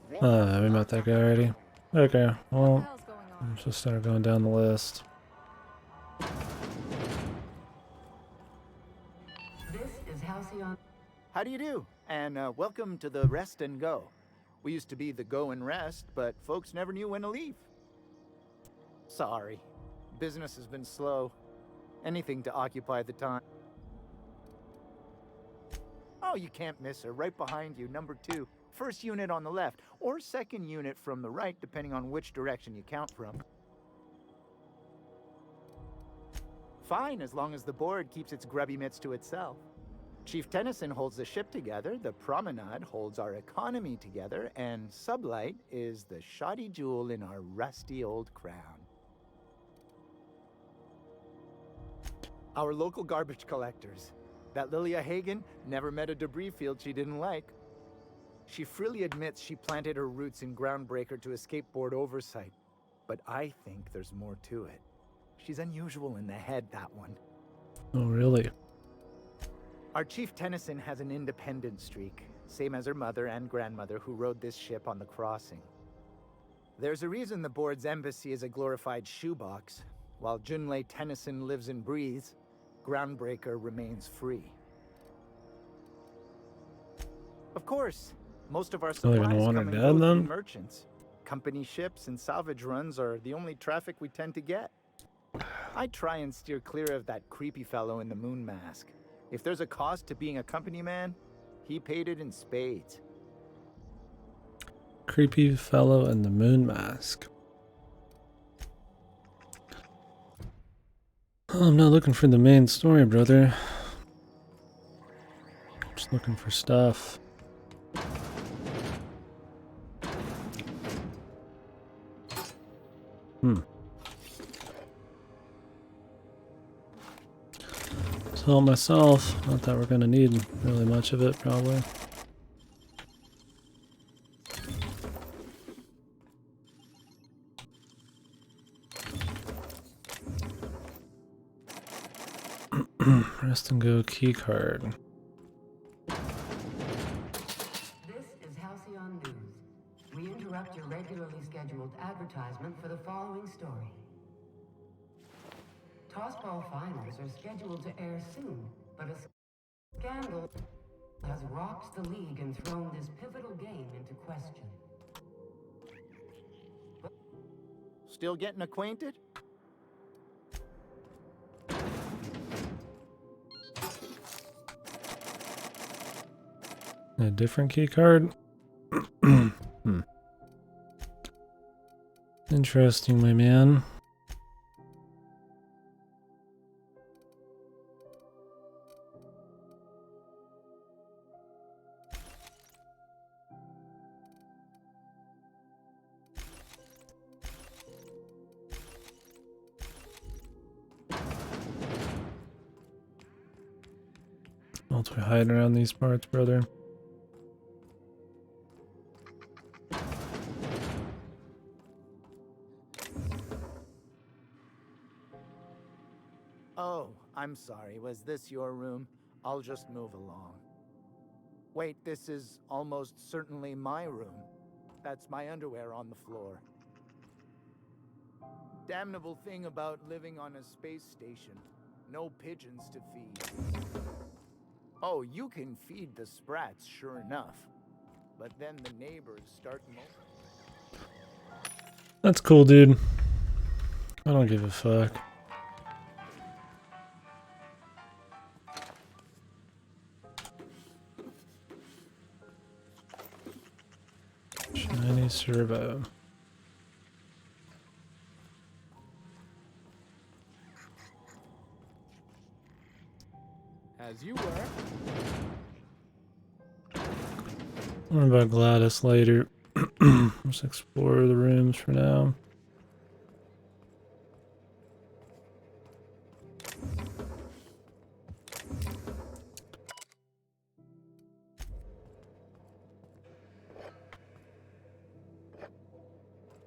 We met that guy already. Okay, What the well, hell's going on? let's just start going down the list. This is Halcyon. How do you do? And welcome to the Rest and Go. We used to be the Go and Rest, but folks never knew when to leave. Sorry. Business has been slow. Anything to occupy the time. Oh, you can't miss her. Right behind you, number 2. First unit on the left, or second unit from the right, depending on which direction you count from. Fine, as long as the board keeps its grubby mitts to itself. Chief Tennyson holds the ship together, the Promenade holds our economy together, and Sublight is the shoddy jewel in our rusty old crown. Our local garbage collectors. That Lilia Hagen never met a debris field she didn't like. She freely admits she planted her roots in Groundbreaker to escape board oversight, but I think there's more to it. She's unusual in the head, that one. Oh, really? Our Chief Tennyson has an independent streak, same as her mother and grandmother who rode this ship on the crossing. There's a reason the board's embassy is a glorified shoebox. While Junlei Tennyson lives and breathes, Groundbreaker remains free. Of course, most of our Really supplies gonna want come her and dead go through then? merchants. Company ships and salvage runs are the only traffic we tend to get. I try and steer clear of that creepy fellow in the moon mask. If there's a cost to being a company man, he paid it in spades. Creepy fellow in the moon mask. Oh, I'm not looking for the main story, brother. Just looking for stuff. Tell myself, not that we're gonna need really much of it, probably. Rest and go key card. This is Halcyon News. We interrupt your regularly scheduled advertisement for the following story. Tossball finals are scheduled to air soon, but a scandal has rocked the league and thrown this pivotal game into question. Still getting acquainted? A different key card. Interesting, my man. Else we hide around these parts, brother. Oh, I'm sorry. Was this your room? I'll just move along. Wait, this is almost certainly my room. That's my underwear on the floor. Damnable thing about living on a space station. No pigeons to feed. Oh, you can feed the sprats, sure enough. But then the neighbors start moping. That's cool, dude. I don't give a fuck. Shiny servo. As you were. What about Gladys later? Let's explore the rooms for now.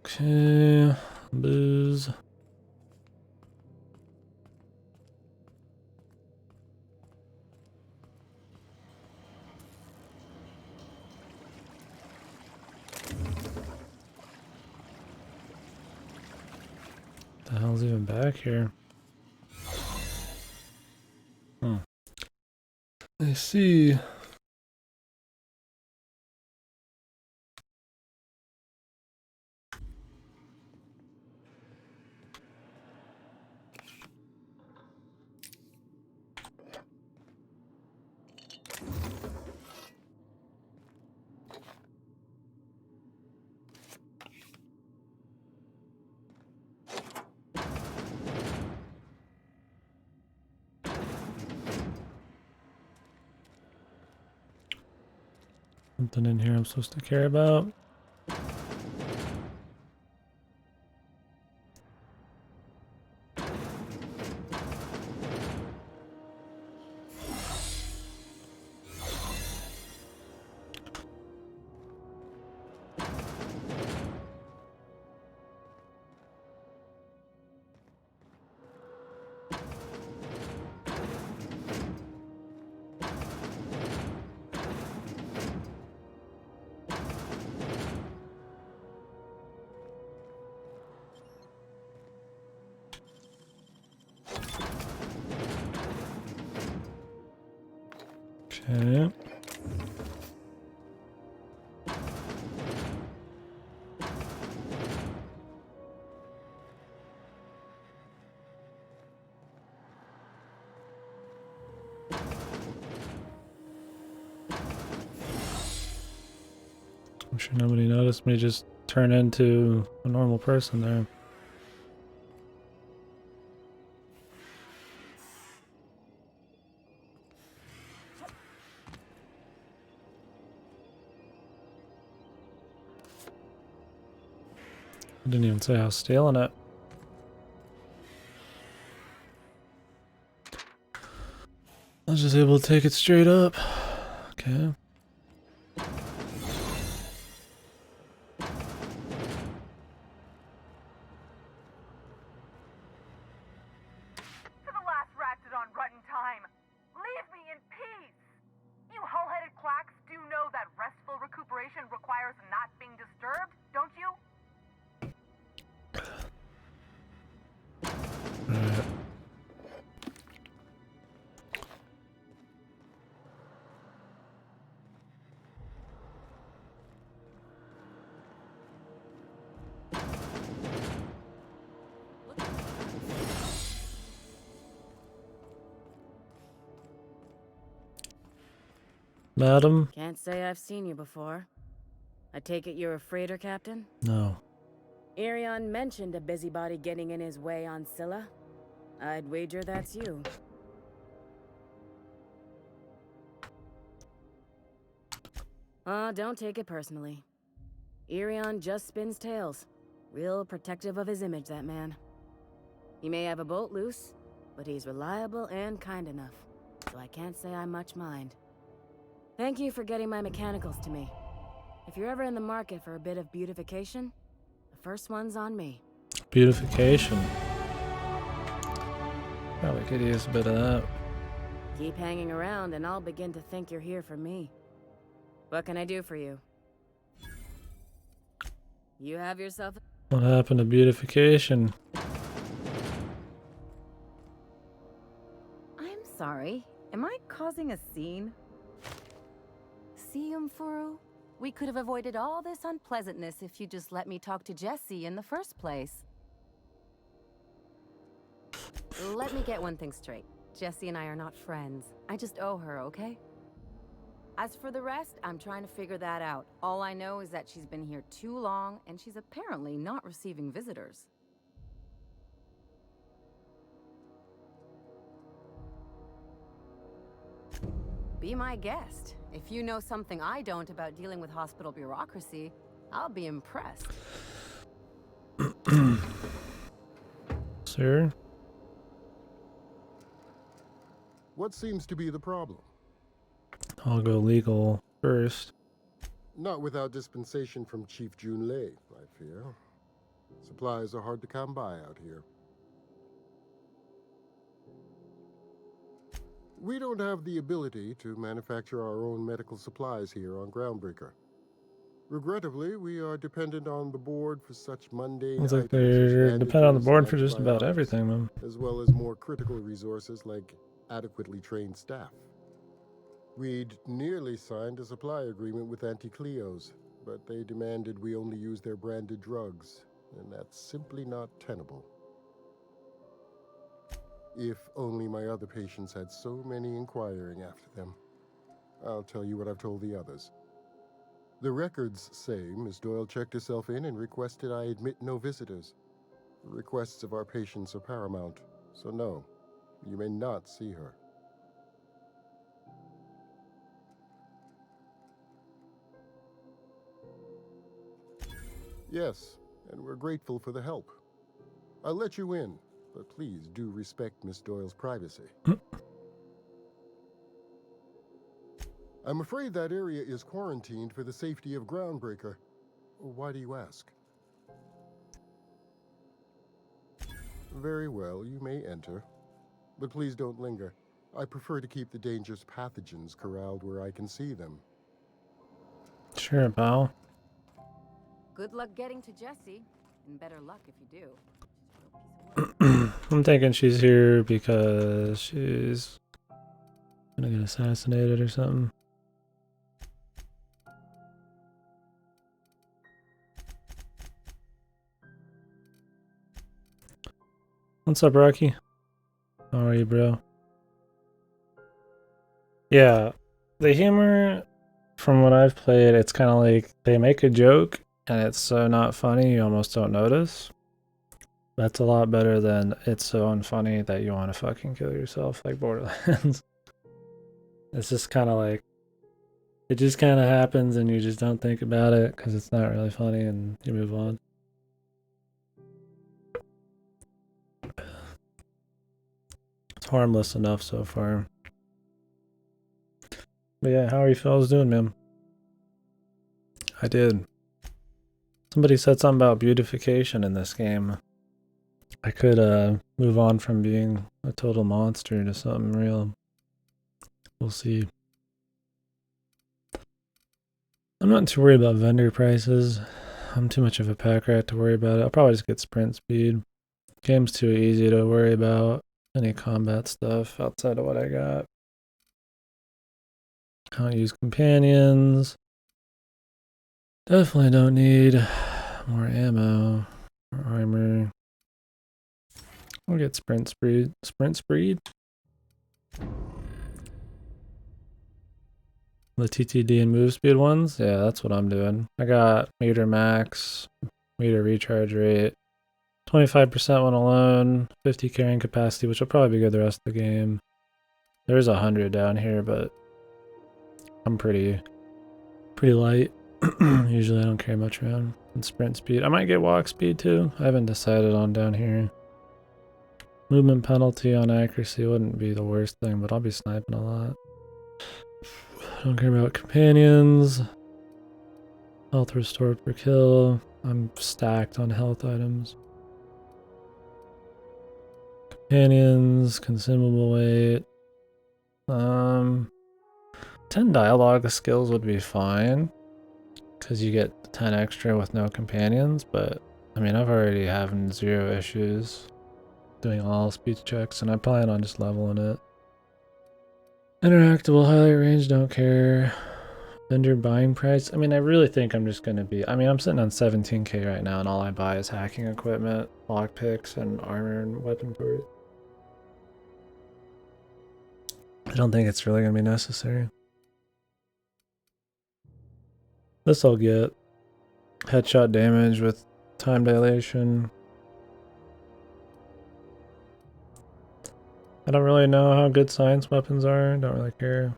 Okay, booze. The hell's even back here? I see. Something in here I'm supposed to care about. Okay. I'm sure nobody noticed me just turn into a normal person there. I didn't even say I was stealing it. I was just able to take it straight up. Okay. To the last ratchet on rotten time, leave me in peace! You hull-headed quacks do know that restful recuperation requires not being disturbed, don't you? Alright. Madam? Can't say I've seen you before. I take it you're a freighter captain? No. Irion mentioned a busybody getting in his way on Scylla. I'd wager that's you. Don't take it personally. Irion just spins tales. Real protective of his image, that man. He may have a bolt loose, but he's reliable and kind enough, so I can't say I much mind. Thank you for getting my mechanicals to me. If you're ever in the market for a bit of beautification, the first one's on me. Beautification. Probably could use a bit of that. Keep hanging around and I'll begin to think you're here for me. What can I do for you? You have yourself a... What happened to beautification? I'm sorry. Am I causing a scene? See, Umfuru? We could have avoided all this unpleasantness if you just let me talk to Jessie in the first place. Let me get one thing straight. Jessie and I are not friends. I just owe her, okay? As for the rest, I'm trying to figure that out. All I know is that she's been here too long, and she's apparently not receiving visitors. Be my guest. If you know something I don't about dealing with hospital bureaucracy, I'll be impressed. Sir? What seems to be the problem? I'll go legal first. Not without dispensation from Chief Junlei, I fear. Supplies are hard to come by out here. We don't have the ability to manufacture our own medical supplies here on Groundbreaker. Regrettably, we are dependent on the board for such mundane Looks like items as they're dependent on the bandages board and for just about antibiotics, everything, man. as well as more critical resources like adequately trained staff. We'd nearly signed a supply agreement with Anti-Cleos, but they demanded we only use their branded drugs, and that's simply not tenable. If only my other patients had so many inquiring after them. I'll tell you what I've told the others. The records say Miss Doyle checked herself in and requested I admit no visitors. The requests of our patients are paramount, so no, you may not see her. Yes, and we're grateful for the help. I'll let you in, but please do respect Miss Doyle's privacy. I'm afraid that area is quarantined for the safety of Groundbreaker. Why do you ask? Very well, you may enter. But please don't linger. I prefer to keep the dangerous pathogens corralled where I can see them. Sure, pal. Good luck getting to Jessie, and better luck if you do. She's a real piece of work. I'm thinking she's here because she's gonna get assassinated or something. What's up, Rocky? How are you, bro? Yeah, the humor from what I've played, it's kind of like they make a joke and it's so not funny you almost don't notice. That's a lot better than it's so unfunny that you want to fucking kill yourself, like Borderlands. It's just kind of like, it just kind of happens and you just don't think about it because it's not really funny and you move on. It's harmless enough so far. But yeah, how are you fellas doing, man? I did. Somebody said something about beautification in this game. I could move on from being a total monster to something real. We'll see. I'm not too worried about vendor prices. I'm too much of a pack rat to worry about it. I'll probably just get sprint speed. Game's too easy to worry about any combat stuff outside of what I got. Can't use companions. Definitely don't need more ammo or armor. We'll get sprint speed. Sprint speed? The TTD and move speed ones? Yeah, that's what I'm doing. I got meter max, meter recharge rate, 25% when alone, 50 carrying capacity, which will probably be good the rest of the game. There's 100 down here, but I'm pretty light. Usually I don't carry much around. And sprint speed. I might get walk speed too. I haven't decided on down here. Movement penalty on accuracy wouldn't be the worst thing, but I'll be sniping a lot. I don't care about companions. Health restored per kill. I'm stacked on health items. Companions, consumable weight. 10 dialogue skills would be fine, because you get 10 extra with no companions, but I mean, I've already having 0 issues doing all speech checks, and I plan on just leveling it. Interactable highlight range, don't care. Vendor buying price. I mean, I really think I'm just gonna be, I mean, I'm sitting on 17k right now, and all I buy is hacking equipment, lockpicks, and armor and weapon parts. I don't think it's really gonna be necessary. This I'll get. Headshot damage with time dilation. I don't really know how good science weapons are. Don't really care.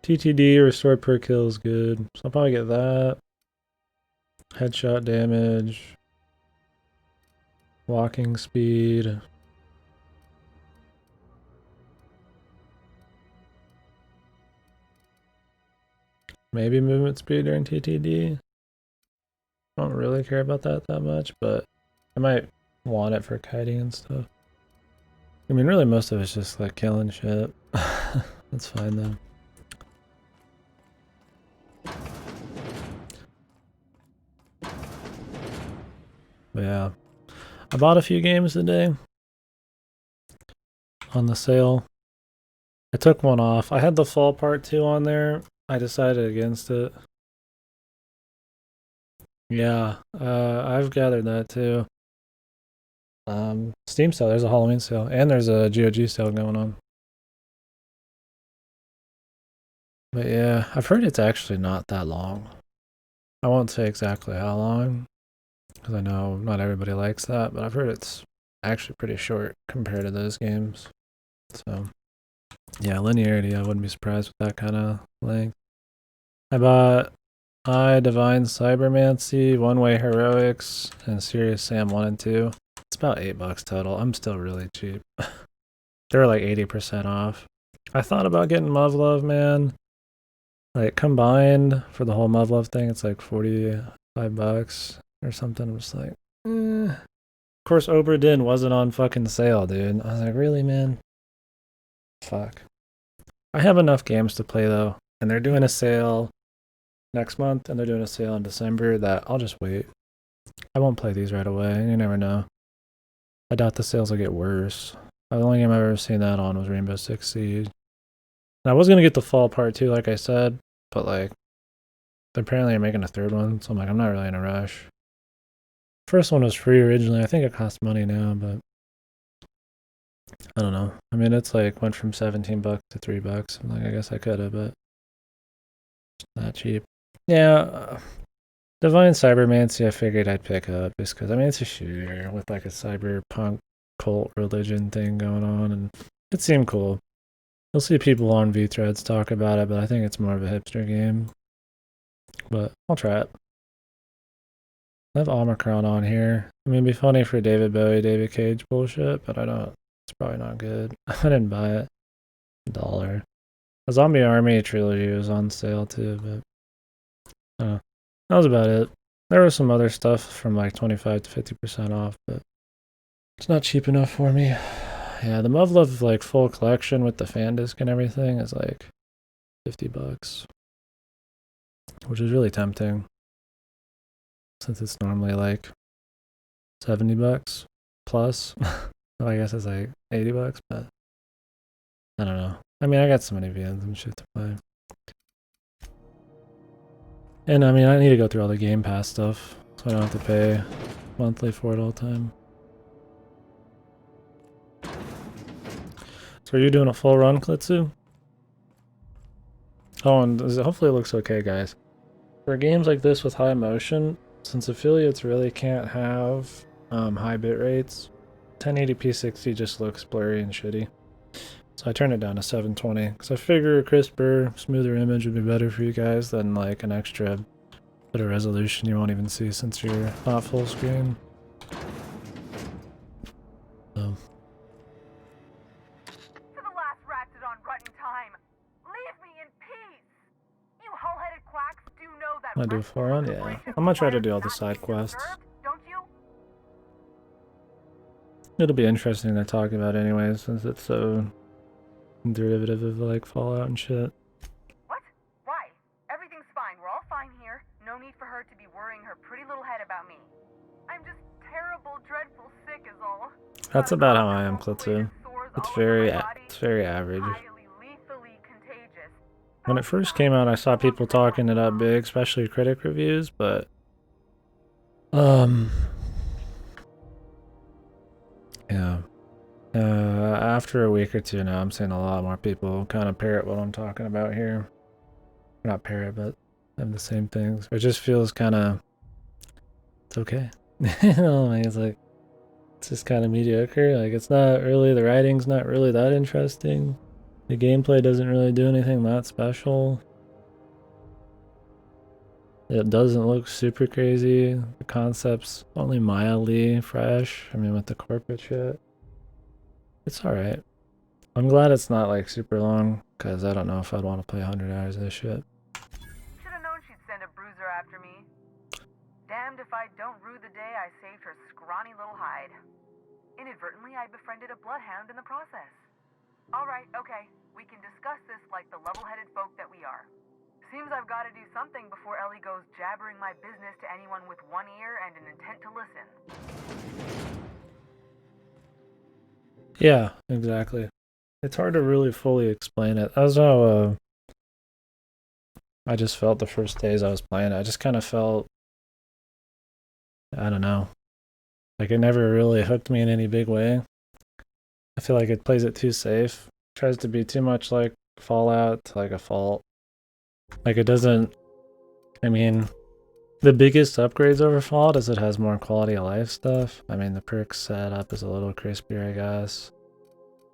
TTD restored per kill is good, so I'll probably get that. Headshot damage. Walking speed. Maybe movement speed during TTD. I don't really care about that much, but I might want it for kiting and stuff. I mean, really most of it's just like killing shit. That's fine though. But yeah, I bought a few games today on the sale. I took one off. I had the Fall Part 2 on there. I decided against it. Yeah, I've gathered that too. Steam sale, there's a Halloween sale, and there's a GOG sale going on. But yeah, I've heard it's actually not that long. I won't say exactly how long, because I know not everybody likes that, but I've heard it's actually pretty short compared to those games. So, yeah, linearity, I wouldn't be surprised with that kind of length. I bought Divine Cybermancy, One Way Heroics, and Serious Sam 1 and 2. It's about $8 total. I'm still really cheap. They were like 80% off. I thought about getting Muv-Love, man. Like combined for the whole Muv-Love thing, it's like $45 or something. I'm just like, Of course, Obra Dinn wasn't on fucking sale, dude. I was like, really, man? Fuck. I have enough games to play though, and they're doing a sale next month, and they're doing a sale in December that I'll just wait. I won't play these right away. You never know. I doubt the sales will get worse. The only game I've ever seen that on was Rainbow Six Siege. And I was gonna get the Fall Part 2, like I said, but like, apparently they're making a third one, so I'm like, I'm not really in a rush. First one was free originally. I think it costs money now, but I don't know. I mean, it's like went from $17 to $3. I'm like, I guess I could have, but it's not cheap. Yeah, Divine Cybermancy, I figured I'd pick up just because, I mean, it's a shooter with like a cyberpunk cult religion thing going on, and it seemed cool. You'll see people on V-Threads talk about it, but I think it's more of a hipster game. But I'll try it. I have Omicron on here. I mean, it'd be funny for David Bowie, David Cage bullshit, but I don't. It's probably not good. I didn't buy it. $1. The Zombie Army trilogy was on sale too, but that was about it. There was some other stuff from like 25 to 50% off, but it's not cheap enough for me. Yeah, the Muv-Love like full collection with the fan disc and everything is like $50, which is really tempting since it's normally like $70 plus. Well, I guess it's like $80, but I don't know. I mean, I got so many VNs and shit to play. And I mean, I need to go through all the Game Pass stuff, so I don't have to pay monthly for it all the time. So are you doing a full run, Klitsu? Oh, and hopefully it looks okay, guys. For games like this with high motion, since affiliates really can't have high bit rates, 1080p 60 just looks blurry and shitty. So I turned it down to 720 because I figure a crisper, smoother image would be better for you guys than like an extra bit of resolution you won't even see since you're not full screen. So. For the last ratted on rotten time, leave me in peace. You hull-headed quacks do know that I do a restful 4 on? Yeah. recuperation I'm gonna try to do all requires the not side being quests. disturbed, don't you? It'll be interesting to talk about anyways, since it's so derivative of like Fallout and shit. What? Why? Everything's fine. We're all fine here. No need for her to be worrying her pretty little head about me. I'm just terrible, dreadful sick is all. That's about how I am, Klitsu. It's very average. Highly lethally contagious. When it first came out, I saw people talking it up big, especially critic reviews, but yeah. After a week or two now, I'm seeing a lot more people kind of parrot what I'm talking about here. Not parrot, but have the same things. It just feels kind of, it's okay. You know, like, it's like, it's just kind of mediocre. Like, it's not really, the writing's not really that interesting. The gameplay doesn't really do anything that special. It doesn't look super crazy. The concept's only mildly fresh. I mean, with the corporate shit. It's alright. I'm glad it's not like super long, because I don't know if I'd want to play 100 hours of this shit. Should have known she'd send a bruiser after me. Damned if I don't rue the day I saved her scrawny little hide. Inadvertently, I befriended a bloodhound in the process. Alright, okay. We can discuss this like the level-headed folk that we are. Seems I've got to do something before Ellie goes jabbering my business to anyone with one ear and an intent to listen. Yeah, exactly. It's hard to really fully explain it. That's how I just felt the first days I was playing it. I just kind of felt, I don't know, like it never really hooked me in any big way. I feel like it plays it too safe. Tries to be too much like Fallout to like a Fault. Like it doesn't, I mean, the biggest upgrades over Fallout is it has more quality of life stuff. I mean, the perk setup is a little crispier, I guess.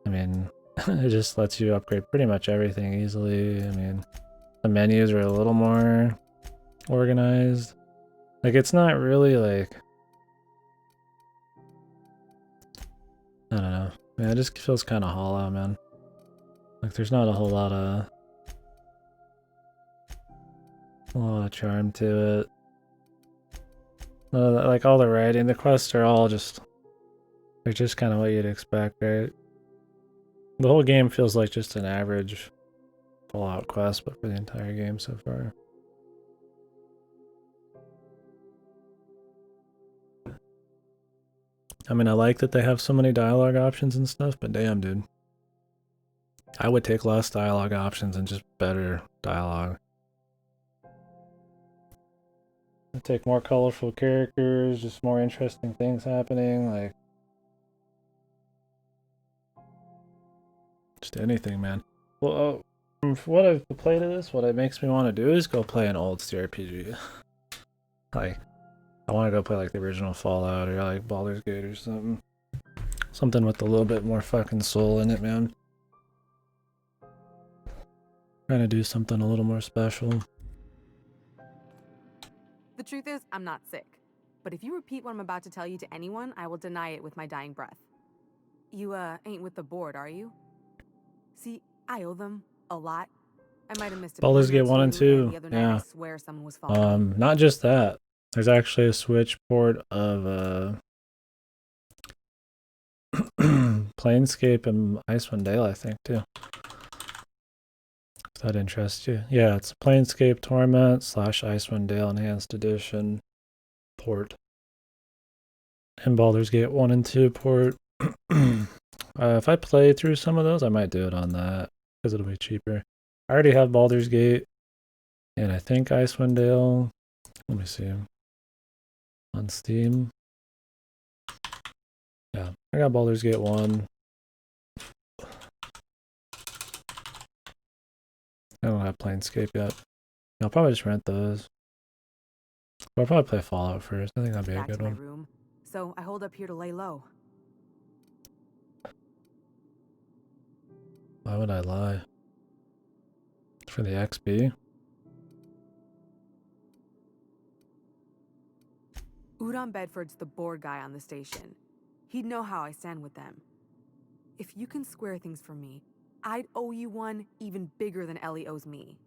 I mean, it just lets you upgrade pretty much everything easily. I mean, the menus are a little more organized. Like, it's not really like, I don't know. Man, it just feels kind of hollow, man. Like, there's not a whole lot of charm to it. Like all the writing, the quests are all just, they're just kind of what you'd expect, right? The whole game feels like just an average Fallout quest, but for the entire game so far. I mean, I like that they have so many dialogue options and stuff, but damn, dude. I would take less dialogue options and just better dialogue. I'd take more colorful characters, just more interesting things happening, like... just anything, man. Well, from what I've played of this, what it makes me want to do is go play an old CRPG. Like, I want to go play like the original Fallout or like Baldur's Gate or something. Something with a little bit more fucking soul in it, man. Trying to do something a little more special. The truth is, I'm not sick. But if you repeat what I'm about to tell you to anyone, I will deny it with my dying breath. You, ain't with the board, are you? See, I owe them a lot. I might have missed a Baldur's Gate 1 and 2, the other night yeah. I swear someone was following me. Not just that. There's actually a Switch port of Planescape and Icewind Dale, I think, too. If that interests you. Yeah, it's Planescape Torment / Icewind Dale Enhanced Edition port. And Baldur's Gate 1 and 2 port. If I play through some of those, I might do it on that, because it'll be cheaper. I already have Baldur's Gate, and I think Icewind Dale. Let me see. On Steam. Yeah, I got Baldur's Gate 1. I don't have Planescape yet. I'll probably just rent those. But I'll probably play Fallout first. I think that'd be a good one. Room. So I hold up here to lay low. Why would I lie? For the XP? Udon Bedford's the board guy on the station. He'd know how I stand with them. If you can square things for me, I'd owe you one even bigger than Ellie owes me.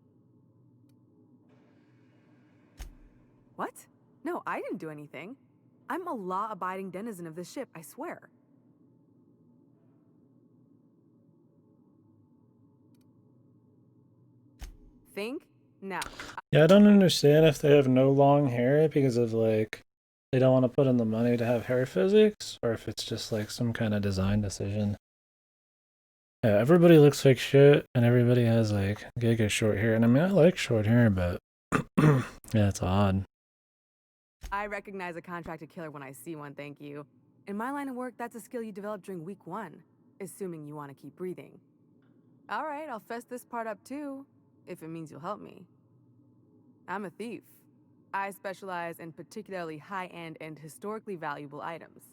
What? No, I didn't do anything. I'm a law-abiding denizen of this ship, I swear. Think? No. Yeah, I don't understand if they have no long hair because of like they don't want to put in the money to have hair physics, or if it's just like some kind of design decision. Yeah, everybody looks like shit, and everybody has like giga short hair. And I mean, I like short hair, but yeah, it's odd. I recognize a contracted killer when I see one, thank you. In my line of work, that's a skill you develop during week 1, assuming you want to keep breathing. All right, I'll fess this part up too, if it means you'll help me. I'm a thief. I specialize in particularly high-end and historically valuable items.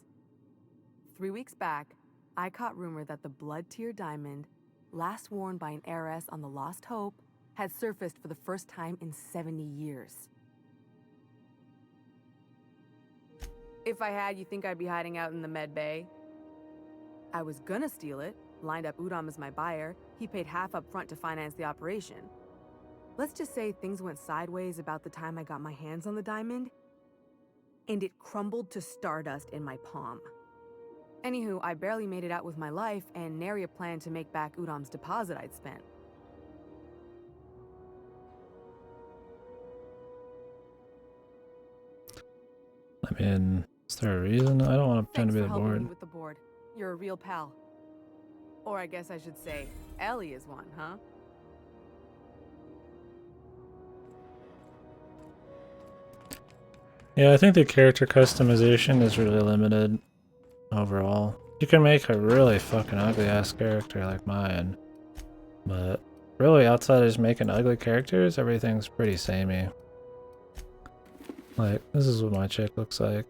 3 weeks back, I caught rumor that the Blood Tier diamond, last worn by an heiress on the Lost Hope, had surfaced for the first time in 70 years. If I had, you think I'd be hiding out in the med bay? I was gonna steal it, lined up Udom as my buyer. He paid half up front to finance the operation. Let's just say things went sideways about the time I got my hands on the diamond, and it crumbled to stardust in my palm. Anywho, I barely made it out with my life, and nary a plan to make back Udom's deposit I'd spent. I mean, is there a reason? I don't want to pretend Thanks to be for the helping board. me with the board. You're a real pal. Or I guess I should say, Ellie is one, huh? Yeah, I think the character customization is really limited overall. You can make a really fucking ugly ass character like mine, but really outside of just making ugly characters, everything's pretty samey. Like, this is what my chick looks like.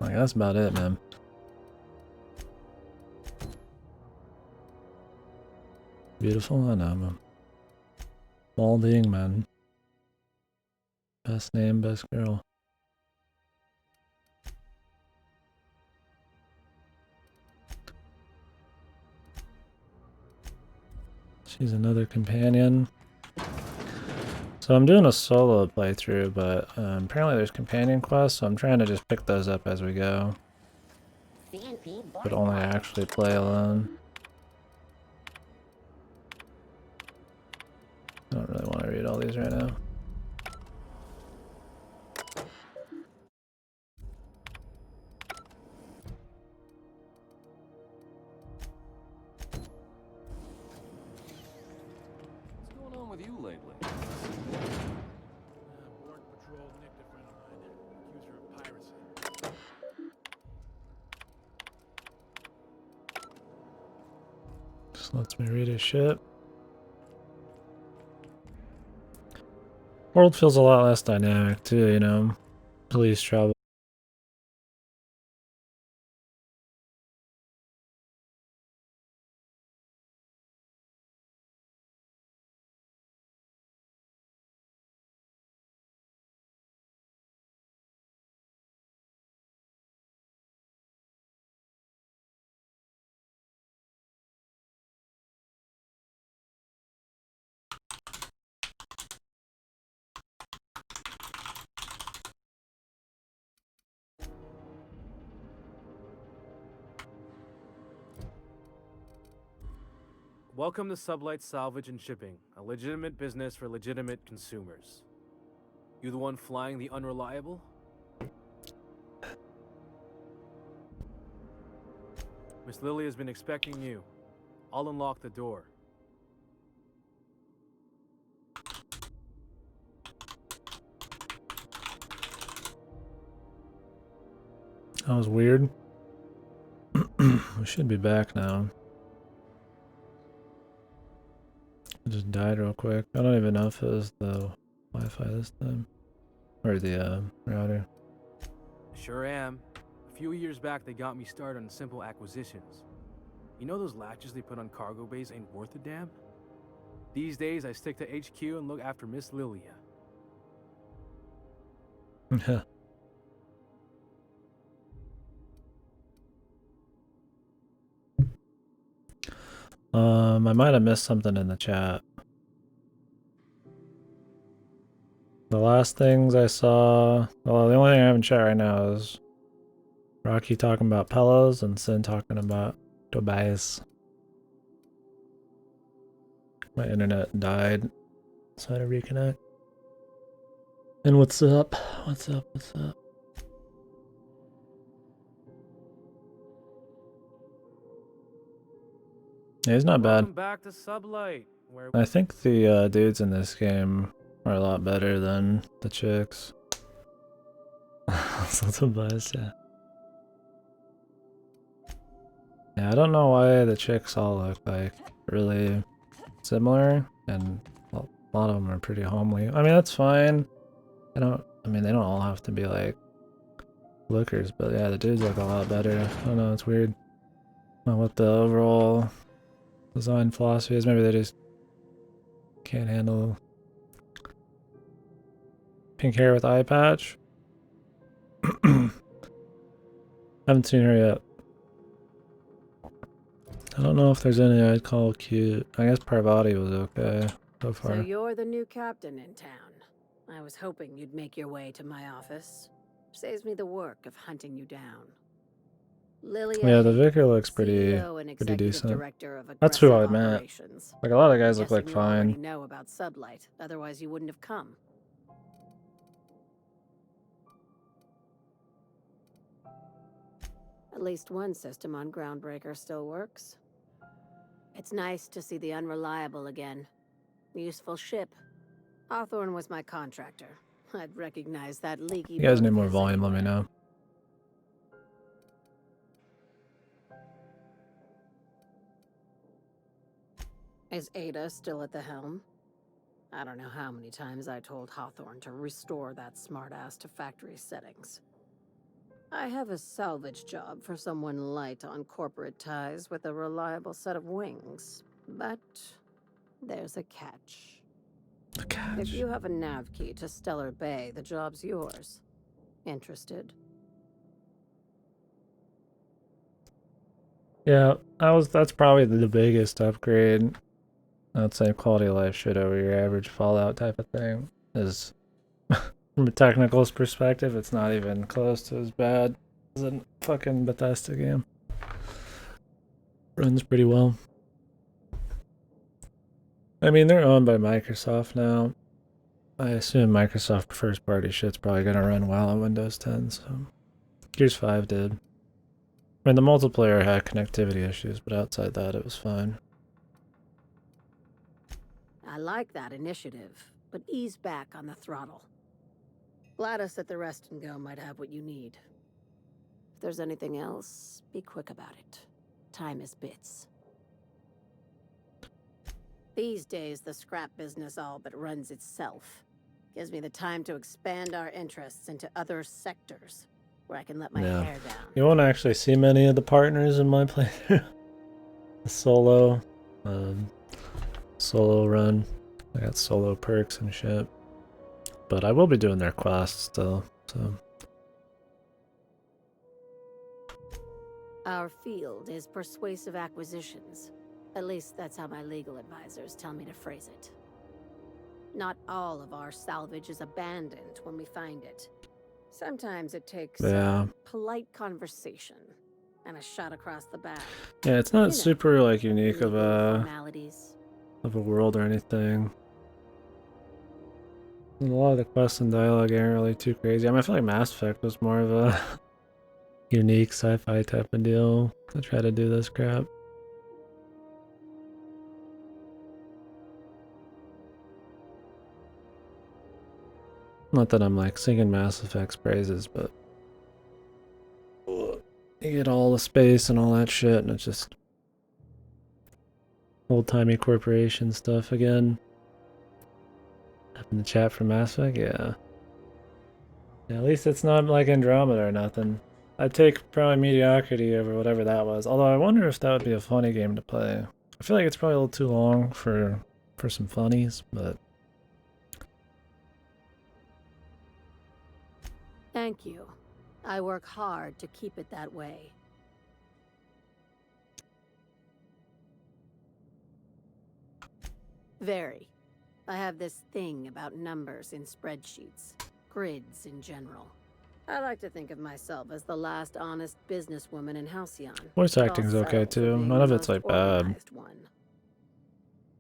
Like, that's about it, man. Beautiful, I know, man. Balding, man. Best name, best girl. She's another companion. So I'm doing a solo playthrough, but apparently there's companion quests, so I'm trying to just pick those up as we go. But only actually play alone. I don't really want to read all these right now. What's going on with you lately? Border Patrol nicked a friend of mine. Accused her of piracy. Just lets me read his shit. World feels a lot less dynamic too, you know. Police trouble. Welcome to Sublight Salvage and Shipping, a legitimate business for legitimate consumers. You the one flying the unreliable? Miss Lily has been expecting you. I'll unlock the door. That was weird. We should be back now. I just died real quick. I don't even know if it was the Wi-Fi this time. Or the router. Sure am. A few years back, they got me started on simple acquisitions. You know those latches they put on cargo bays ain't worth a damn? These days, I stick to HQ and look after Miss Lilia. Yeah. I might have missed something in the chat. The last things I saw, well, the only thing I have in chat right now is Rocky talking about pillows and Sin talking about Tobias. My internet died, so I had to reconnect. And what's up? What's up? What's up? Yeah, he's not bad. Welcome back to Sublight, where I think the dudes in this game are a lot better than the chicks. So Tobias, yeah. Yeah, I don't know why the chicks all look like really similar, and a lot of them are pretty homely. I mean, that's fine. I mean, they don't all have to be like lookers, but yeah, the dudes look a lot better. I don't know, it's weird. I don't know what the overall design philosophy is. Maybe they just can't handle pink hair with eye patch. Haven't seen her yet. I don't know if there's any I'd call cute. I guess Parvati was okay so far. So you're the new captain in town. I was hoping you'd make your way to my office. Saves me the work of hunting you down. Lilia Yeah, the Hagen, Vicar looks pretty CEO and pretty Executive decent. Director of That's who I Aggressive meant. Operations. Like a lot of guys look Guessing like you already fine. know about Sublight, otherwise you wouldn't have come. At least one system on Groundbreaker still works. It's nice to see the Unreliable again. Useful ship. Hawthorne was my contractor. I'd recognize that leaky You guys boat need of more his volume, let me anywhere. know. Is Ada still at the helm? I don't know how many times I told Hawthorne to restore that smartass to factory settings. I have a salvage job for someone light on corporate ties with a reliable set of wings, but there's a catch. The catch. If you have a nav key to Stellar Bay, the job's yours. Interested? Yeah, that's probably the biggest upgrade. I'd say quality of life shit over your average Fallout type of thing is from a technical perspective, it's not even close to as bad as a fucking Bethesda game. Runs pretty well. I mean, they're owned by Microsoft now. I assume Microsoft first party shit's probably gonna run well on Windows 10, so Gears 5 did. I mean, the multiplayer had connectivity issues, but outside that, it was fine. I like that initiative, but ease back on the throttle. Gladys at the Rest and Go might have what you need. If there's anything else, be quick about it. Time is bits. These days, the scrap business all but runs itself. Gives me the time to expand our interests into other sectors, where I can let my hair down. You won't actually see many of the partners in my playthrough. The solo run. I got solo perks and shit. But I will be doing their quests still, so. Our field is persuasive acquisitions. At least that's how my legal advisors tell me to phrase it. Not all of our salvage is abandoned when we find it. Sometimes it takes polite conversation and a shot across the back. Yeah, it's not super like unique of a world or anything. And a lot of the quests and dialogue aren't really too crazy. I mean, I feel like Mass Effect was more of a unique sci-fi type of deal to try to do this crap. Not that I'm like singing Mass Effect's praises, but you get all the space and all that shit, and it's just old-timey corporation stuff again. Up in the chat for Mass Effect, yeah. At least it's not like Andromeda or nothing. I'd take probably mediocrity over whatever that was. Although I wonder if that would be a funny game to play. I feel like it's probably a little too long for some funnies, but. Thank you. I work hard to keep it that way. Very. I have this thing about numbers in spreadsheets, grids in general. I like to think of myself as the last honest businesswoman in Halcyon. Voice acting's okay too. None of it's like bad.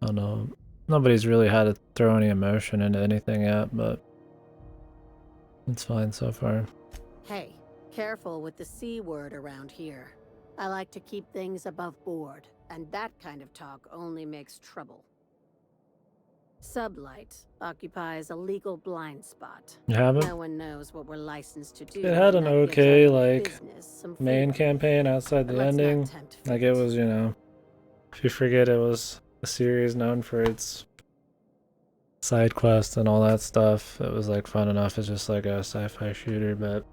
I don't know. Nobody's really had to throw any emotion into anything yet, but it's fine so far. Hey, careful with the C word around here. I like to keep things above board, and that kind of talk only makes trouble. Sublight occupies a legal blind spot. You haven't? No one knows what we're licensed to do. It had an okay, like, main campaign outside the ending. Like, it was, you know, if you forget it was a series known for its side quests and all that stuff, it was, like, fun enough as just, like, a sci-fi shooter, but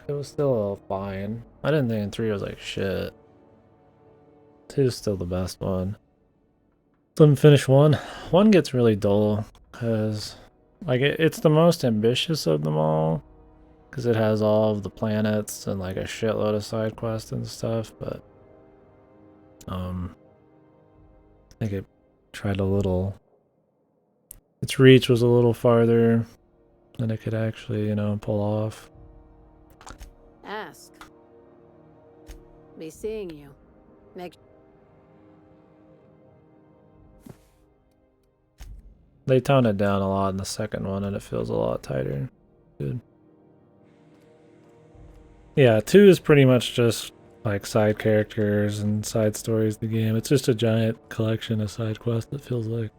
it was still fine. I didn't think 3 was, like, shit. 2's still the best one. Didn't finish 1. 1 gets really dull because, like, it's the most ambitious of them all because it has all of the planets and like a shitload of side quests and stuff. But I think it tried a little. Its reach was a little farther than it could actually, you know, pull off. Be seeing you. Make They toned it down a lot in the second one, and it feels a lot tighter. Good. Yeah, 2 is pretty much just like side characters and side stories of the game. It's just a giant collection of side quests, it feels like.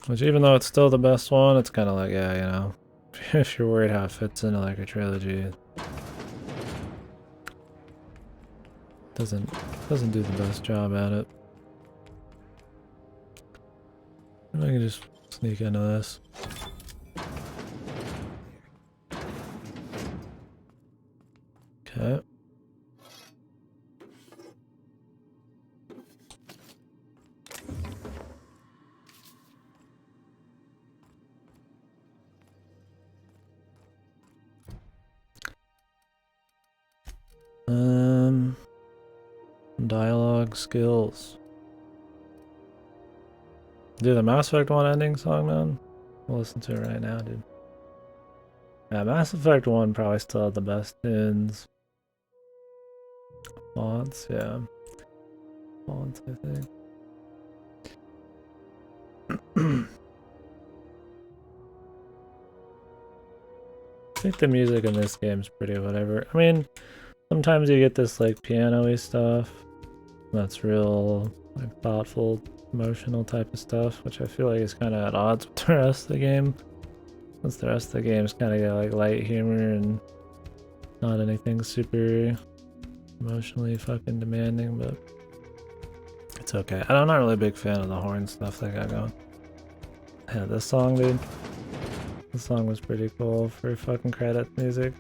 Which, even though it's still the best one, it's kind of like, yeah, you know, if you're worried how it fits into like a trilogy, doesn't do the best job at it. And I can just sneak into this. Okay. Dialogue skills. Dude, the Mass Effect 1 ending song, man. I'll listen to it right now, dude. Yeah, Mass Effect 1 probably still had the best tunes. Fonts, yeah. Fonts, I think. I think the music in this game's pretty whatever. I mean, sometimes you get this like piano-y stuff that's real like thoughtful, emotional type of stuff, which I feel like is kind of at odds with the rest of the game. Since the rest of the game's kind of got like light humor and not anything super emotionally fucking demanding, but it's okay. I'm not really a big fan of the horn stuff they got going. Yeah, this song, dude. This song was pretty cool for fucking credit music.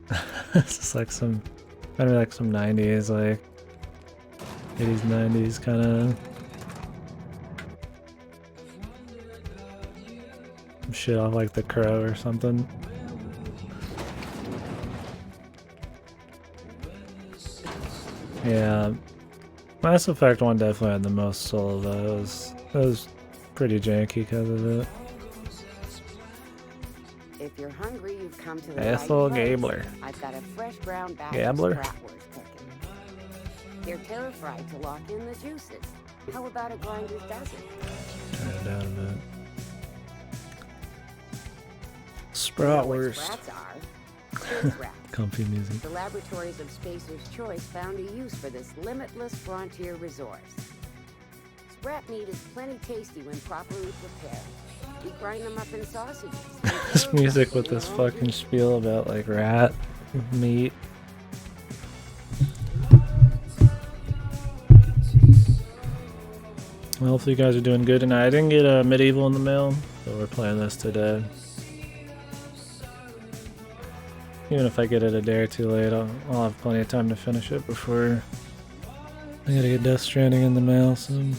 It's just like some, kind of like some 90s, like 80s, 90s kind of shit off like The Crow or something. Yeah, Mass Effect 1 definitely had the most soul though. It was pretty janky because of it. If you're hungry, you've come to the Ethel right place. Gabler. I've got a fresh ground batch Gabler? of bratwurst cooking. They're terrified to lock in the juices. How about a grinder's dozen? Turn it down a bit. You know what Spratwurst. sprats are? Space rats. Comfy music. The laboratories of Spacer's Choice found a use for this limitless frontier resource. Sprat meat is plenty tasty when properly prepared. We grind them up in sausages. This music with this fucking spiel about like rat meat. Well, hopefully you guys are doing good tonight. I didn't get a Medieval in the mail, so we're playing this today. Even if I get it a day or two late, I'll have plenty of time to finish it before I gotta get Death Stranding in the mail soon.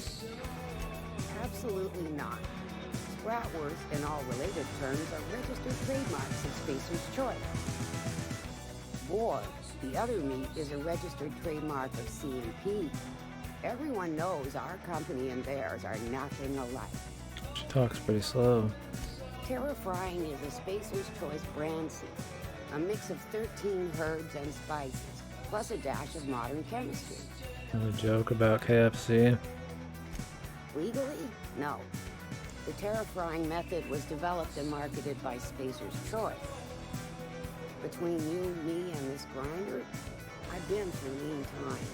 Absolutely not. Bratwurst and all related terms are registered trademarks of Spacer's Choice. Boar, the other meat, is a registered trademark of C&P. Everyone knows our company and theirs are nothing alike. She talks pretty slow. Terra Frying is a Spacer's Choice brand seed. A mix of 13 herbs and spices, plus a dash of modern chemistry. Another joke about KFC. Legally? No. The Terra Frying method was developed and marketed by Spacer's Choice. Between you, me, and this grinder, I've been through lean times.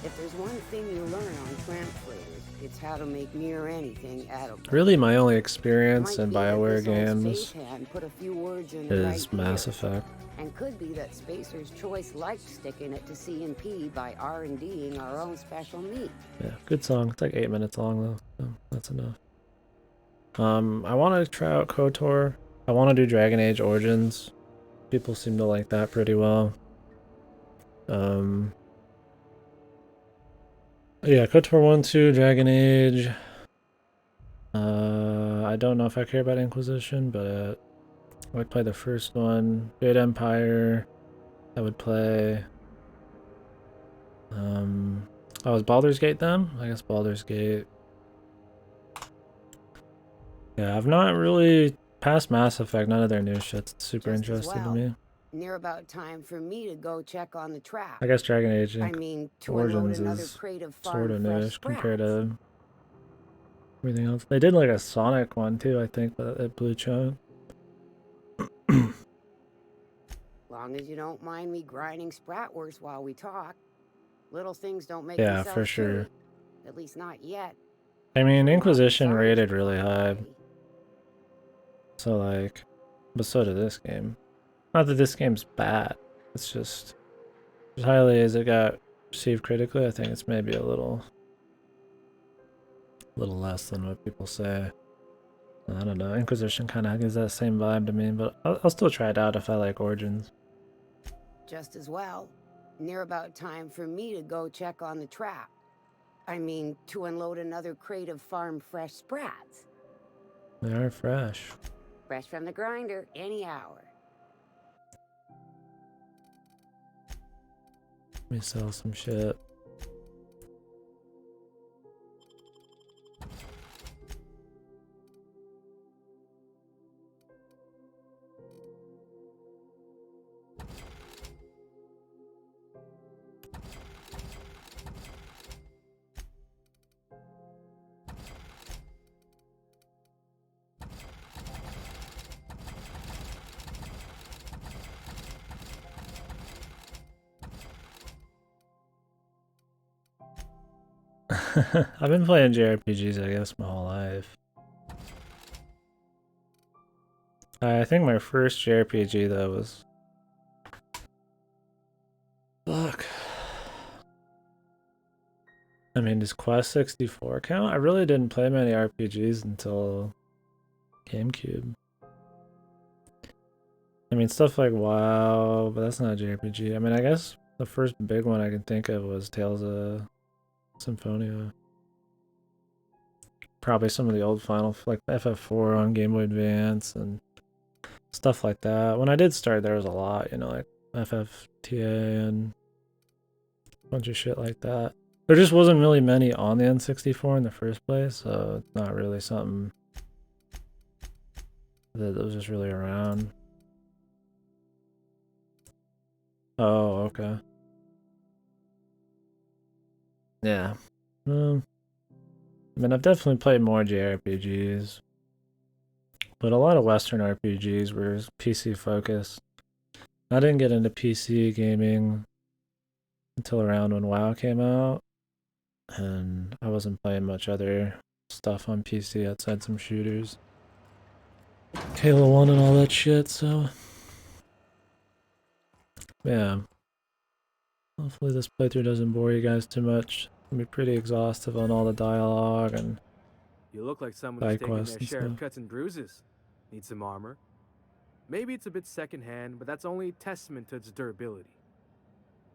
If there's one thing you learn on translators, it's how to make near anything edible. Really, my only experience in BioWare games put a few words in the is right Mass ear. Effect. And could be that Spacer's Choice liked sticking it to C&P by R&Ding our own special meat. Yeah, good song. It's like 8 minutes long though, so that's enough. I want to try out KOTOR. I want to do Dragon Age Origins. People seem to like that pretty well. Yeah, KOTOR 1, 2, Dragon Age. I don't know if I care about Inquisition, but I would play the first one. Jade Empire, I would play. Oh, is Baldur's Gate them? I guess Baldur's Gate. Yeah, I've not really past Mass Effect. None of their new shit's super Just as interested well. to me. Near about time for me to go check on the trap. I guess Dragon Age I mean, to unload Origins another is crate of sort farm of fresh newish compared sprats. to everything else. They did like a Sonic one too, I think, but at Blue Chunk. Long as you don't mind me grinding spratwurst while we talk. Little things don't make Yeah, for themselves sure. chewy. At least not yet. I mean, Sure Martin Inquisition Sarge rated could really find a high, way. so like, but so did this game. Not that this game's bad. It's just as highly as it got received critically, I think it's maybe a little less than what people say. I don't know. Inquisition kind of gives that same vibe to me, but I'll still try it out if I like Origins. Just as well. Near about time for me to go check on the trap. I mean, to unload another crate of farm fresh sprats. They are fresh. Fresh from the grinder, any hour. Let me sell some shit. I've been playing JRPGs, I guess, my whole life. I think my first JRPG though was fuck. I mean, does Quest 64 count? I really didn't play many RPGs until GameCube. I mean, stuff like WoW, but that's not a JRPG. I mean, I guess the first big one I can think of was Tales of Symphonia. Probably some of the old Final, like FF4 on Game Boy Advance and stuff like that. When I did start, there was a lot, you know, like FFTA and a bunch of shit like that. There just wasn't really many on the N64 in the first place, so it's not really something that was just really around. Oh, okay. Yeah. I mean, I've definitely played more JRPGs, but a lot of Western RPGs were PC focused. I didn't get into PC gaming until around when WoW came out, and I wasn't playing much other stuff on PC outside some shooters. Halo 1 and all that shit, so yeah. Hopefully this playthrough doesn't bore you guys too much. It'll be pretty exhaustive on all the dialogue and You look like someone who's side taken quests their and share of stuff. cuts and bruises. Need some armor. Maybe it's a bit secondhand, but that's only a testament to its durability.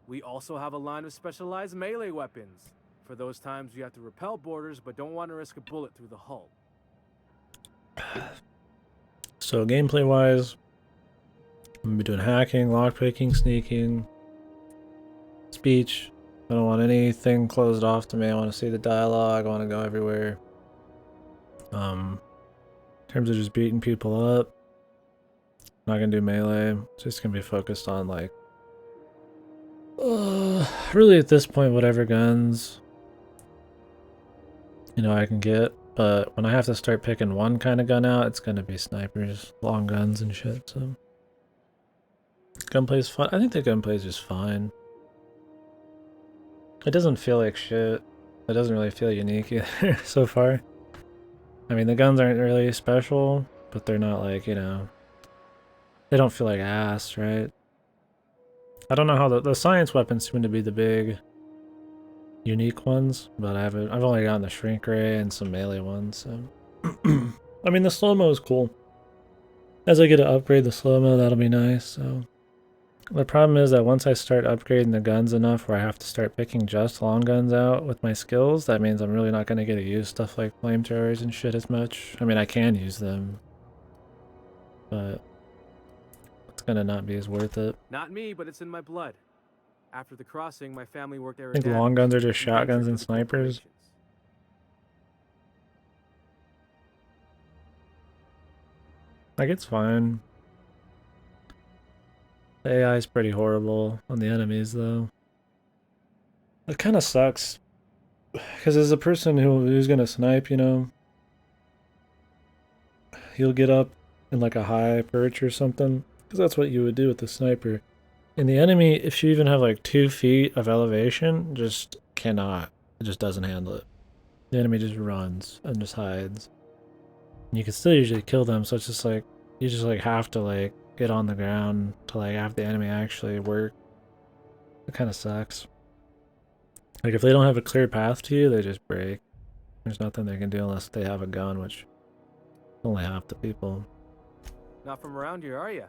We also have a line of specialized melee weapons, for those times you have to repel borders but don't want to risk a bullet through the hull. So gameplay wise, I'm gonna be doing hacking, lockpicking, sneaking, speech. I don't want anything closed off to me. I want to see the dialogue. I want to go everywhere. In terms of just beating people up, I'm not gonna do melee. It's just gonna be focused on like, really at this point, whatever guns, you know, I can get. But when I have to start picking one kind of gun out, it's gonna be snipers, long guns and shit. So gunplay's fun. I think the gunplay's just fine. It doesn't feel like shit. It doesn't really feel unique either so far. I mean, the guns aren't really special, but they're not like, you know, they don't feel like ass, right? I don't know how the science weapons seem to be the big unique ones, but I've only gotten the shrink ray and some melee ones, so I mean the slow-mo is cool. As I get to upgrade the slow-mo, that'll be nice. So the problem is that once I start upgrading the guns enough where I have to start picking just long guns out with my skills, that means I'm really not going to get to use stuff like flamethrowers and shit as much. I mean, I can use them, but it's going to not be as worth it. Not me, but it's in my blood. After the crossing, my family worked I think long guns are just shotguns and snipers. Like, it's fine. The AI is pretty horrible on the enemies, though. It kind of sucks. Because as a person who's gonna snipe, you know, he'll get up in like a high perch or something. Because that's what you would do with the sniper. And the enemy, if you even have like 2 feet of elevation, just cannot. It just doesn't handle it. The enemy just runs and just hides. And you can still usually kill them, so it's just like, you just like have to like get on the ground to like have the enemy actually work. It kind of sucks. Like if they don't have a clear path to you, they just break. There's nothing they can do unless they have a gun, which only half the people. Not from around here, are you?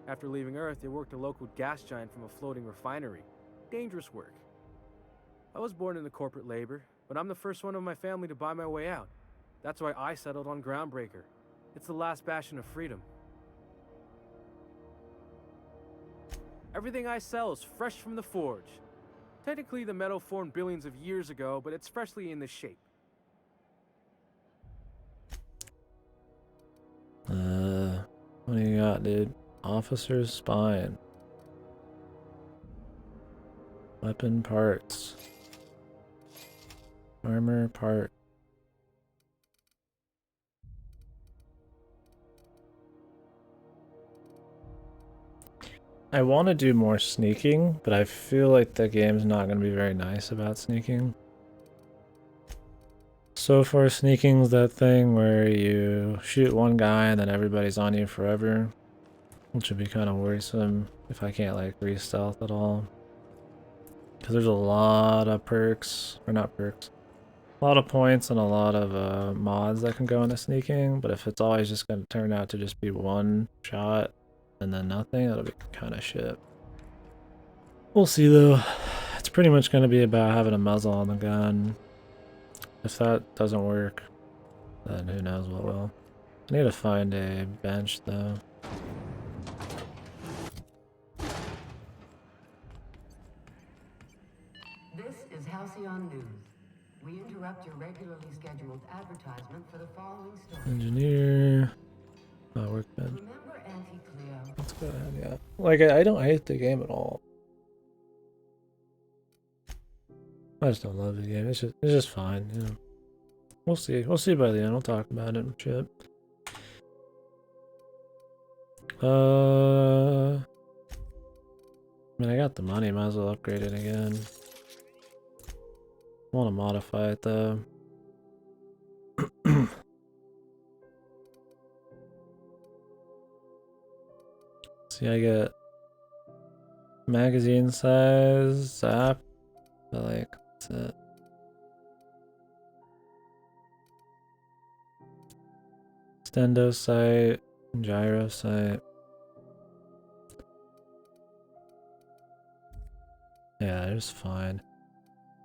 After leaving Earth, you worked a local gas giant from a floating refinery. Dangerous work. I was born into corporate labor, but I'm the first one of my family to buy my way out. That's why I settled on Groundbreaker. It's the last bastion of freedom. Everything I sell is fresh from the forge. Technically, the metal formed billions of years ago, but it's freshly in this shape. What do you got, dude? Officer's spine. Weapon parts. Armor part. I want to do more sneaking, but I feel like the game's not going to be very nice about sneaking. So far, sneaking's that thing where you shoot one guy and then everybody's on you forever, which would be kind of worrisome if I can't like re-stealth at all. Because there's a lot of perks, or not perks, a lot of points and a lot of mods that can go into sneaking, but if it's always just going to turn out to just be one shot and then nothing, that'll be kind of shit. We'll see though. It's pretty much going to be about having a muzzle on the gun. If that doesn't work, then who knows what will. I need to find a bench though. This is Halcyon News. We interrupt your regularly scheduled advertisement for the following story. Engineer. Oh, workbench. Remember Auntie Cleo? Let's go ahead, yeah. Like, I don't hate the game at all. I just don't love the game. It's just fine, you know. We'll see. We'll see by the end. We'll talk about it and shit. I mean, I got the money. Might as well upgrade it again. I want to modify it though. See, I get magazine size, zap, but like, that's it. Stendo sight, gyro sight. Yeah, it's fine.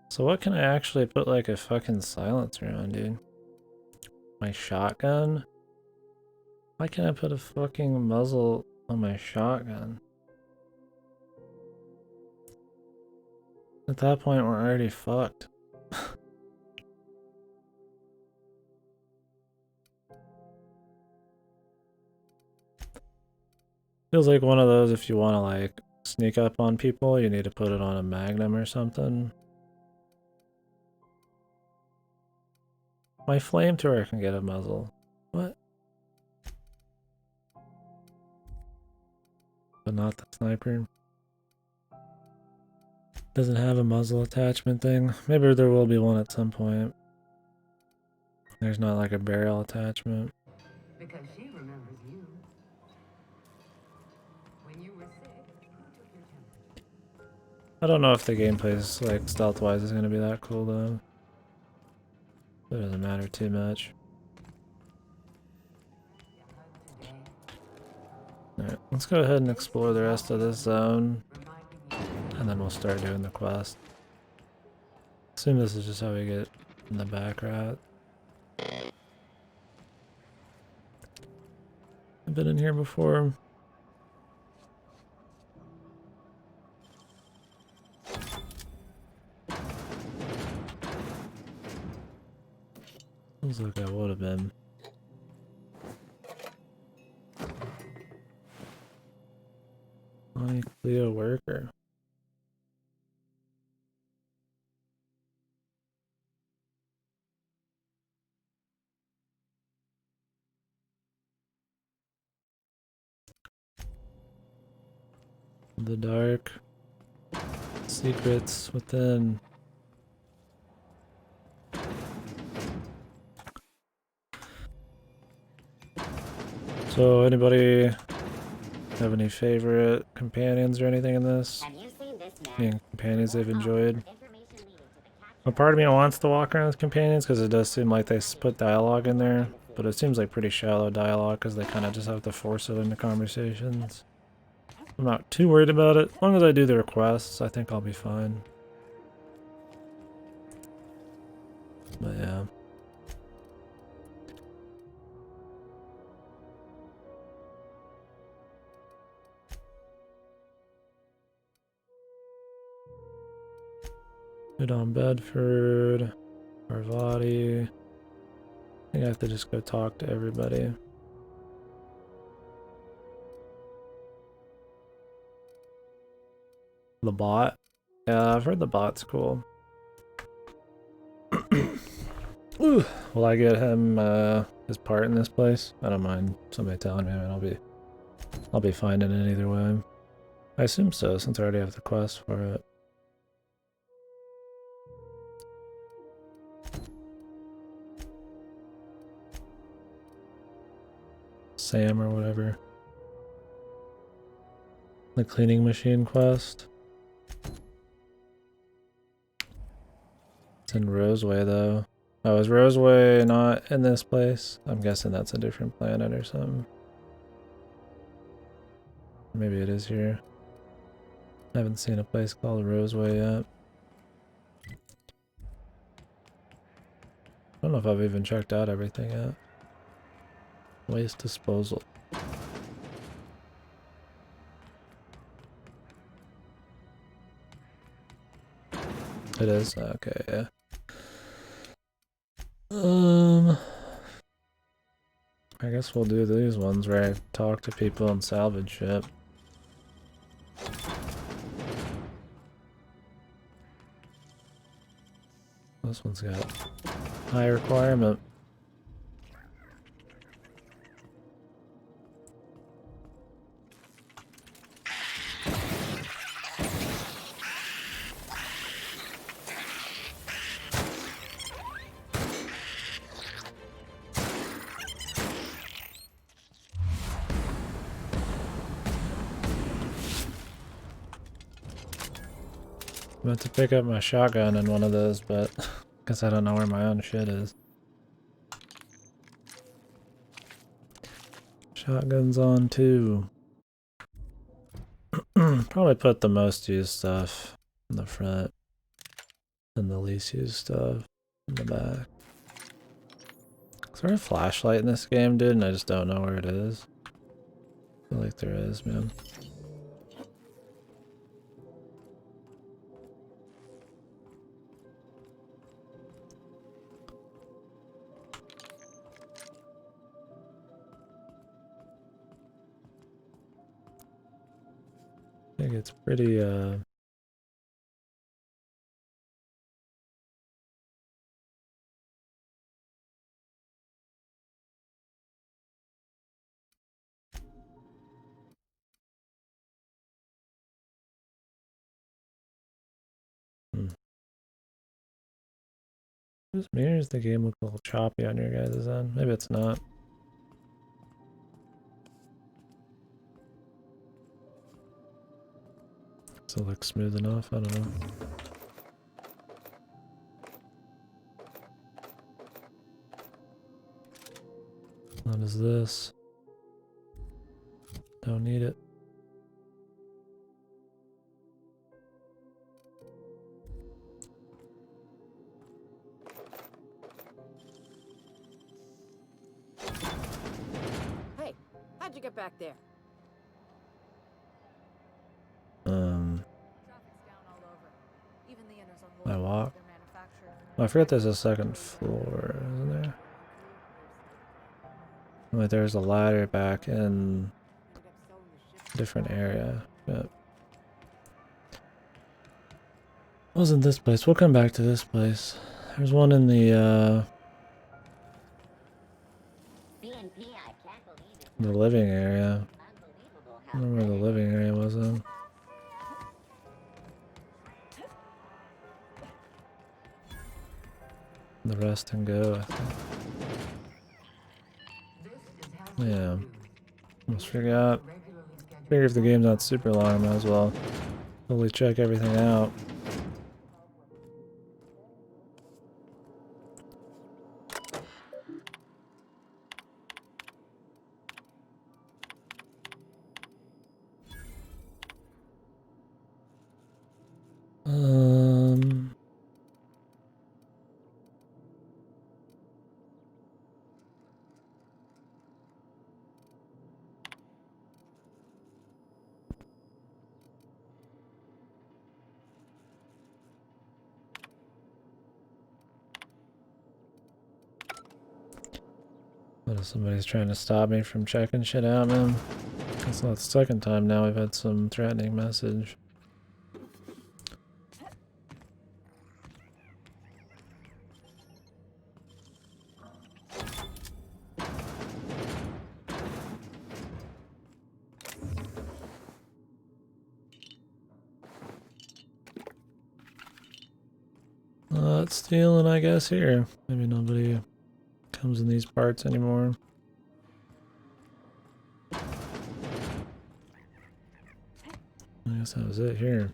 So what can I actually put like a fucking silencer on, dude? My shotgun? Why can't I put a fucking muzzle on my shotgun? At that point, we're already fucked. Feels like one of those if you want to like sneak up on people, you need to put it on a Magnum or something. My flamethrower can get a muzzle. What? But not the sniper. Doesn't have a muzzle attachment thing. Maybe there will be one at some point. There's not like a barrel attachment. Because she remembers you. When you were sick, who took your temperature? I don't know if the gameplay like stealth-wise is gonna be that cool though. It doesn't matter too much. Alright, let's go ahead and explore the rest of this zone. And then we'll start doing the quest. Assume this is just how we get in the back route. I've been in here before. Looks like I would have been. Cleo worker. The dark secrets within. So, anybody have any favorite companions or anything in this? Any companions they've enjoyed? A part of me wants to walk around with companions because it does seem like they put dialogue in there, but it seems like pretty shallow dialogue because they kind of just have to force it into conversations. I'm not too worried about it. As long as I do the requests, I think I'll be fine. But yeah. Good on Bedford, Parvati. I think I have to just go talk to everybody. The bot? Yeah, I've heard the bot's cool. Ooh, will I get him his part in this place? I don't mind somebody telling me. I mean, I'll be finding it either way. I assume so, since I already have the quest for it. Sam or whatever. The cleaning machine quest. It's in Roseway though. Oh, is Roseway not in this place? I'm guessing that's a different planet or something. Maybe it is here. I haven't seen a place called Roseway yet. I don't know if I've even checked out everything yet. Waste disposal. It is? Okay, yeah. I guess we'll do these ones where I talk to people and salvage shit. This one's got high requirement. I'm about to pick up my shotgun in one of those, but guess I don't know where my own shit is. Shotgun's on too. Probably put the most used stuff in the front and the least used stuff in the back. Is there a flashlight in this game, dude? And I just don't know where it is. I feel like there is, man. I think it's pretty, maybe does the game look a little choppy on your guys' end? Maybe it's not. Does it look smooth enough? I don't know. What is this? Don't need it. Hey, how'd you get back there? I walk. Oh, I forget there's a second floor, isn't there? Wait, there's a ladder back in a different area. Yep. Wasn't this place? We'll come back to this place. There's one in the living area. I don't remember where the living area was in. The rest and go, I think. Yeah. Almost forgot. Figure if the game's not super long, I might as well fully check everything out. What if somebody's trying to stop me from checking shit out, man? It's not the second time now we've had some threatening message. Not stealing, I guess, here. Maybe nobody comes in these parts anymore. I guess that was it here.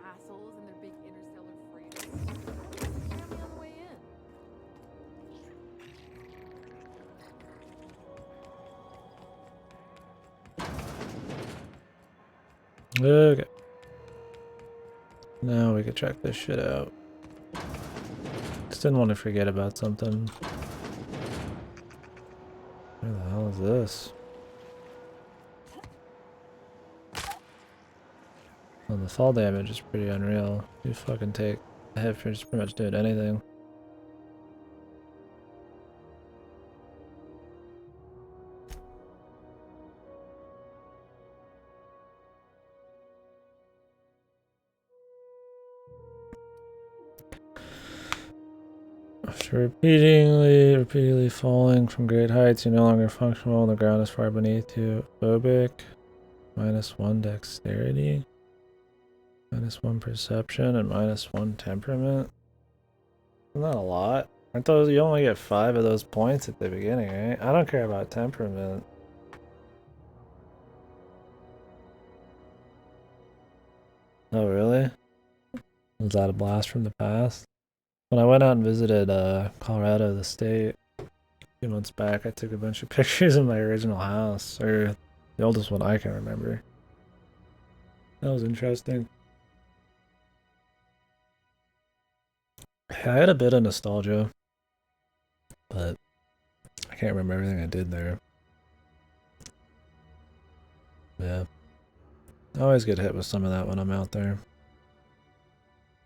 Assholes and their big interstellar freighters. Scam me on the way in. Okay. Now we can check this shit out. Just didn't want to forget about something. Where the hell is this? Well, the fall damage is pretty unreal. You fucking take a hit for just pretty much doing anything. After repeatedly falling from great heights, you're no longer functional and the ground is far beneath you. Phobic. -1 dexterity. -1 perception and -1 temperament. Isn't that a lot? Aren't those, you only get 5 of those points at the beginning, right? I don't care about temperament. Oh, really? Was that a blast from the past? When I went out and visited Colorado, the state, a few months back, I took a bunch of pictures of my original house, or the oldest one I can remember. That was interesting. Yeah, I had a bit of nostalgia, but I can't remember everything I did there. Yeah. I always get hit with some of that when I'm out there.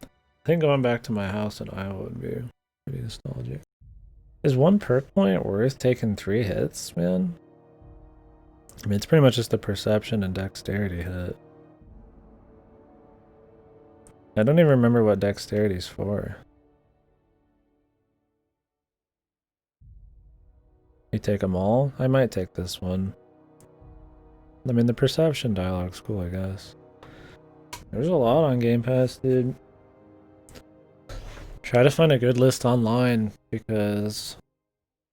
I think going back to my house in Iowa would be pretty nostalgic. Is 1 perk point worth taking 3 hits, man? I mean, it's pretty much just a perception and dexterity hit. I don't even remember what dexterity's for. You take them all? I might take this one. I mean, the perception dialogue's cool, I guess. There's a lot on Game Pass, dude. Try to find a good list online, because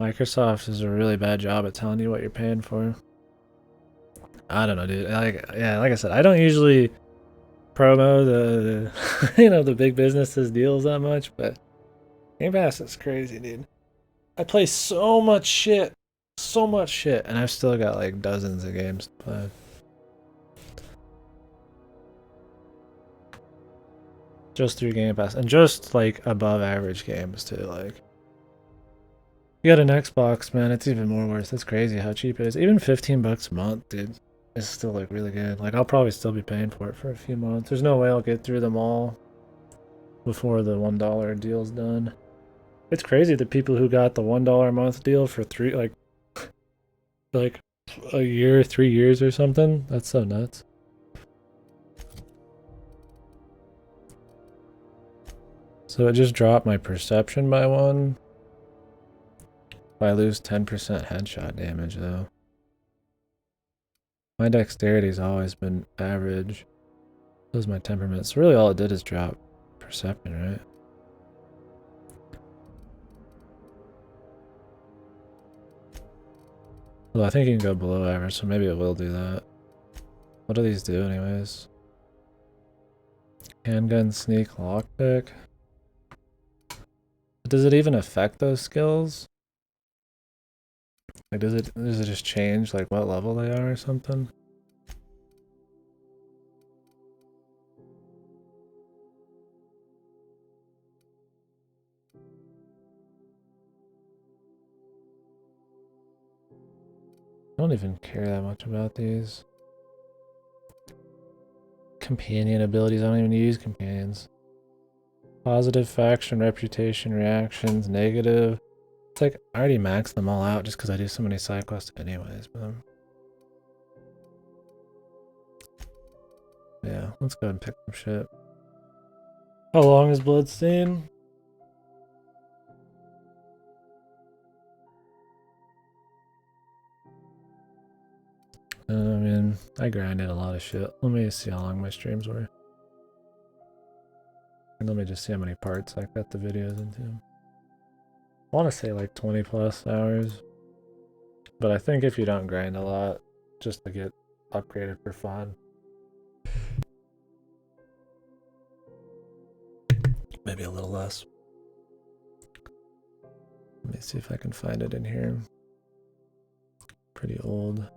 Microsoft does a really bad job at telling you what you're paying for. I don't know, dude. Like I said, I don't usually promo the you know, the big businesses deals that much, but Game Pass is crazy, dude. I play so much shit, and I've still got like dozens of games to play. Just through Game Pass, and just like above average games too. Like, you got an Xbox, man, it's even more worth. It's crazy how cheap it is. Even $15 a month, dude, is still like really good. Like, I'll probably still be paying for it for a few months. There's no way I'll get through them all before the $1 deal's done. It's crazy the people who got the $1 a month deal for like a year, 3 years or something. That's so nuts. So it just dropped my perception by 1. I lose 10% headshot damage though. My dexterity's always been average. So is my temperament. So really all it did is drop perception, right? Well, I think you can go below average, so maybe it will do that. What do these do anyways? Handgun, sneak, lockpick. Does it even affect those skills? Like does it just change like what level they are or something? I don't even care that much about these. Companion abilities, I don't even use companions. Positive, faction, reputation, reactions, negative. It's like, I already maxed them all out just because I do so many side quests anyways, but... yeah, let's go ahead and pick some shit. How long is Bloodstain? I mean, I grinded a lot of shit. Let me see how long my streams were. And let me just see how many parts I cut the videos into. I want to say like 20 plus hours. But I think if you don't grind a lot, just to get upgraded for fun. Maybe a little less. Let me see if I can find it in here. Pretty old.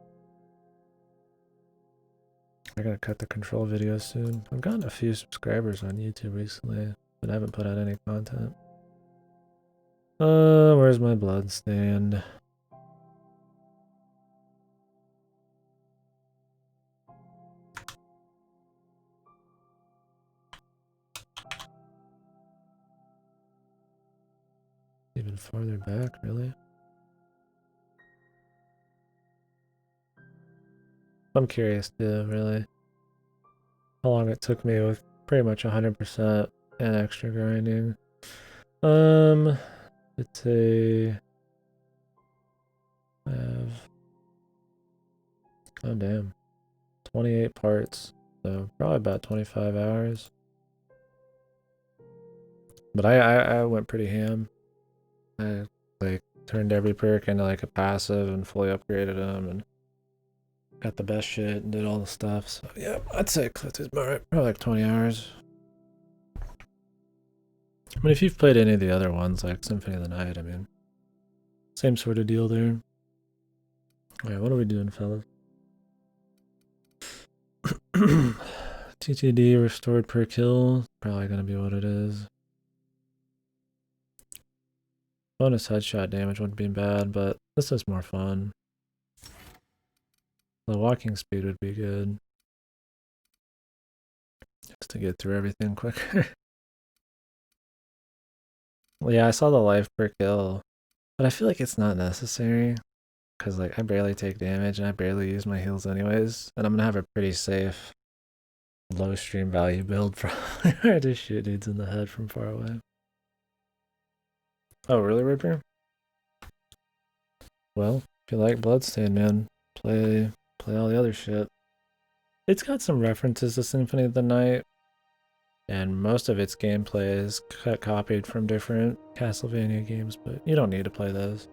I gotta cut the control videos soon. I've gotten a few subscribers on YouTube recently, but I haven't put out any content. Where's my bloodstained? Even farther back, really? I'm curious too, really. How long it took me with pretty much 100% and extra grinding. It's a... I have... oh damn. 28 parts, so probably about 25 hours. But I went pretty ham. I like turned every perk into like a passive and fully upgraded them and got the best shit and did all the stuff. So yeah, I'd say Cliff is about right. Probably like 20 hours. I mean, if you've played any of the other ones, like Symphony of the Night, I mean, same sort of deal there. Alright, what are we doing, fellas? TTD restored per kill. Probably gonna be what it is. Bonus headshot damage wouldn't be bad, but this is more fun. The walking speed would be good. Just to get through everything quicker. Well, yeah, I saw the life per kill, but I feel like it's not necessary. Because like I barely take damage and I barely use my heals anyways. And I'm gonna have a pretty safe low stream value build probably where I just shoot dudes in the head from far away. Oh really, Ripper? Well, if you like Bloodstain, man, play all the other shit. It's got some references to Symphony of the Night, and most of its gameplay is copied from different Castlevania games, but you don't need to play those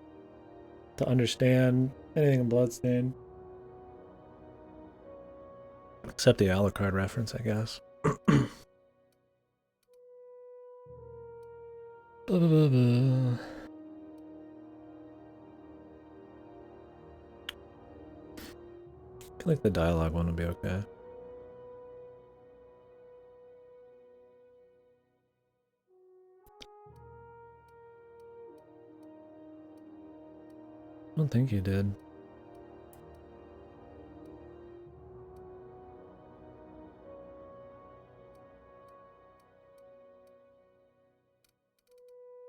to understand anything in Bloodstain. Except the Alucard reference, I guess. I feel like the dialogue one would be okay. I don't think you did.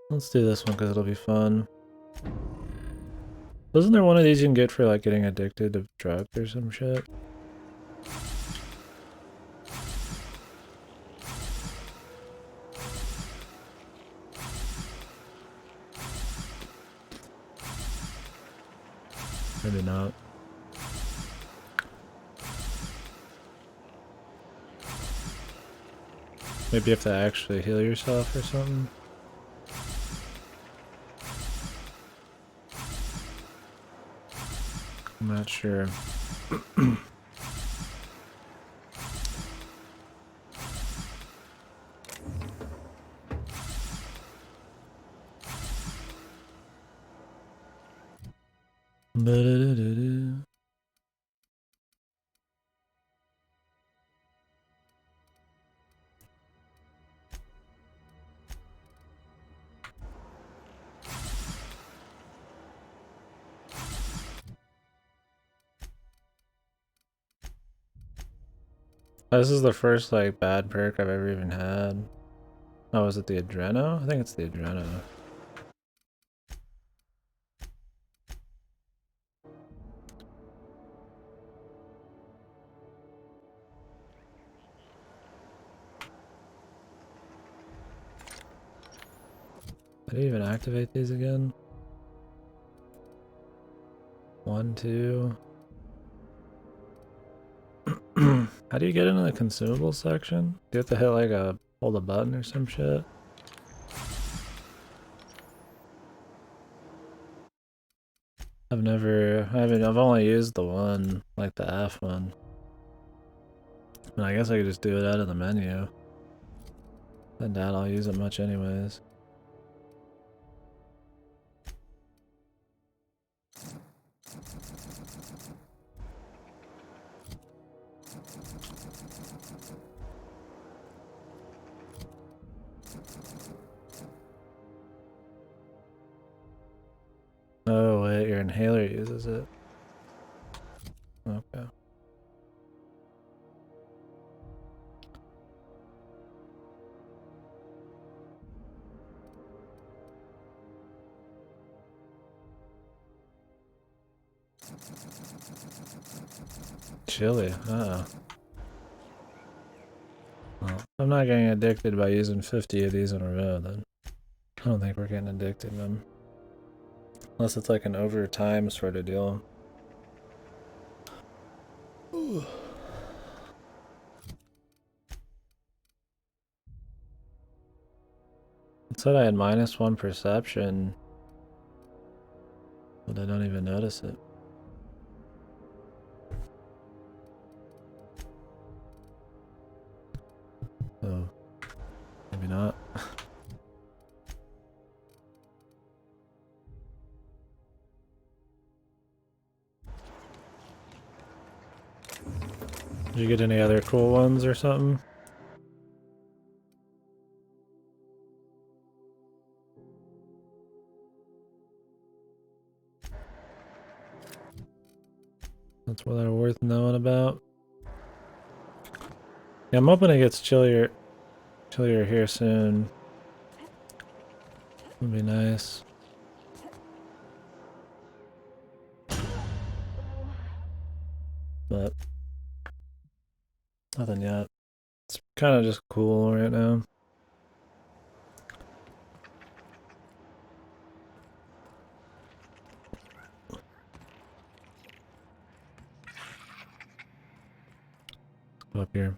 Let's do this one because it'll be fun. Wasn't there one of these you can get for like getting addicted to drugs or some shit? Maybe not. Maybe you have to actually heal yourself or something. I'm not sure. Ba-da-da-da-da. This is the first like bad perk I've ever even had. Oh, is it the Adreno? I think it's the Adreno. Did I even activate these again? 1, 2. How do you get into the consumable section? Do you have to hit like hold a button or some shit? I've only used the one, like the F one. And I guess I could just do it out of the menu. I doubt I'll use it much anyways. Oh wait, your inhaler uses it. Okay. Chili, oh. Well, I'm not getting addicted by using 50 of these in a row then. I don't think we're getting addicted to them. Unless it's like an overtime sort of deal. It said I had -1 perception, but I don't even notice it. Oh, maybe not. Did you get any other cool ones or something? That's what they're worth knowing about. Yeah, I'm hoping it gets chillier here soon. Would be nice. But nothing yet. It's kind of just cool right now. Let's go up here.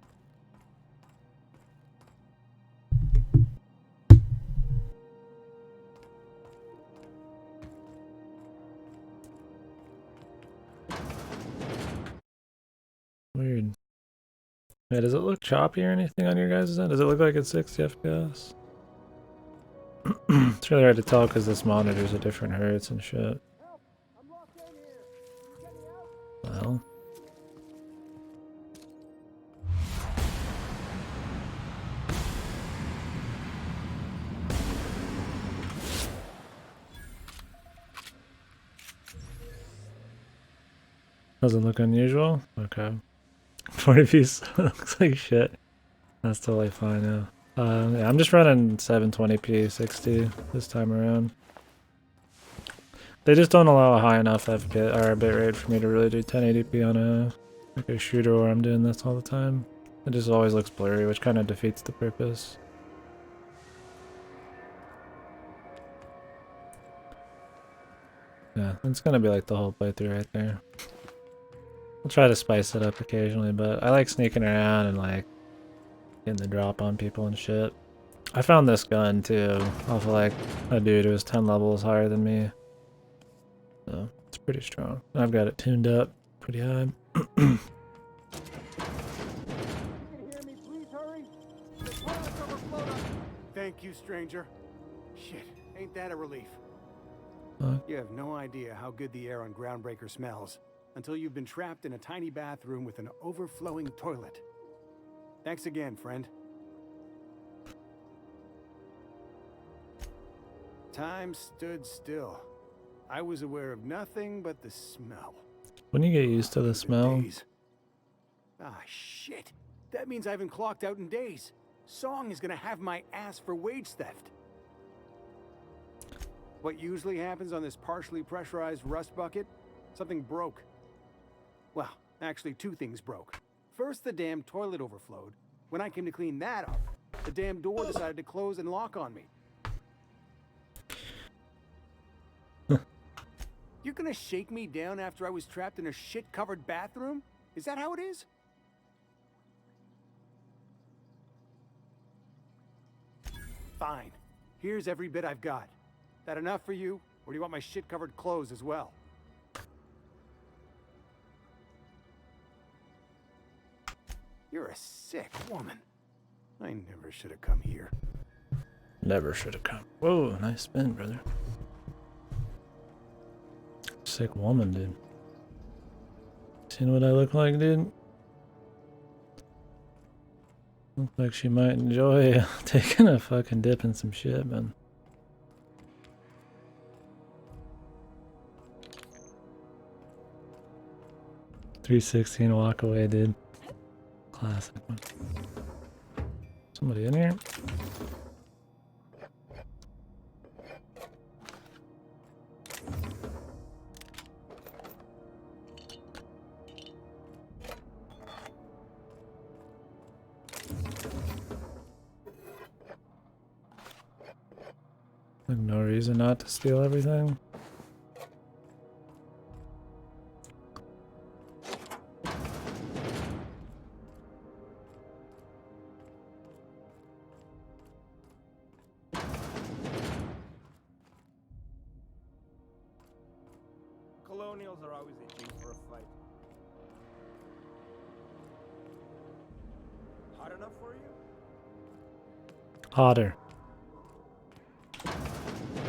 Weird. Yeah, does it look choppy or anything on your guys' end? Does it look like it's 60 FPS? It's really hard to tell because this monitor's at different hertz and shit. Well. Doesn't look unusual? Okay. 40 piece looks like shit. That's totally fine now. Yeah, I'm just running 720p 60 this time around. They just don't allow a high enough bitrate for me to really do 1080p on a shooter where I'm doing this all the time. It just always looks blurry, which kind of defeats the purpose. Yeah, it's gonna be like the whole playthrough right there. I'll try to spice it up occasionally, but I like sneaking around and like getting the drop on people and shit. I found this gun too, off of like a dude who was 10 levels higher than me. So it's pretty strong. I've got it tuned up pretty high. Thank you, stranger. Shit, ain't that a relief? You have no idea how good the air on Groundbreaker smells until you've been trapped in a tiny bathroom with an overflowing toilet. Thanks again, friend. Time stood still. I was aware of nothing but the smell. When you get used to the smell. Ah, shit. That means I haven't clocked out in days. Song is gonna have my ass for wage theft. What usually happens on this partially pressurized rust bucket? Something broke. Well, actually 2 things broke. First, the damn toilet overflowed. When I came to clean that up, the damn door decided to close and lock on me. You're gonna shake me down after I was trapped in a shit-covered bathroom? Is that how it is? Fine. Here's every bit I've got. That enough for you, or do you want my shit-covered clothes as well? You're a sick woman. I never should have come here. Never should have come. Whoa, nice spin, brother. Sick woman, dude. Seen what I look like, dude? Look like she might enjoy taking a fucking dip in some shit, man. .316 walk away, dude. Classic one. Somebody in here? Like no reason not to steal everything. Colonials are always itching for a fight. Hot enough for you? Hotter.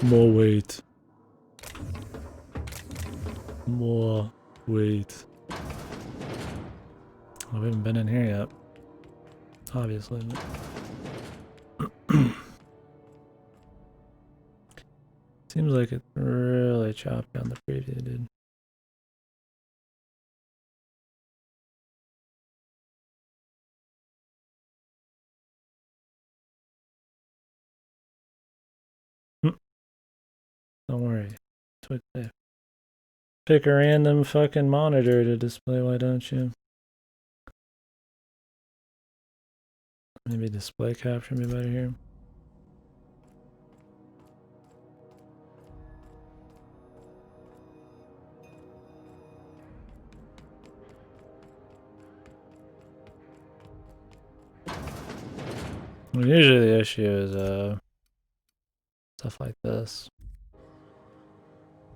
More weight. More weight. Well, we haven't been in here yet. Obviously. Seems like it really chopped down the preview, dude. Don't worry. Twitch safe. Pick a random fucking monitor to display, why don't you? Maybe display capture me better here. Well, usually the issue is stuff like this.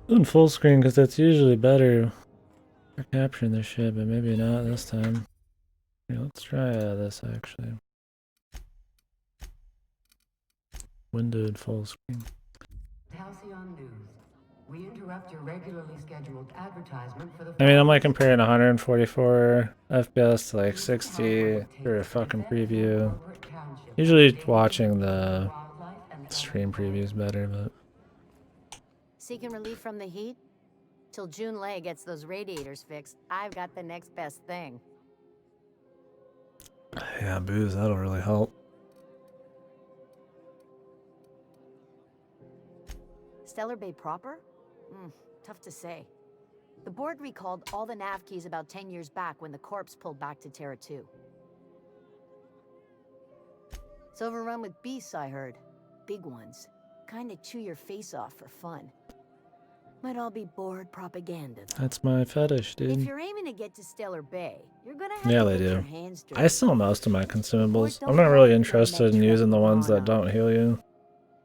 Doing full screen because that's usually better for capturing this shit, but maybe not this time. Here, let's try this actually. Windowed full screen. Halcyon News. We interrupt your regularly scheduled advertisement for the. I mean, I'm like comparing 144 FPS to like 60 for a fucking preview. Usually watching the stream preview is better, but. Seeking relief from the heat? Till June Lay gets those radiators fixed, I've got the next best thing. Yeah, booze, that'll really help. Stellar Bay proper? Tough to say. The board recalled all the nav keys about 10 years back when the corpse pulled back to Terra 2. It's overrun with beasts, I heard. Big ones. Kinda chew your face off for fun. Might all be bored propaganda. That's my fetish, If dude. you're aiming to get to Stellar Bay, you're gonna have Yeah, to they get your do. hands I dirty. sell most of my consumables. Don't I'm not really worry, interested in using the ones that don't heal you,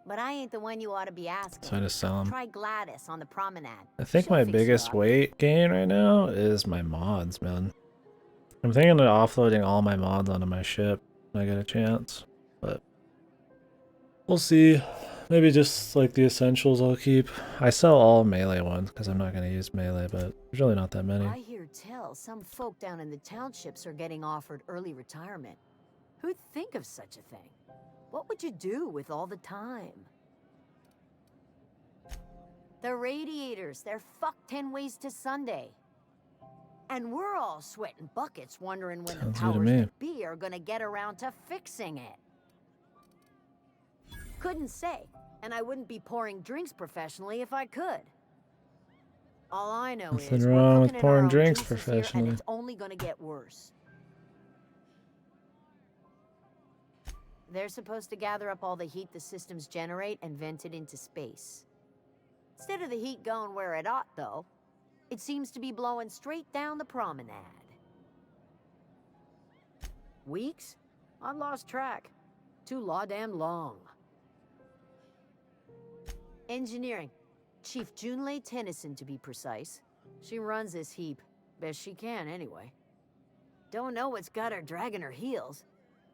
But I ain't the one you ought to be asking. so I just sell them. Try Gladys on the promenade. I think She'll my fix you biggest up. weight gain right now is my mods, man. I'm thinking of offloading all my mods onto my ship when I get a chance, but we'll see. Maybe just like the essentials I'll keep. I sell all melee ones because I'm not going to use melee, but there's really not that many. I hear tell some folk down in the townships are getting offered early retirement. Who'd think of such a thing? What would you do with all the time? The radiators, they're fucked 10 ways to Sunday. And we're all sweating buckets wondering when Sounds the good to powers me. that be are gonna get around to fixing it. Couldn't say, and I wouldn't be pouring drinks professionally if I could. All I know Nothing is wrong we're with cooking in our pouring own drinks juices here, professionally. and it's only gonna get worse. They're supposed to gather up all the heat the systems generate and vent it into space. Instead of the heat going where it ought, though, it seems to be blowing straight down the promenade. Weeks? I lost track. Too law-damn long. Engineering. Chief Junlei Tennyson, to be precise. She runs this heap. Best she can, anyway. Don't know what's got her dragging her heels,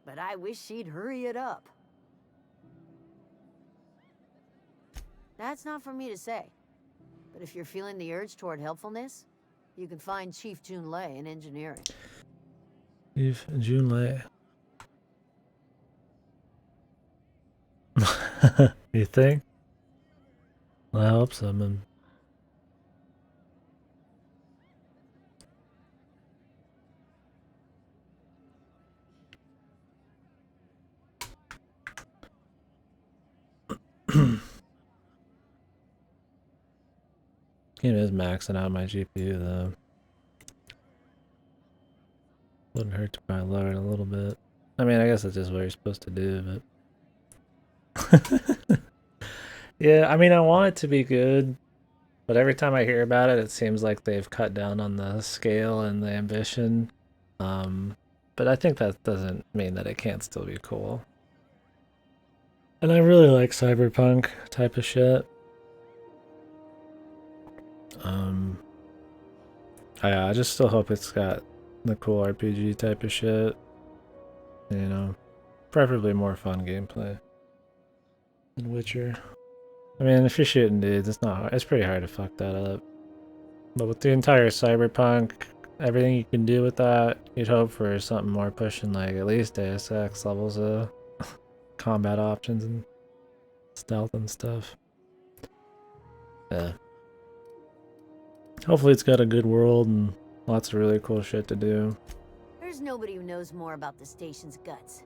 but I wish she'd hurry it up. That's not for me to say. But if you're feeling the urge toward helpfulness, you can find Chief Junlei in engineering. Chief Junlei. You think? I hope so, man. Game is maxing out my GPU though. Wouldn't hurt to probably lower it a little bit. I mean, I guess that's just what you're supposed to do, but yeah, I mean, I want it to be good, but every time I hear about it, it seems like they've cut down on the scale and the ambition. But I think that doesn't mean that it can't still be cool. And I really like cyberpunk type of shit. I just still hope it's got the cool RPG type of shit. You know, preferably more fun gameplay than Witcher. I mean, if you're shooting dudes, it's pretty hard to fuck that up. But with the entire cyberpunk, everything you can do with that, you'd hope for something more pushing like at least Deus Ex levels of combat options and stealth and stuff. Yeah. Hopefully it's got a good world and lots of really cool shit to do. There's nobody who knows more about the station's guts.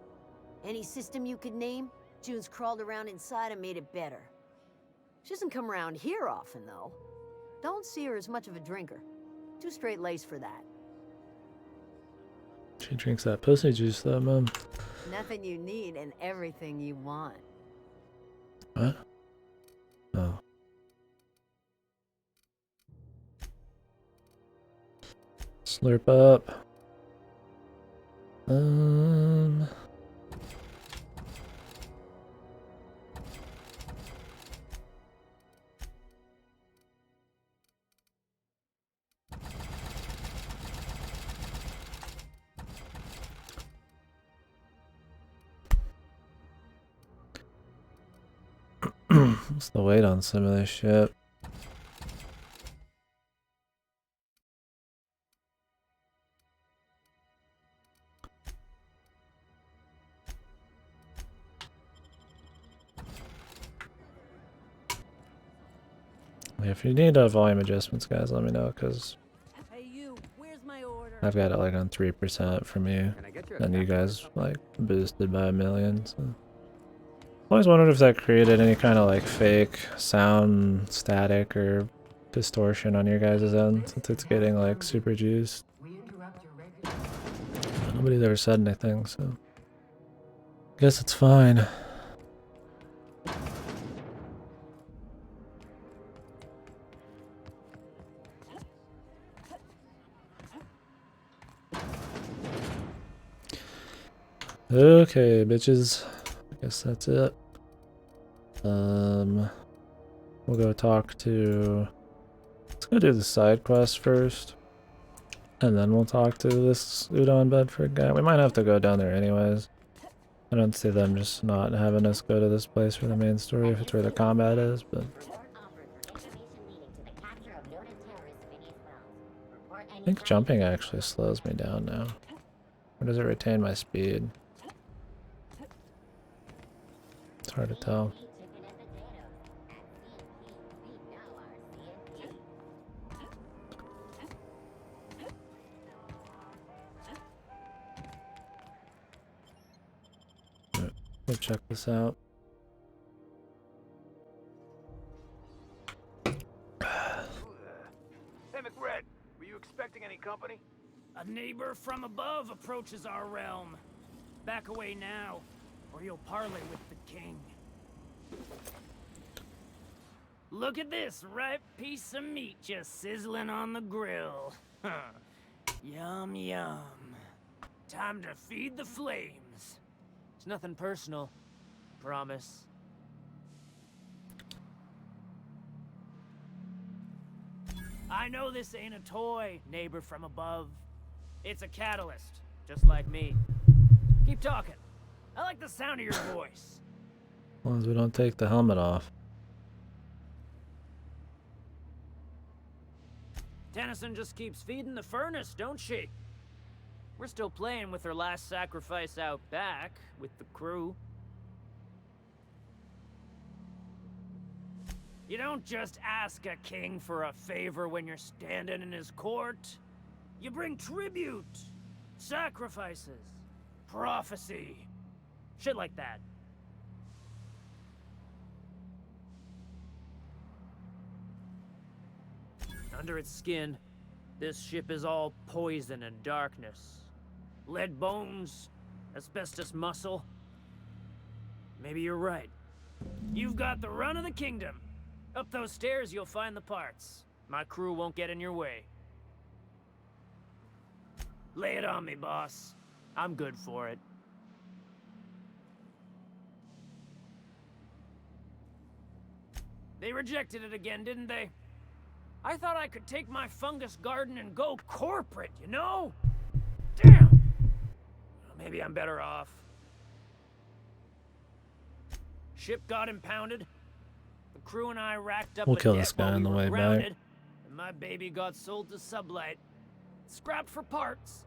Any system you could name, June's crawled around inside and made it better. She doesn't come around here often, though. Don't see her as much of a drinker. Too straight-laced for that. She drinks that pussy juice though, man. Nothing you need and everything you want. What? Oh. Slurp up. What's the weight on some of this shit? Yeah, if you need volume adjustments, guys, let me know, because I've got it like on 3% from you, and you guys like boosted by 1 million. So. I always wondered if that created any kind of like fake sound static or distortion on your guys' end, since it's getting like super juiced. Nobody's ever said anything, so guess it's fine. Okay, bitches. I guess that's it. We'll go talk to... Let's go do the side quest first. And then we'll talk to this Udon Bedford guy. We might have to go down there anyways. I don't see them just not having us go to this place for the main story if it's where the combat is, but... I think jumping actually slows me down now. Or does it retain my speed? It's hard to tell. We'll check this out. Hey, McRed, were you expecting any company? A neighbor from above approaches our realm. Back away now, or you'll parley with the king. Look at this ripe piece of meat just sizzling on the grill. Yum, yum. Time to feed the flames. It's nothing personal. Promise. I know this ain't a toy, neighbor from above. It's a catalyst, just like me. Keep talking. I like the sound of your voice. As long as we don't take the helmet off. Tennyson just keeps feeding the furnace, don't she? We're still playing with her last sacrifice out back, with the crew. You don't just ask a king for a favor when you're standing in his court. You bring tribute, sacrifices, prophecy, shit like that. Under its skin, this ship is all poison and darkness. Lead bones, asbestos muscle. Maybe you're right. You've got the run of the kingdom. Up those stairs, you'll find the parts. My crew won't get in your way. Lay it on me, boss. I'm good for it. They rejected it again, didn't they? I thought I could take my fungus garden and go corporate, you know? Damn! Maybe I'm better off. Ship got impounded. The crew and I racked up We'll a kill debt this guy while on the we were way grounded, back. and my baby got sold to Sublight. Scrapped for parts.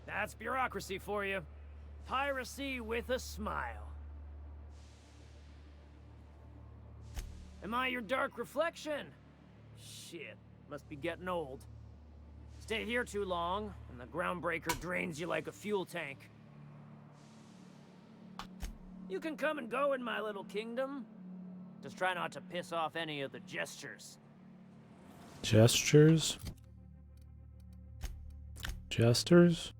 That's bureaucracy for you. Piracy with a smile. Am I your dark reflection? Shit, must be getting old. Stay here too long, and the groundbreaker drains you like a fuel tank. You can come and go in my little kingdom. Just try not to piss off any of the gestures. Gestures? Jesters?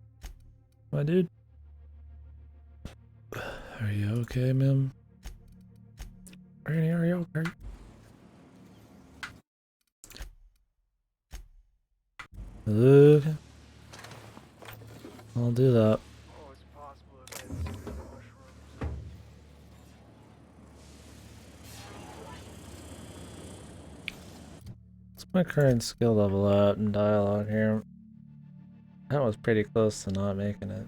My dude? Are you okay, ma'am? Granny, are you okay? Okay. I'll do that. What's my current skill level at in dialogue here? That was pretty close to not making it.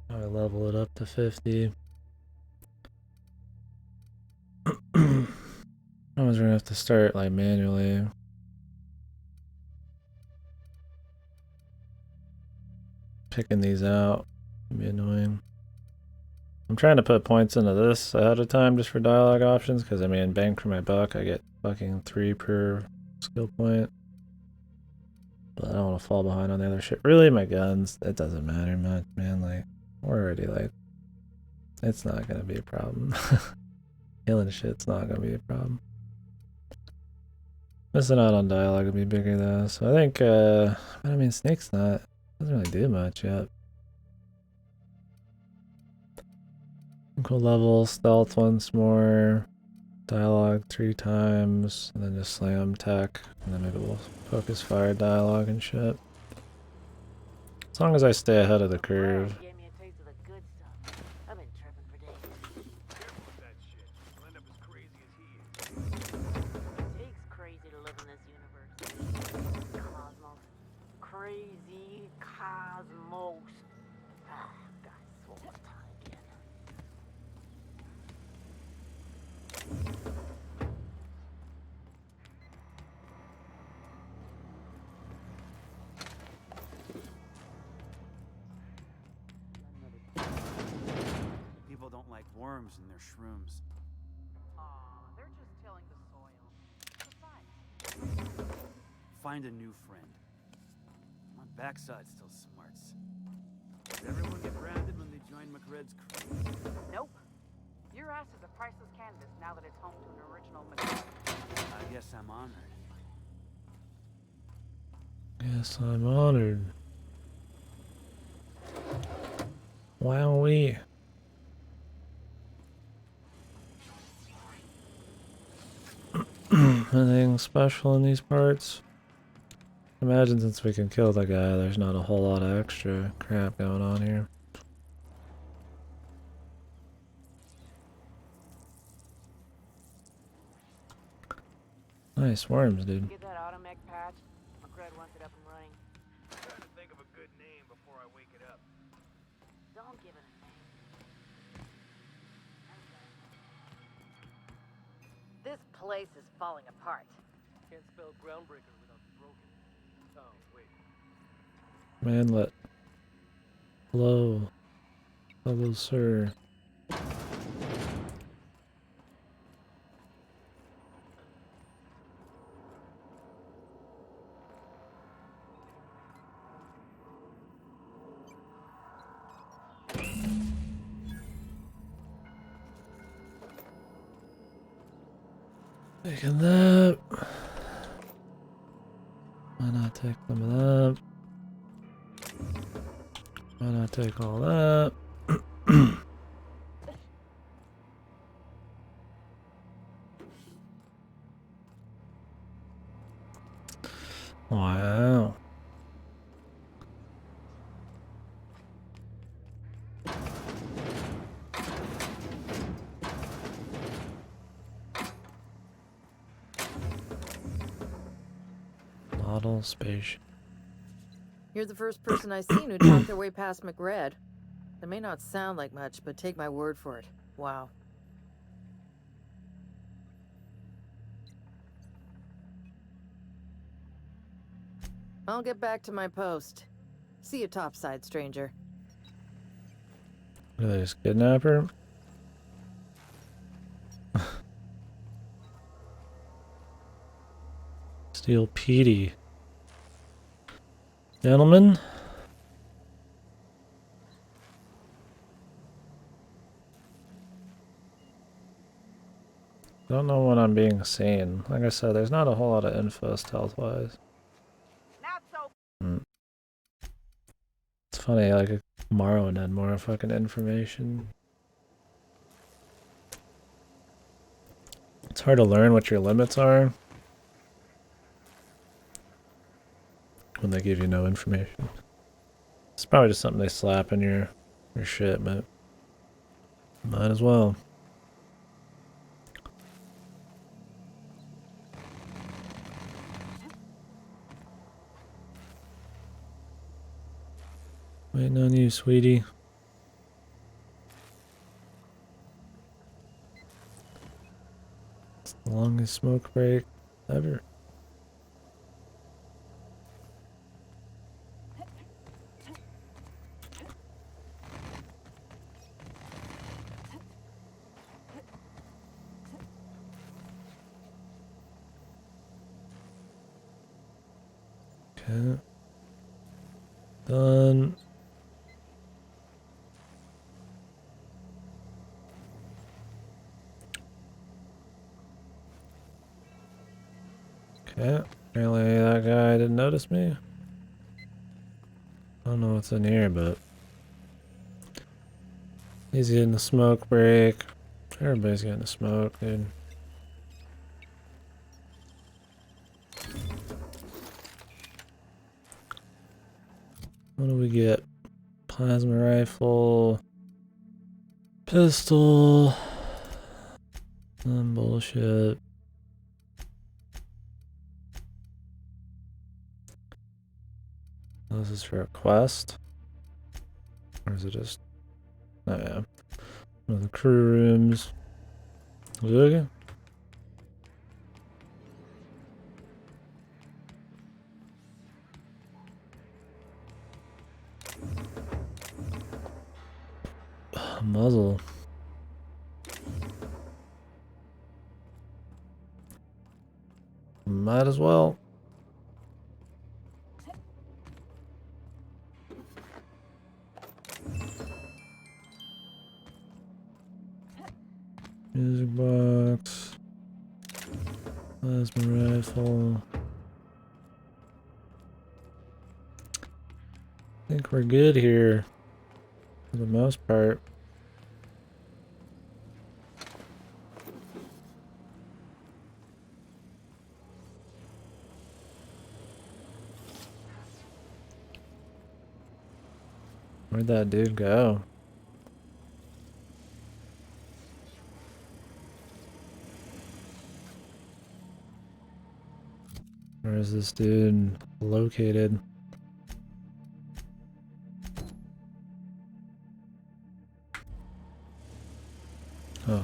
I level it up to 50. I was gonna have to start like manually. Picking these out can be annoying. I'm trying to put points into this ahead of time just for dialogue options, because I mean, bang for my buck, I get fucking 3 per skill point. But I don't want to fall behind on the other shit. Really, my guns, it doesn't matter much, man. Like, we're already like, it's not gonna be a problem. Killing shit's not gonna be a problem. Missing out on dialogue would be bigger though, so I think, I mean, Snake's not, doesn't really do much yet. Cool level, stealth once more. dialogue 3 times, and then just slam tech, and then maybe we'll focus fire dialogue and shit. As long as I stay ahead of the curve. Crazy cosmos. Ah, guys, one more time again. People don't like worms in their shrooms. Aw, they're just tilling the soil. Besides, Find a new friend. My backside still smarts. Does everyone get branded when they join McRed's crew? nope. Your ass is a priceless canvas now that it's home to an original McCall. I guess I'm honored. Yes, I'm honored. Wowee. Anything special in these parts? Imagine since we can kill the guy, there's not a whole lot of extra crap going on here. Nice worms, dude. Get that automech patch. McRed wants it up and running. I'm trying to think of a good name before I wake it up. Don't give it a name. This place is falling apart. Can't spell groundbreaker without broken. Oh, wait. Manlet. Hello. Hello, sir. Taking that. Why not take some of that? Why not take all that? Wow. Model spaceship. You're the first person I've seen who talked their way past McRed. That may not sound like much, but take my word for it. Wow. I'll get back to my post. See you topside, stranger. Did they just kidnap her? Steal Petey. Gentlemen? Don't know when I'm being seen. Like I said, there's not a whole lot of info stealth-wise. Not so. It's funny, like Morrowind had more fucking information. It's hard to learn what your limits are when they give you no information. It's probably just something they slap in your shit, but might as well. Waiting on you, sweetie. It's the longest smoke break ever. Okay. Done. Okay. Apparently that guy didn't notice me. I don't know what's in here, but he's getting the smoke break. Everybody's getting the smoke, dude. What do we get? Plasma rifle, pistol, and bullshit. This is for a quest? Or is it just... Oh yeah. One of the crew rooms. Okay. Muzzle. Might as well. Music box. Plasma rifle. I think we're good here. For the most part. Where'd that dude go? Where is this dude located? Oh.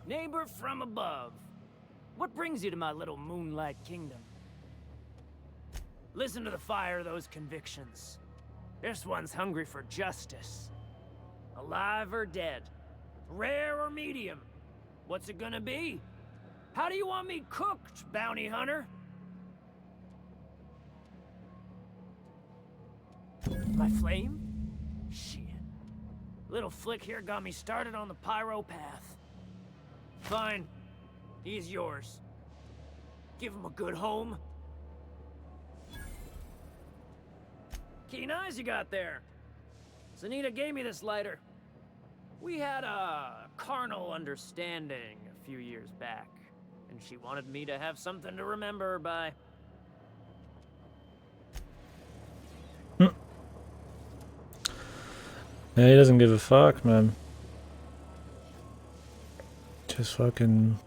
Neighbor from above. What brings you to my little moonlight kingdom? Listen to the fire of those convictions. This one's hungry for justice. Alive or dead? Rare or medium? What's it gonna be? How do you want me cooked, bounty hunter? My flame? Shit. Little flick here got me started on the pyro path. Fine. He's yours. Give him a good home. Keen eyes you got there. Zanita gave me this lighter. We had a carnal understanding a few years back, and she wanted me to have something to remember her by. Yeah, he doesn't give a fuck, man. Just fucking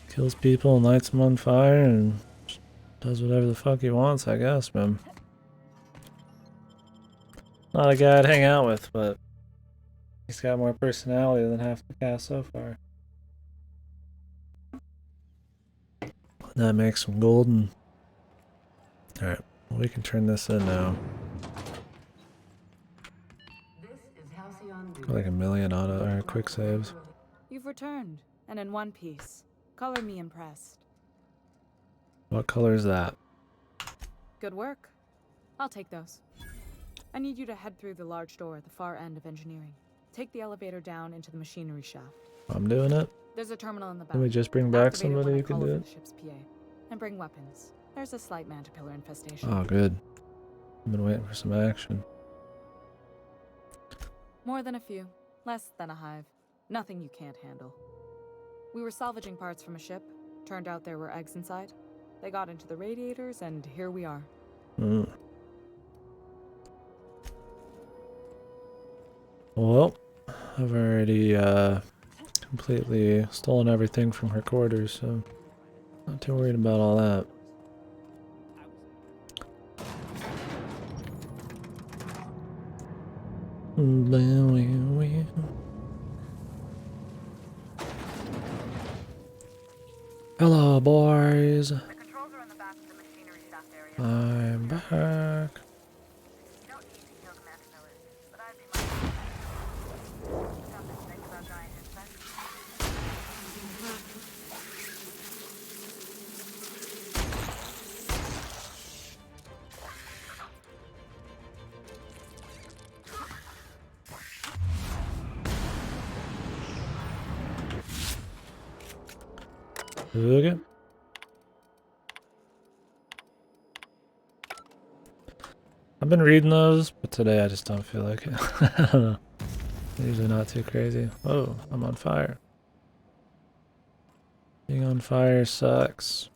kills people and lights them on fire and does whatever the fuck he wants, I guess, man. Not a guy I'd hang out with, but he's got more personality than half the cast so far. That makes him golden. Alright, well, we can turn this in now. Got like a million auto or quick saves. You've returned, and in one piece. Color me impressed. What color is that? Good work. I'll take those. I need you to head through the large door at the far end of engineering. Take the elevator down into the machinery shaft. I'm doing it. There's a terminal in the back. Can we just bring back Activate it somebody when I who can call do over it? the ship's PA. And bring weapons. There's a slight mantipillar infestation. Oh, good. I've been waiting for some action. More than a few. Less than a hive. Nothing you can't handle. We were salvaging parts from a ship. Turned out there were eggs inside. They got into the radiators, and here we are. Well, I've already completely stolen everything from her quarters, so not too worried about all that. Hello, boys. The controls are in the back of the machinery shaft area. I'm back. You don't need to kill the mantivillas, but I'd be my something to think about dying inside. Okay. I've been reading those, but today I just don't feel like it. I don't know. They're usually not too crazy. Oh, I'm on fire. Being on fire sucks.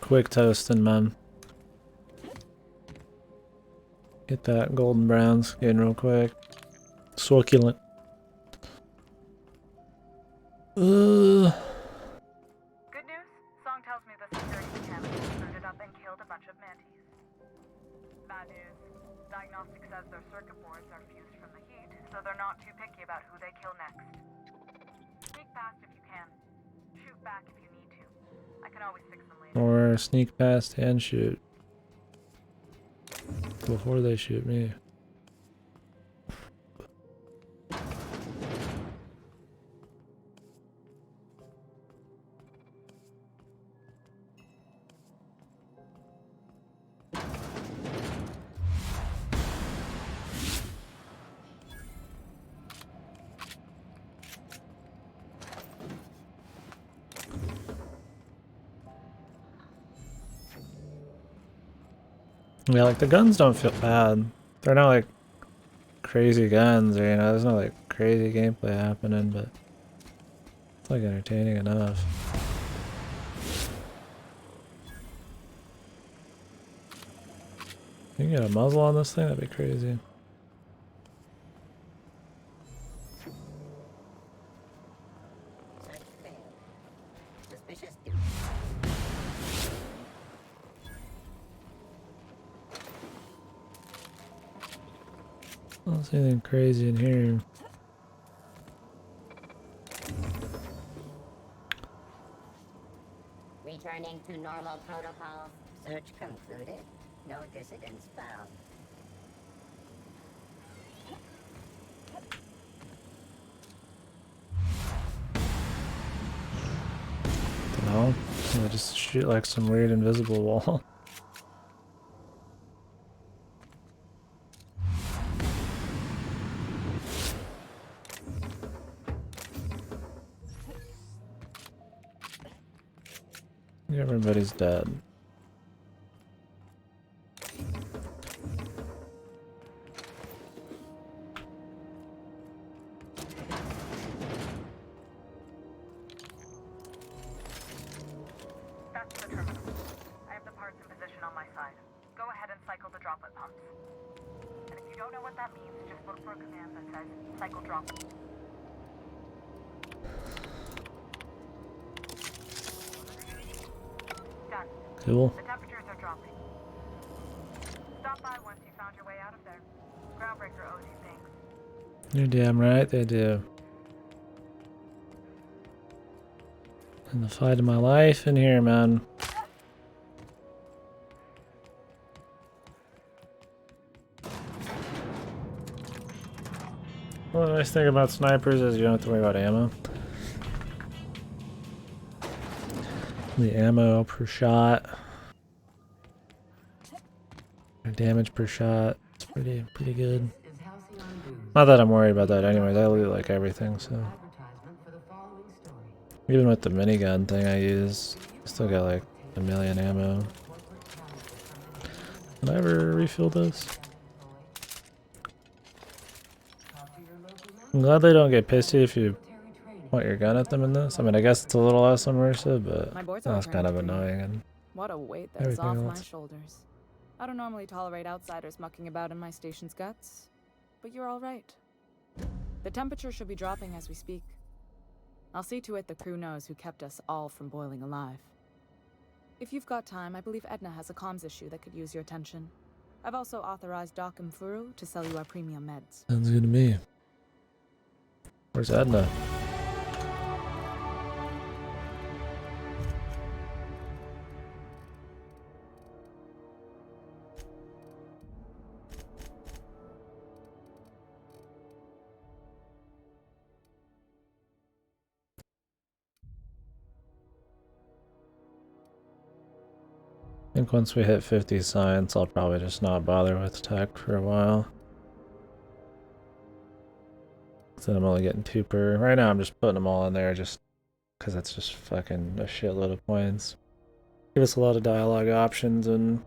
quick toasting, man. Get that golden brown skin real quick. Succulent. Good news? Song tells me the security mechanical booted up and killed a bunch of mantis. Bad news. Diagnostic says their circuit boards are fused from the heat, so they're not too picky about who they kill next. Sneak past if you can. Shoot back if you need to. I can always fix them later. Or sneak past and shoot. Before they shoot me. Yeah, like the guns don't feel bad. They're not like crazy guns, or you know, there's no like crazy gameplay happening, but it's like entertaining enough. You can get a muzzle on this thing, that'd be crazy. I don't see anything crazy in here. Returning to normal protocol. Search concluded. No dissidents found. No, I just shoot like some weird invisible wall. Everybody's dead. That's the terminal. I have the parts in position on my side. Go ahead and cycle the droplet pumps. And if you don't know what that means, just look for a command that says cycle droplet. Done. Cool. The temperatures are dropping. Stop by once you found your way out of there. Groundbreaker owes you things. You're damn right they do. In the fight of my life in here, man. Well, the nice thing about snipers is you don't have to worry about ammo. The ammo per shot, or damage per shot, it's pretty good. Not that I'm worried about that anyways, I loot like everything, so. Even with the minigun thing I use, I still got like 1,000,000 ammo. Can I ever refill this? I'm glad they don't get pissy if you point your gun at them in this. I mean, I guess it's a little less immersive, but that's kind of annoying. And what a weight that is off my shoulders. I don't normally tolerate outsiders mucking about in my station's guts, but you're all right. The temperature should be dropping as we speak. I'll see to it the crew knows who kept us all from boiling alive. If you've got time, I believe Edna has a comms issue that could use your attention. I've also authorized Doc and Furu to sell you our premium meds. Sounds good to me. Where's Edna? I think once we hit 50 science, I'll probably just not bother with tech for a while. Then I'm only getting 2 per. Right now I'm just putting them all in there just because that's just fucking a shitload of points. Give us a lot of dialogue options and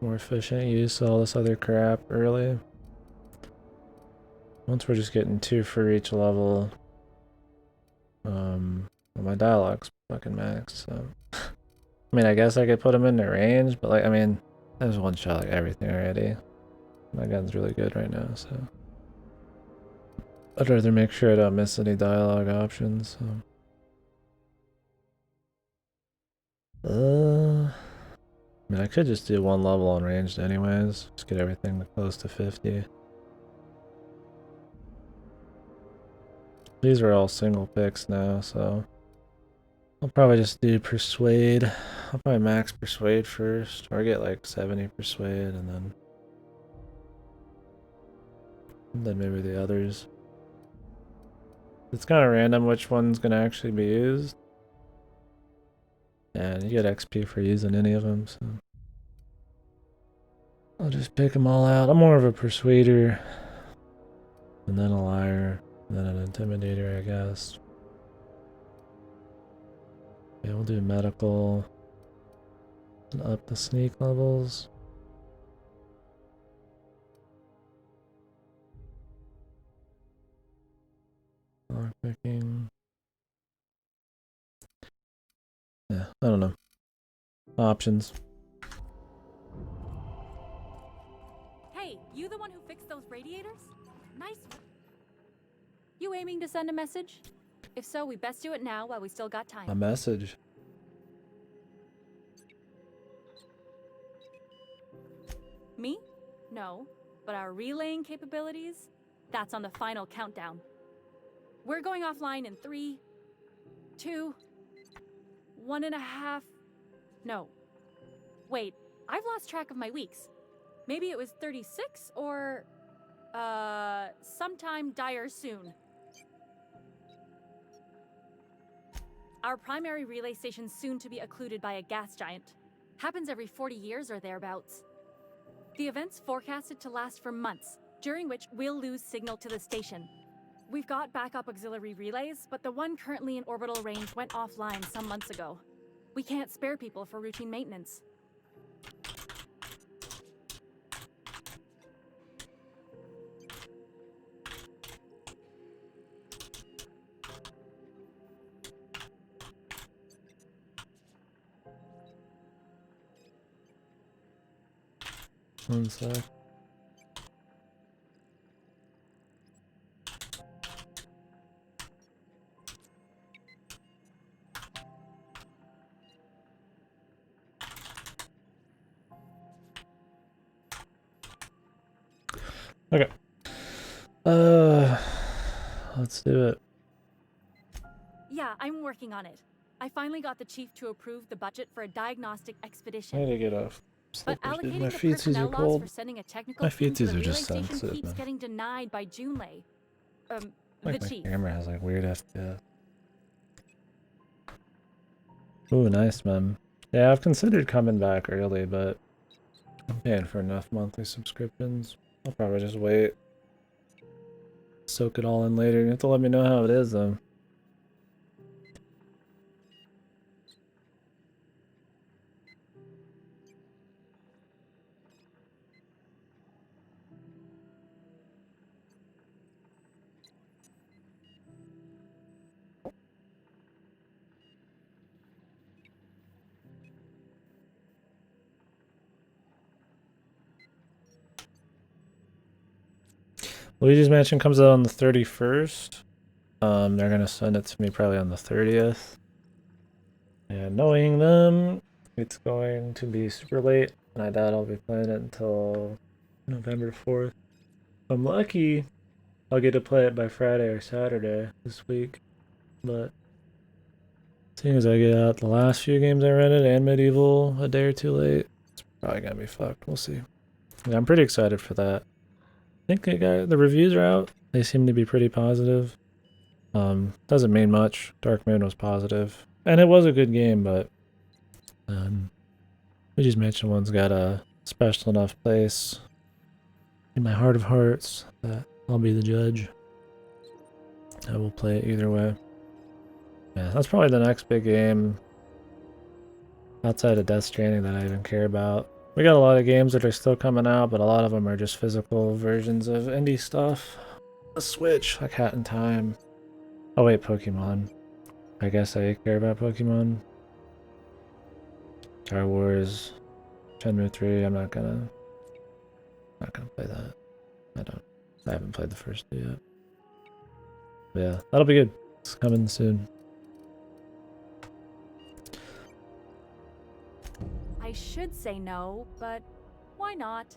more efficient use of all this other crap early. Once we're just getting 2 for each level, well, my dialogue's fucking max, so I mean, I guess I could put him into range, but like, I mean, I just one shot like everything already. My gun's really good right now, so I'd rather make sure I don't miss any dialogue options. So. I mean, I could just do one level on ranged anyways. Just get everything close to 50. These are all single picks now, so I'll probably just do persuade. I'll probably max persuade first, or get like 70 persuade, and then maybe the others. It's kind of random which one's gonna actually be used. And you get XP for using any of them, so I'll just pick them all out. I'm more of a persuader, and then a liar, and then an intimidator, I guess. Yeah, we'll do medical and up the sneak levels. Lockpicking. Yeah, I don't know. Options. Hey, you the one who fixed those radiators? Nice. You aiming to send a message? If so, we best do it now while we still got time. A message. Me? No. But our relaying capabilities? That's on the final countdown. We're going offline in 3, 2, 1.5. No. Wait, I've lost track of my weeks. Maybe it was 36 or... sometime dire soon. Our primary relay station's soon to be occluded by a gas giant. Happens every 40 years or thereabouts. The event's forecasted to last for months, during which we'll lose signal to the station. We've got backup auxiliary relays, but the one currently in orbital range went offline some months ago. We can't spare people for routine maintenance. One sec. Okay. Let's do it. Yeah, I'm working on it. I finally got the chief to approve the budget for a diagnostic expedition. I need to get off. But Slippers, dude. allocating My the feetsies personnel are loss cold. for sending a technical My team to feetsies the are relay just station sensitive, keeps man. getting denied by Junlei. The Like my chief. camera has like weird FPS. Ooh, nice, man. Yeah, I've considered coming back early, but I'm paying for enough monthly subscriptions. I'll probably just wait. Soak it all in later. You have to let me know how it is, though. Luigi's Mansion comes out on the 31st. They're gonna send it to me probably on the 30th. And knowing them, it's going to be super late, and I doubt I'll be playing it until November 4th. If I'm lucky, I'll get to play it by Friday or Saturday this week. But seeing as I get out the last few games I rented and Medieval a day or two late, it's probably gonna be fucked. We'll see. Yeah, I'm pretty excited for that. I think the reviews are out. They seem to be pretty positive. Doesn't mean much. Dark Moon was positive, and it was a good game, but Luigi's Mansion 1's got a special enough place in my heart of hearts that I'll be the judge. I will play it either way. Yeah, that's probably the next big game outside of Death Stranding that I even care about. We got a lot of games that are still coming out, but a lot of them are just physical versions of indie stuff. The Switch, like Hat in Time. Oh wait, Pokemon. I guess I care about Pokemon. Star Wars, Shenmue 3. I'm not gonna play that. I haven't played the first two yet. But yeah, that'll be good. It's coming soon. I should say no, but why not?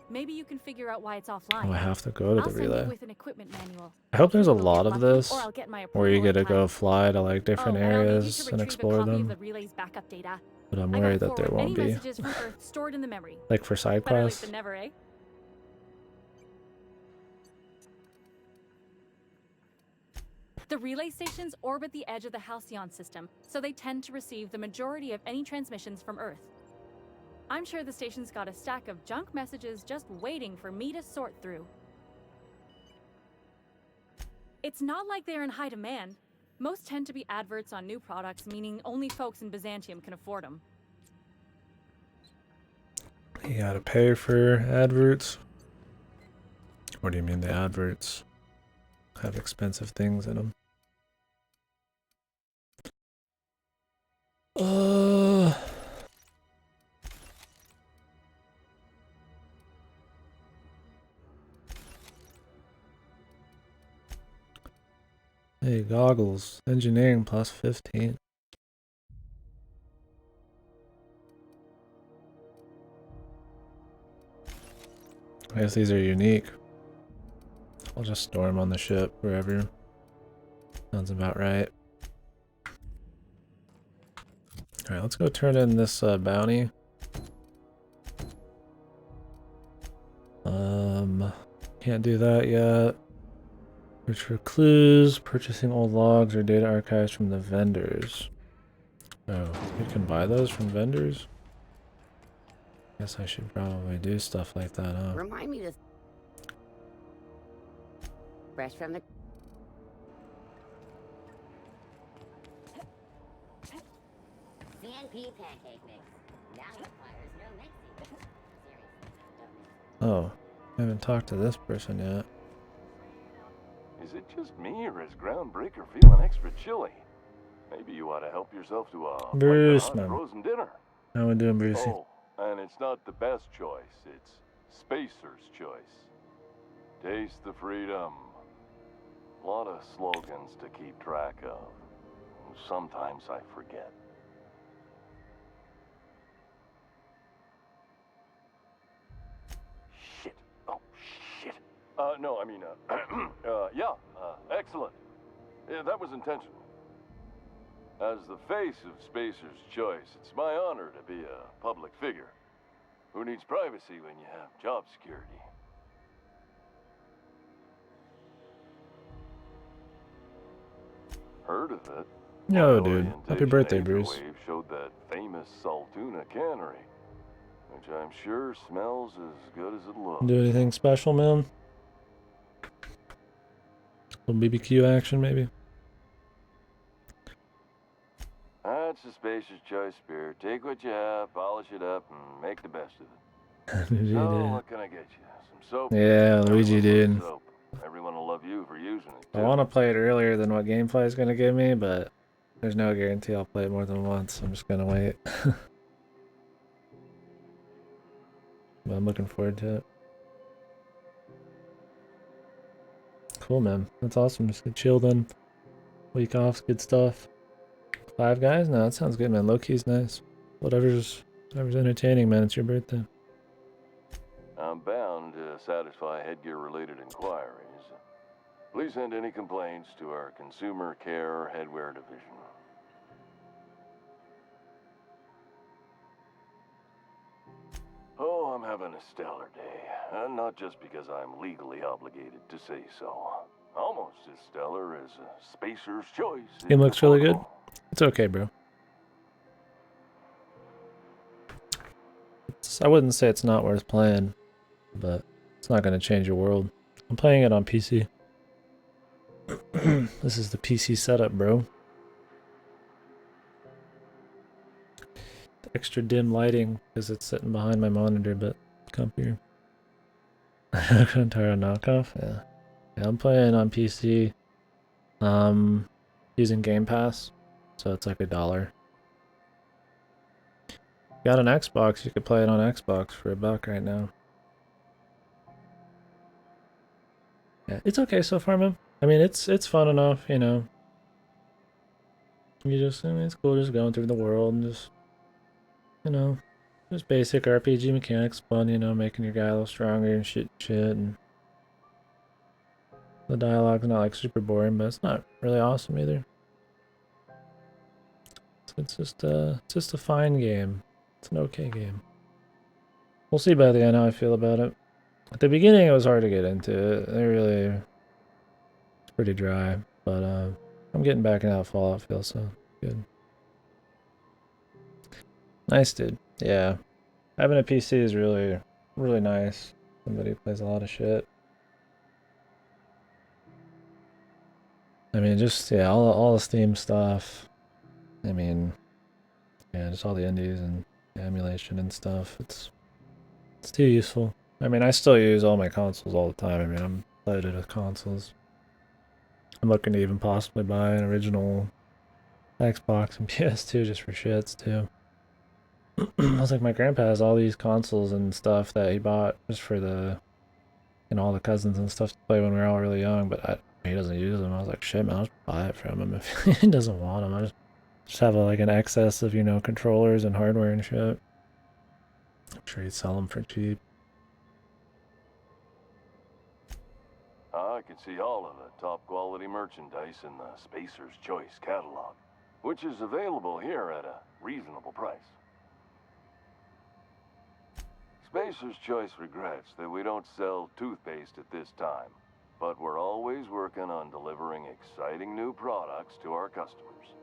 Maybe you can figure out why it's offline. Oh, I have to go to the I'll send relay. you with an equipment manual. I hope there's a Hopefully lot we'll of get lucky, this, or I'll get my where you approval get in to go time. fly to like different And I'll need you areas to and retrieve explore a copy of the them. relay's backup data. But I'm I worried gotta that there forward won't any be. messages from Earth stored in the memory. Like for side Better late quests. than never, eh? The relay stations orbit the edge of the Halcyon system, so they tend to receive the majority of any transmissions from Earth. I'm sure the station's got a stack of junk messages just waiting for me to sort through. It's not like they're in high demand. Most tend to be adverts on new products, meaning only folks in Byzantium can afford them. You gotta pay for adverts? What do you mean the adverts have expensive things in them? Hey, goggles. Engineering plus 15. I guess these are unique. I'll just store them on the ship wherever. Sounds about right. Alright, let's go turn in this bounty. Can't do that yet. Search for clues, purchasing old logs or data archives from the vendors. Oh, you can buy those from vendors? Guess I should probably do stuff like that, huh? Remind me to... Fresh from the... CNP pancake mix. Now requires no mixing. Oh, I haven't talked to this person yet. Is it just me, or is Groundbreaker feeling extra chilly? Maybe you ought to help yourself to a Bruce, hot man. frozen dinner. How we doing, Brucey? Oh, and it's not the best choice. It's Spacer's choice. Taste the freedom. A lot of slogans to keep track of. Sometimes I forget. Shit. Oh, shit. No, I mean, yeah, excellent. Yeah, that was intentional. As the face of Spacer's choice, it's my honor to be a public figure. Who needs privacy when you have job security? Heard of it? Yo, dude. Happy birthday, Bruce. Wave showed that famous Saltuna cannery, which I'm sure smells as good as it looks. Do anything special, man? Little BBQ action, maybe? That's a Spacer's choice beer. Take what you have, polish it up, and make the best of it. Luigi So, did. what can I get you? Some soap? Yeah, Luigi Everyone did. loves soap. Everyone will love you for using it, I too. want to play it earlier than what gameplay is going to give me, but there's no guarantee I'll play it more than once. I'm just going to wait. But I'm looking forward to it. Cool, man. That's awesome. Just get chill then. Week off's good stuff. 5 guys? No, that sounds good, man. Low key's nice. Whatever's entertaining, man. It's your birthday. I'm bound to satisfy headgear-related inquiries. Please send any complaints to our Consumer Care Headwear Division. Oh, I'm having a stellar day. And not just because I'm legally obligated to say so. Almost as stellar as a Spacer's choice. Game looks really good. It's okay, bro. I wouldn't say it's not worth playing, but it's not going to change your world. I'm playing it on PC. This is the PC setup, bro. The extra dim lighting because it's sitting behind my monitor, but comfier. Entire knockoff? Yeah. Yeah, I'm playing on PC. Using Game Pass, so it's like $1. got an Xbox, you could play it on Xbox for $1 right now. Yeah, it's okay so far, man. I mean, it's fun enough, you know. You just, I mean, it's cool just going through the world and just, you know, just basic RPG mechanics, fun, you know, making your guy a little stronger and shit, and the dialogue's not like super boring, but it's not really awesome either. So it's just a fine game. It's an okay game. We'll see by the end how I feel about it. At the beginning, it was hard to get into it. It's pretty dry, but I'm getting back into how Fallout feels, so good. Nice, dude. Yeah. Having a PC is really, really nice. Somebody who plays a lot of shit. I mean, just, yeah, all the Steam stuff. I mean, yeah, just all the indies and emulation and stuff. It's too useful. I mean, I still use all my consoles all the time. I mean, I'm loaded with consoles. I'm looking to even possibly buy an original Xbox and PS2 just for shits, too. I was like, my grandpa has all these consoles and stuff that he bought just for the, you know, all the cousins and stuff to play when we were all really young, but he doesn't use them. I was like, shit, man, I'll just buy it from him if he doesn't want them. I just have like an excess of, you know, controllers and hardware and shit. I'm sure he'd sell them for cheap. I can see all of the top quality merchandise in the Spacer's Choice catalog, which is available here at a reasonable price. Spacer's Choice regrets that we don't sell toothpaste at this time, but we're always working on delivering exciting new products to our customers.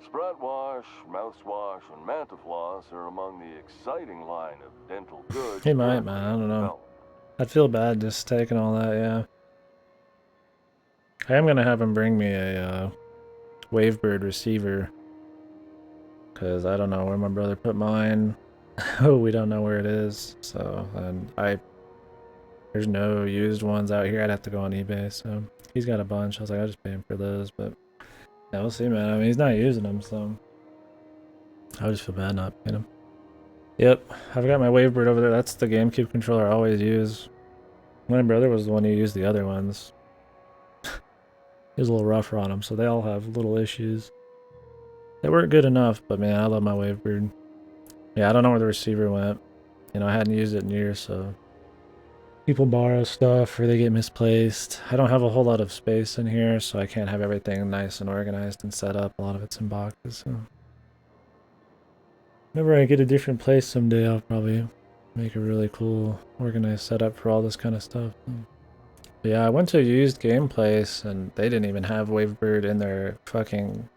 Sprout Wash, Mouthwash, and Mantafloss are among the exciting line of dental goods. He might, man. I don't know. I'd feel bad just taking all that, yeah. I am going to have him bring me a Wavebird receiver. Because I don't know where my brother put mine. Oh, we don't know where it is. So, and there's no used ones out here. I'd have to go on eBay. So, he's got a bunch. I was like, I'll just pay him for those. But, yeah, we'll see, man. I mean, he's not using them, so I would just feel bad not paying him. Yep, I've got my Wavebird over there. That's the GameCube controller I always use. My brother was the one who used the other ones. He was a little rougher on them, so they all have little issues. They weren't good enough, but man, I love my Wavebird. Yeah, I don't know where the receiver went. You know, I hadn't used it in years, so people borrow stuff or they get misplaced. I don't have a whole lot of space in here, so I can't have everything nice and organized and set up. A lot of it's in boxes, so whenever I get a different place someday, I'll probably make a really cool organized setup for all this kind of stuff. But yeah, I went to a used game place and they didn't even have Wavebird in their fucking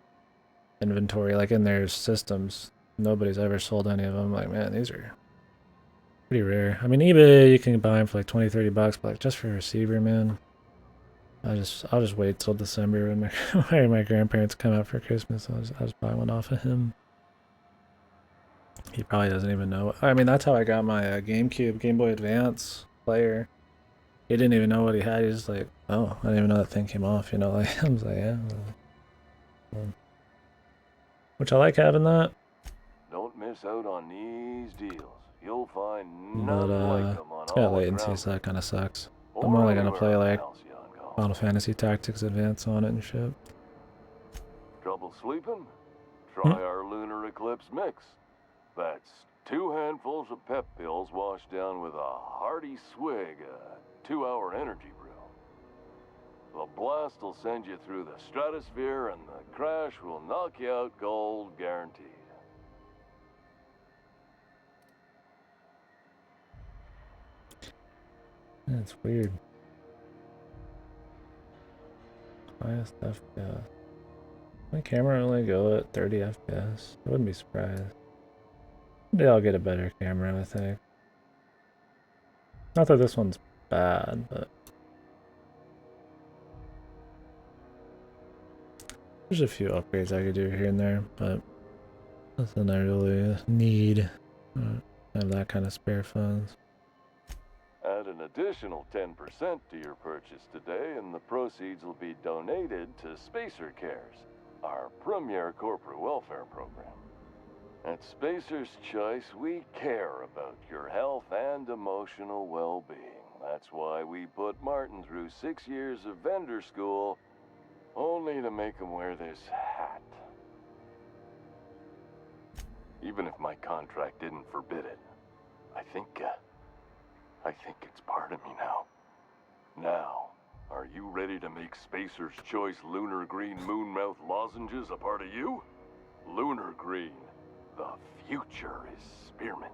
inventory, like in their systems. Nobody's ever sold any of them. Like, man, these are pretty rare. I mean, eBay, you can buy them for like 20, 30 bucks, but like just for a receiver, man, I'll just wait till December when my grandparents come out for Christmas. I'll just buy one off of him. He probably doesn't even know. I mean, that's how I got my GameCube, Game Boy Advance player. He didn't even know what he had. He's just like, oh, I didn't even know that thing came off, you know? Like, I was like, yeah. Which I like having that. Don't miss out on these deals. You'll find none But, like them on it's got all the latency, ground. so that kind of sucks. Or I'm only gonna anywhere play like else, young Final Fantasy Tactics Advance on it and shit. Trouble sleeping? Try our Lunar Eclipse mix. That's 2 handfuls of pep pills washed down with a hearty swig of 2-hour energy brew. The blast will send you through the stratosphere and the crash will knock you out cold, guaranteed. That's weird. Highest FPS. My camera only go at 30 FPS. I wouldn't be surprised. Maybe I'll get a better camera, I think. Not that this one's bad, but there's a few upgrades I could do here and there, but nothing I really need. I don't have that kind of spare funds. Add an additional 10% to your purchase today, and the proceeds will be donated to Spacer Cares, our premier corporate welfare program. At Spacer's Choice, we care about your health and emotional well-being. That's why we put Martin through 6 years of vendor school, only to make him wear this hat. Even if my contract didn't forbid it, I think it's part of me now. Now, are you ready to make Spacer's Choice Lunar Green Moonmouth lozenges a part of you? Lunar Green, the future is spearmint.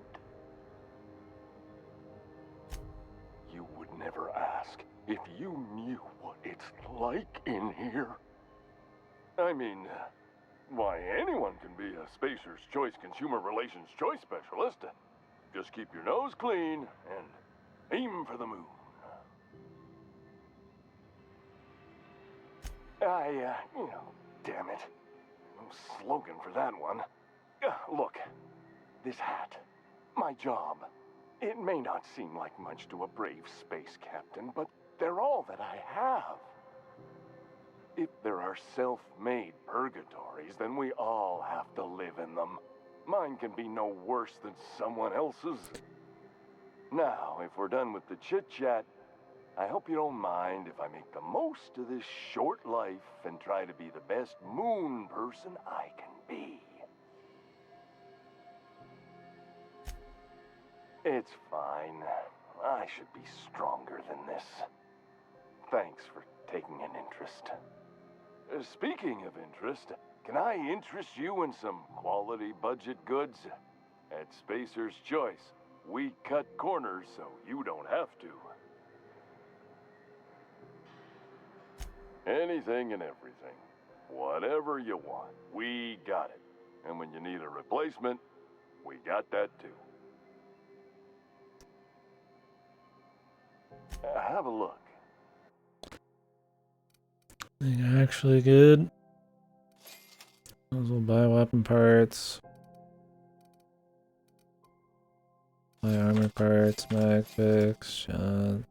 You would never ask if you knew what it's like in here. I mean, why, anyone can be a Spacer's Choice Consumer Relations Choice Specialist. Just keep your nose clean and aim for the moon. Damn it. No slogan for that one. Look, this hat, my job, it may not seem like much to a brave space captain, but they're all that I have. If there are self-made purgatories, then we all have to live in them. Mine can be no worse than someone else's. Now, if we're done with the chit-chat, I hope you don't mind if I make the most of this short life and try to be the best moon person I can be. It's fine. I should be stronger than this. Thanks for taking an interest. Speaking of interest, can I interest you in some quality budget goods? At Spacer's Choice, we cut corners so you don't have to. Anything and everything. Whatever you want, we got it. And when you need a replacement, we got that too. Have a look. Thing actually good. Those will buy weapon parts. Buy armor parts, mag fix, shot.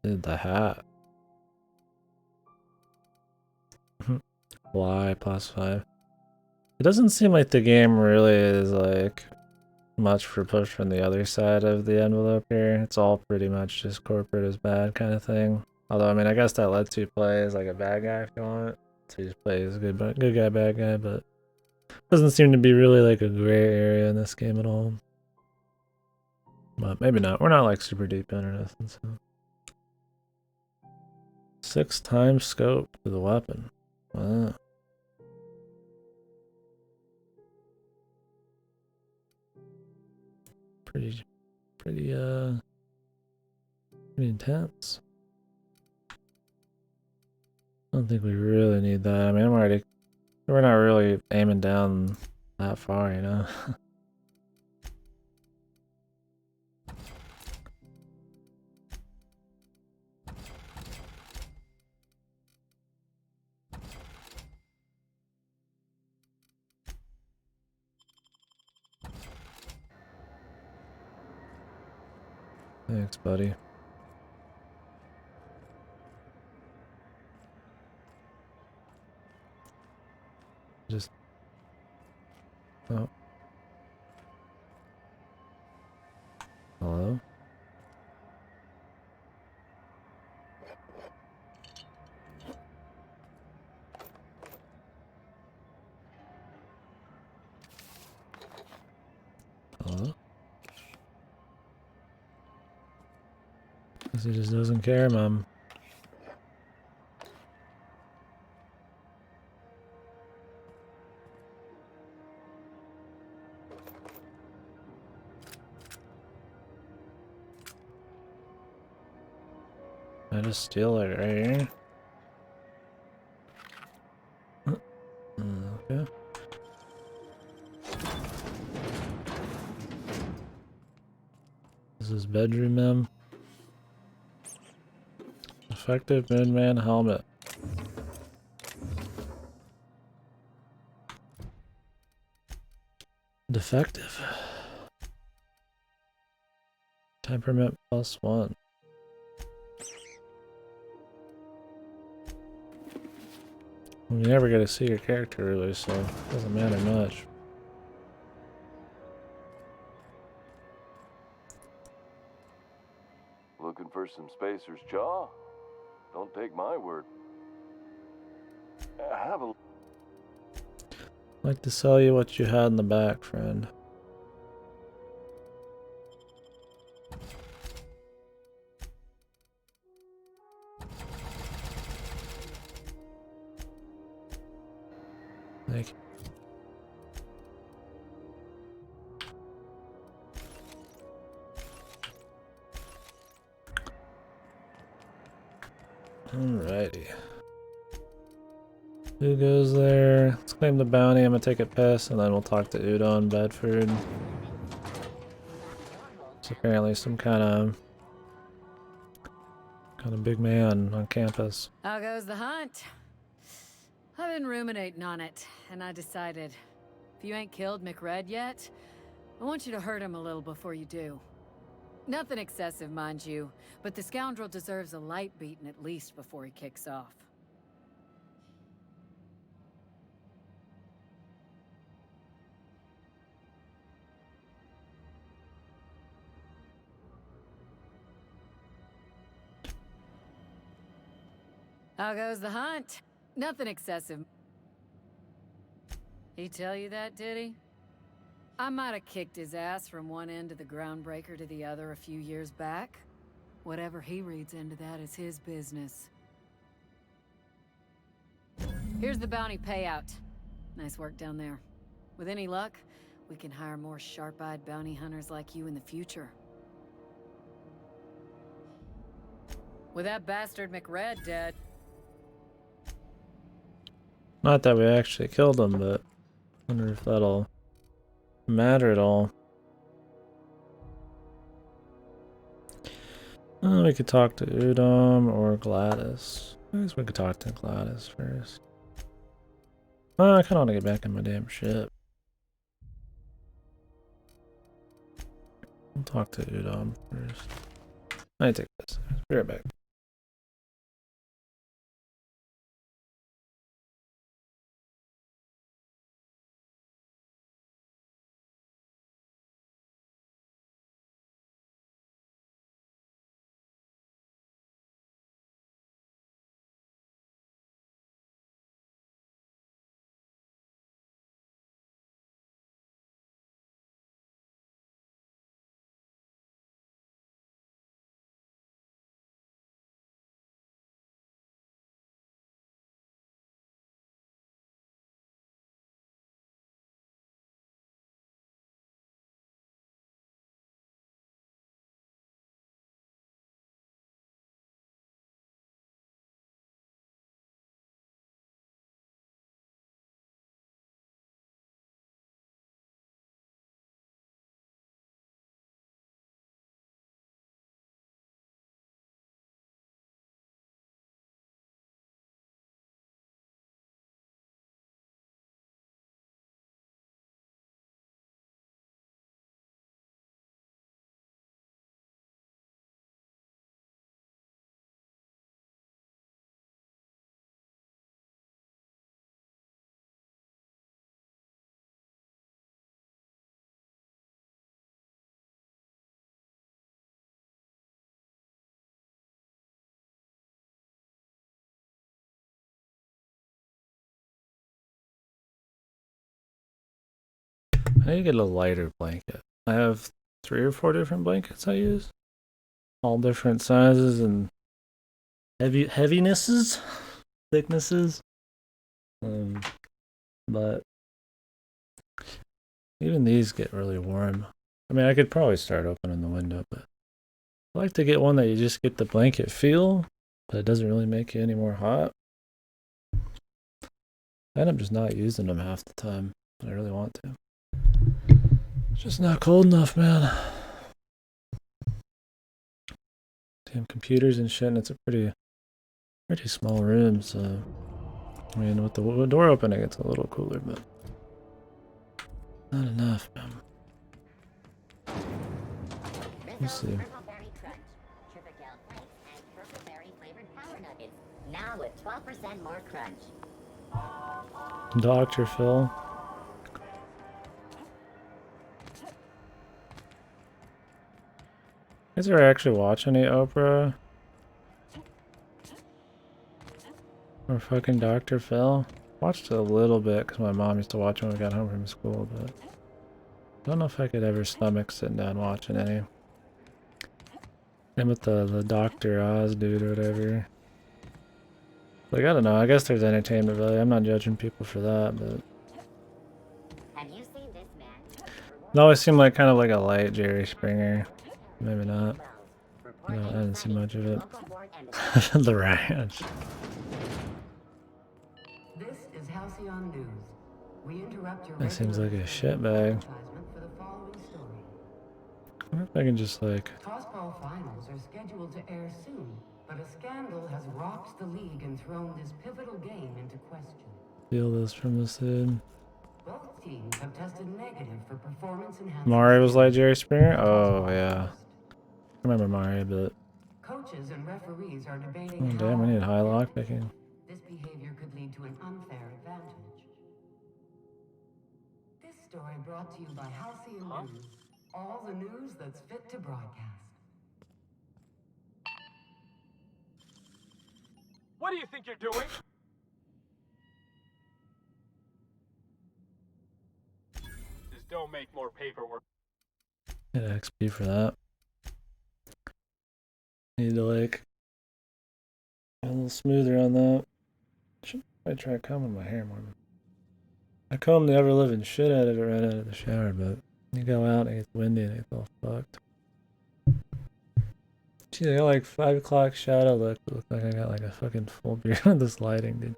Did the hat. Fly +5. It doesn't seem like the game really is like much for push from the other side of the envelope here. It's all pretty much just corporate is bad kind of thing. Although I mean I guess that lets you play as like a bad guy if you want. So you just play as a good guy, bad guy, but doesn't seem to be really like a gray area in this game at all. But maybe not. We're not like super deep in or nothing, so. 6 times scope to the weapon. Wow. Pretty intense. I don't think we really need that. I mean, we're not really aiming down that far, you know? Thanks, buddy. Just... Oh. Hello? Hello? Guess he just doesn't care, Mom. I just steal it right here. Okay. This is bedroom, ma'am. Effective Moonman helmet. Defective. Temperament +1. You never get to see your character really, so it doesn't matter much. Looking for some Spacer's jaw? Don't take my word. Have a... I'd like to sell you what you had in the back, friend. Thank you. Alrighty. Who goes there? Let's claim the bounty. I'm gonna take a piss and then we'll talk to Udo in Bedford. It's apparently some kind of big man on campus. How goes the hunt? I've been ruminating on it, and I decided, if you ain't killed McRed yet, I want you to hurt him a little before you do. Nothing excessive, mind you, but the scoundrel deserves a light beating at least before he kicks off. How goes the hunt? Nothing excessive. He tell you that, did he? I might have kicked his ass from one end of the groundbreaker to the other a few years back. Whatever he reads into that is his business. Here's the bounty payout. Nice work down there. With any luck, we can hire more sharp-eyed bounty hunters like you in the future. With that bastard McRed dead. Not that we actually killed him, but I wonder if that'll matter at all. We could talk to Udom or Gladys. I guess we could talk to Gladys first. I kinda wanna get back in my damn ship. We'll talk to Udom first. I take this. Be right back. I need to get a lighter blanket. I have 3 or 4 different blankets I use. All different sizes and heavinesses, thicknesses. But even these get really warm. I mean, I could probably start opening the window, but I like to get one that you just get the blanket feel, but it doesn't really make you any more hot. I end up just not using them half the time, but I really want to. It's just not cold enough, man. Damn computers and shit, and it's a pretty small room, so I mean, with the door opening, it's a little cooler, but not enough, man. We'll see. Now with 12% more crunch. Dr. Phil. You guys ever actually watch any Oprah? Or fucking Dr. Phil? Watched it a little bit because my mom used to watch when we got home from school, but I don't know if I could ever stomach sitting down watching any. And with the Dr. Oz dude or whatever. Like, I don't know, I guess there's entertainment value. I'm not judging people for that, but Have you seen this man? it always seemed like kind of like a light Jerry Springer. Maybe not. No, I didn't see much of it. The ranch. This is Halcyon News. We interrupt your That seems like a shitbag. advertisement for the following story. I wonder if I can just like Tossball finals are scheduled to air soon, but a scandal has rocked the league and thrown this pivotal game into question. steal this from this dude. Both teams have tested negative for performance enhancing. Mari was like Jerry Springer? Oh yeah. I remember Mari, but Coaches and referees are debating oh damn, I need high lock picking. this behavior could lead to an unfair advantage. This story brought to you by Halcyon News. All the news that's fit to broadcast. What do you think you're doing? Just don't make more paperwork. Get XP for that. Need to like get a little smoother on that. Should probably try combing my hair more. I comb the ever living shit out of it right out of the shower, but you go out and it gets windy and it's all fucked. Geez, I got like 5 o'clock shadow look. It looks like I got like a fucking full beard with this lighting, dude.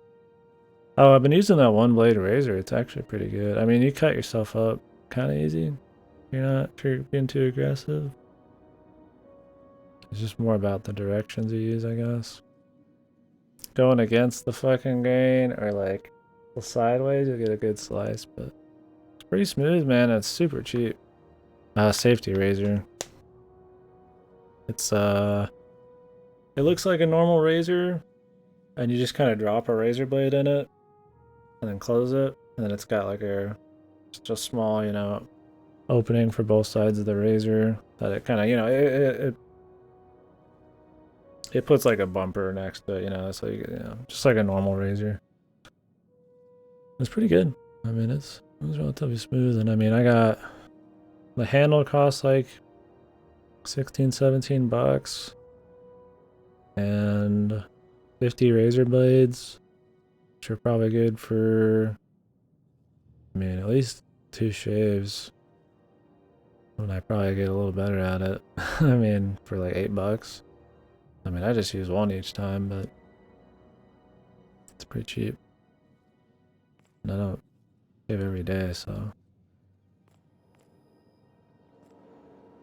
Oh, I've been using that one blade razor. It's actually pretty good. I mean, you cut yourself up kind of easy. If you're being too aggressive. It's just more about the directions you use, I guess. Going against the fucking grain or like sideways, you'll get a good slice, but it's pretty smooth, man. It's super cheap. Safety razor. It's it looks like a normal razor, and you just kind of drop a razor blade in it, and then close it, and then it's got like just a small, you know, opening for both sides of the razor that it kind of, you know, it puts like a bumper next to it, you know, so you know, just like a normal razor. It's pretty good. I mean, it was relatively smooth, and I mean, I got the handle costs like 16, 17 bucks, and 50 razor blades, which are probably good for, I mean, at least 2 shaves. And I probably get a little better at it. I mean, for like 8 bucks. I mean, I just use one each time, but it's pretty cheap. And I don't shave every day, so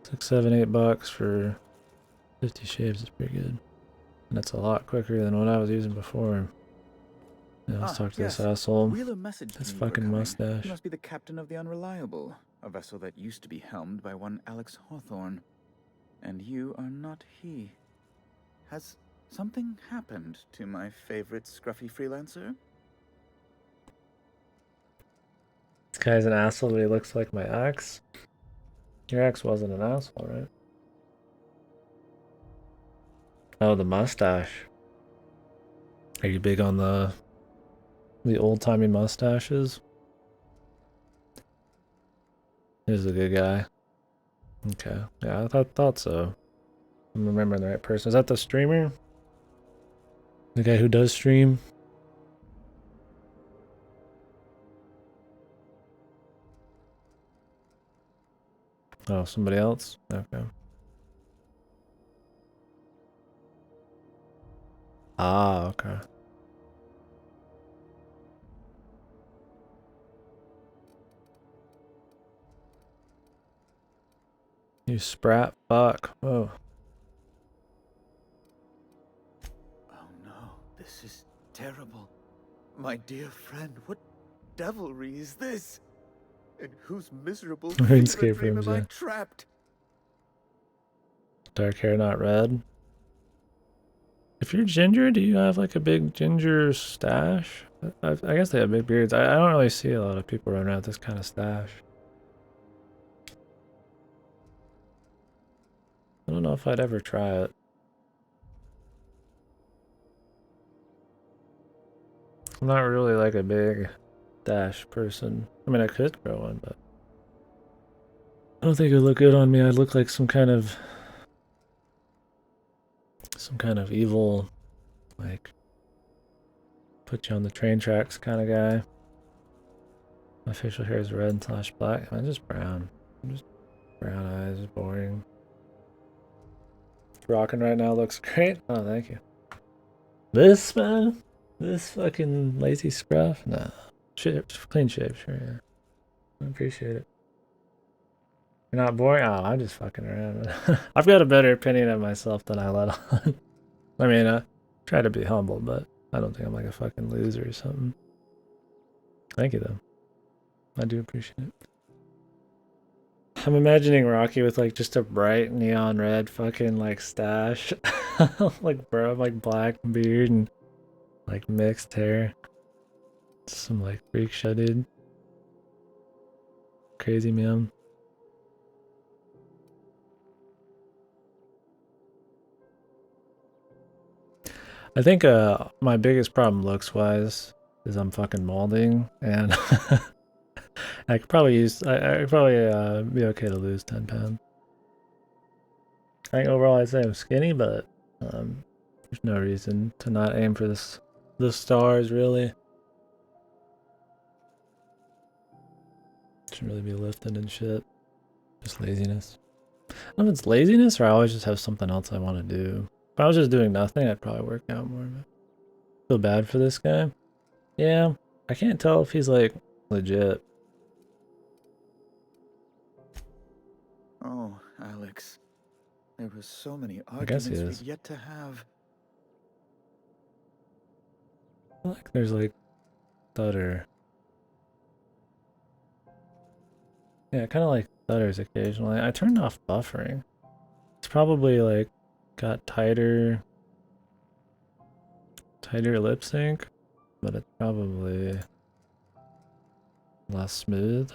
6, 7, 8 bucks for 50 shaves is pretty good. And that's a lot quicker than what I was using before. Yeah, let's talk to this asshole. Wheeler messaged This me you were fucking coming. mustache. He must be the captain of the Unreliable, a vessel that used to be helmed by one Alex Hawthorne. And you are not he. Has something happened to my favorite scruffy freelancer? This guy's an asshole, but he looks like my ex. Your ex wasn't an asshole, right? Oh, the mustache. Are you big on the old-timey mustaches? He's a good guy. Okay. Yeah, I thought so. I'm remembering the right person. Is that the streamer? The guy who does stream? Oh, somebody else? Okay. Ah, okay. You sprat fuck. Whoa. Oh no, this is terrible. My dear friend, what devilry is this? In whose miserable RuneScape fever dream rooms, am I yeah. trapped? Dark hair, not red. If you're ginger, do you have like a big ginger stash? I guess they have big beards. I don't really see a lot of people running around with this kind of stash. I don't know if I'd ever try it. I'm not really like a big stash person. I mean, I could grow one, but I don't think it would look good on me. I'd look like some kind of evil, like, put you on the train tracks kind of guy. My facial hair is red / black. I'm just brown. I'm just brown eyes, boring. Rocking right now looks great. Oh, thank you. This, man? This fucking lazy scruff? Nah. Clean shave, sure, yeah. I appreciate it. You're not boring? Oh, I'm just fucking around. I've got a better opinion of myself than I let on. I mean, I try to be humble, but I don't think I'm like a fucking loser or something. Thank you, though. I do appreciate it. I'm imagining Rocky with like just a bright neon red fucking like stash. Like bro, like black beard and like mixed hair. Some like freak shit, dude. Crazy man. I think my biggest problem looks wise is I'm fucking molding, and I could probably I could probably be okay to lose 10 pounds. I think overall I'd say I'm skinny, but there's no reason to not aim for the stars really. Shouldn't really be lifting and shit. Just laziness. I don't know if it's laziness or I always just have something else I want to do. If I was just doing nothing, I'd probably work out more. But feel bad for this guy. Yeah, I can't tell if he's like legit. Oh, Alex. There were so many I guess he arguments is. we've yet to have. I feel like there's like stutter. Yeah, kind of like stutters occasionally. I turned off buffering. It's probably like got tighter lip sync, but it's probably less smooth.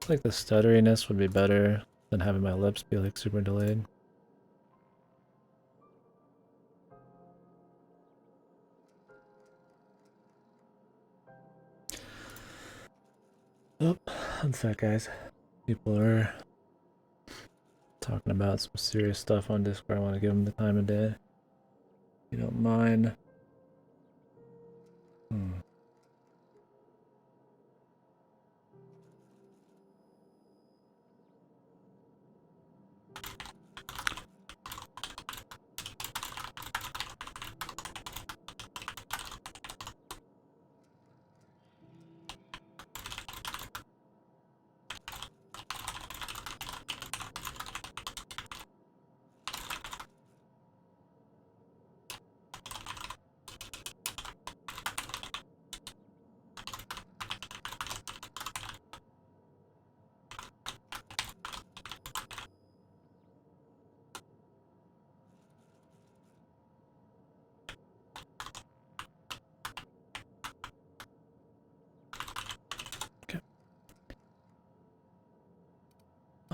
Like the stutteriness would be better than having my lips be like super delayed. Oh, one sec, guys. People are talking about some serious stuff on Discord. I want to give them the time of day. If you don't mind.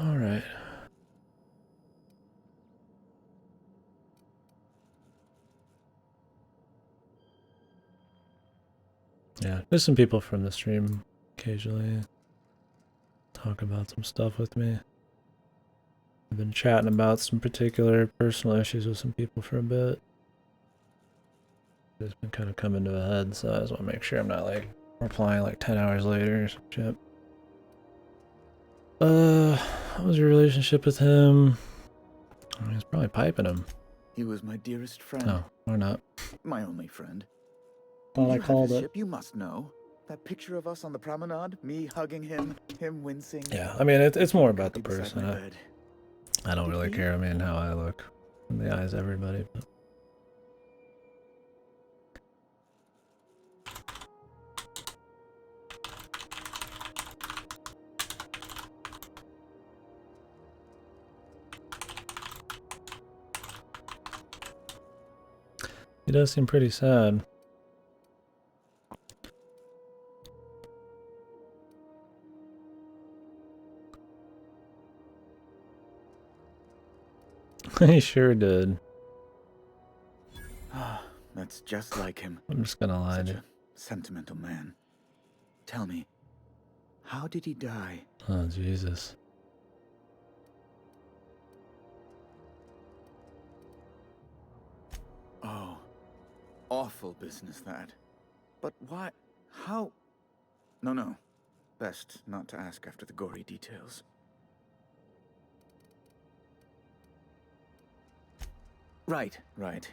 All right. Yeah, there's some people from the stream occasionally talk about some stuff with me. I've been chatting about some particular personal issues with some people for a bit. It's been kind of coming to a head, so I just want to make sure I'm not like replying like 10 hours later or some shit. What was your relationship with him? I mean, he's probably piping him. He was my dearest friend. No, or not. My only friend. Thought I You have called his it. ship, you must know. That picture of us on the promenade, me hugging him wincing. Yeah, I mean, it's more about the Beside person. my bed. I don't really care, I mean, how I look in the eyes of everybody, but... He does seem pretty sad. He sure did. That's just like him. I'm just gonna lie Such to you. a sentimental man. Tell me, how did he die? Oh, Jesus. Oh, awful business that. But why? How? No. Best not to ask after the gory details. Right.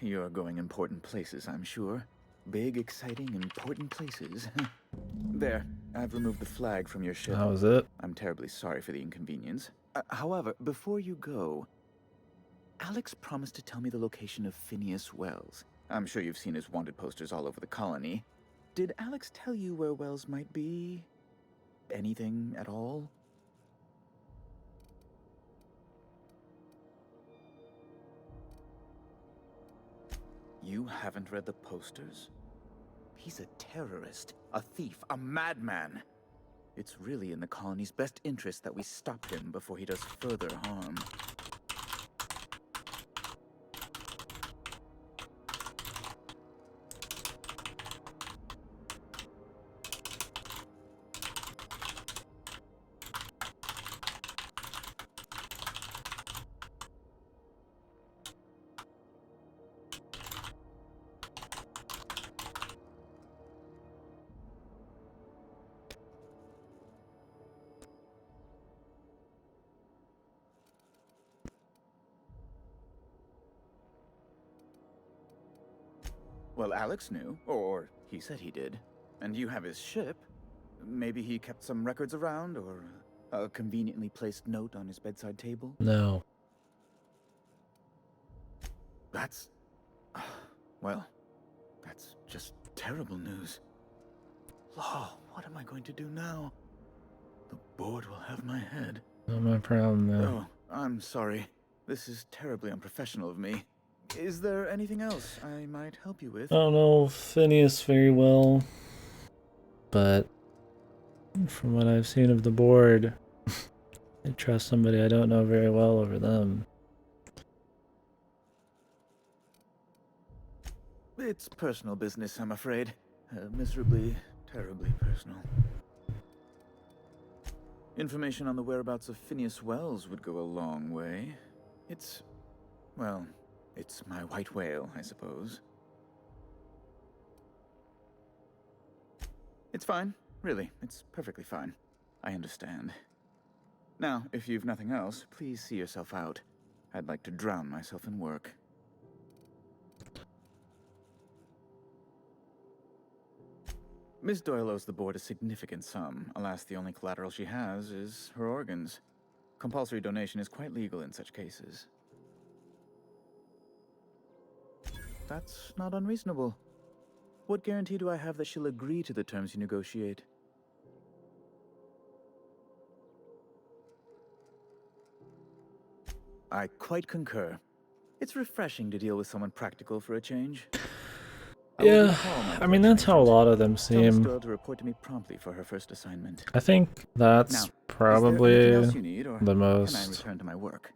You're going important places, I'm sure. Big, exciting, important places. There, I've removed the flag from your ship. That was it? I'm terribly sorry for the inconvenience. However, before you go, Alex promised to tell me the location of Phineas Wells. I'm sure you've seen his wanted posters all over the colony. Did Alex tell you where Wells might be? Anything at all? You haven't read the posters? He's a terrorist, a thief, a madman. It's really in the colony's best interest that we stop him before he does further harm. Well, Alex knew, or he said he did. And you have his ship. Maybe he kept some records around, or a conveniently placed note on his bedside table? No. That's... well, that's just terrible news. Law, what am I going to do now? The board will have my head. Not my problem, though. Oh, I'm sorry. This is terribly unprofessional of me. Is there anything else I might help you with? I don't know Phineas very well, but from what I've seen of the board, I trust somebody I don't know very well over them. It's personal business, I'm afraid. Miserably, terribly personal. Information on the whereabouts of Phineas Wells would go a long way. It's... well, it's my white whale, I suppose. It's fine. Really, it's perfectly fine. I understand. Now, if you've nothing else, please see yourself out. I'd like to drown myself in work. Miss Doyle owes the board a significant sum. Alas, the only collateral she has is her organs. Compulsory donation is quite legal in such cases. That's not unreasonable. What guarantee do I have that she'll agree to the terms you negotiate? I quite concur. It's refreshing to deal with someone practical for a change. Yeah, I mean, that's how a lot of them seem. To report to me promptly for her first assignment. I think that's probably the most can I return to my work?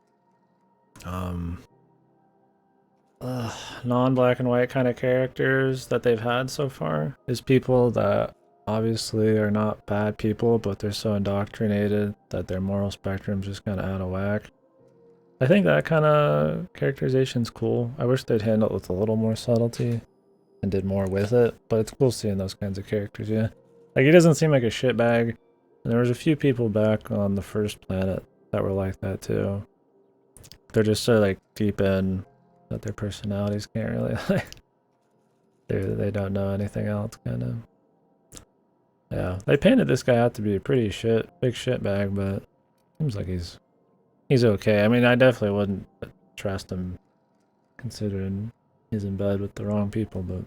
non-black and white kind of characters that they've had so far is people that obviously are not bad people, but they're so indoctrinated that their moral spectrum's just kind of out of whack. I think that kind of characterization's cool. I wish they'd handle it with a little more subtlety and did more with it, but it's cool seeing those kinds of characters, yeah. Like, he doesn't seem like a shitbag, and there was a few people back on the first planet that were like that too. They're just so, like, deep in that their personalities can't really, like, they don't know anything else, kind of. Yeah, they painted this guy out to be a pretty big shitbag, but seems like he's okay. I mean, I definitely wouldn't trust him, considering he's in bed with the wrong people, but...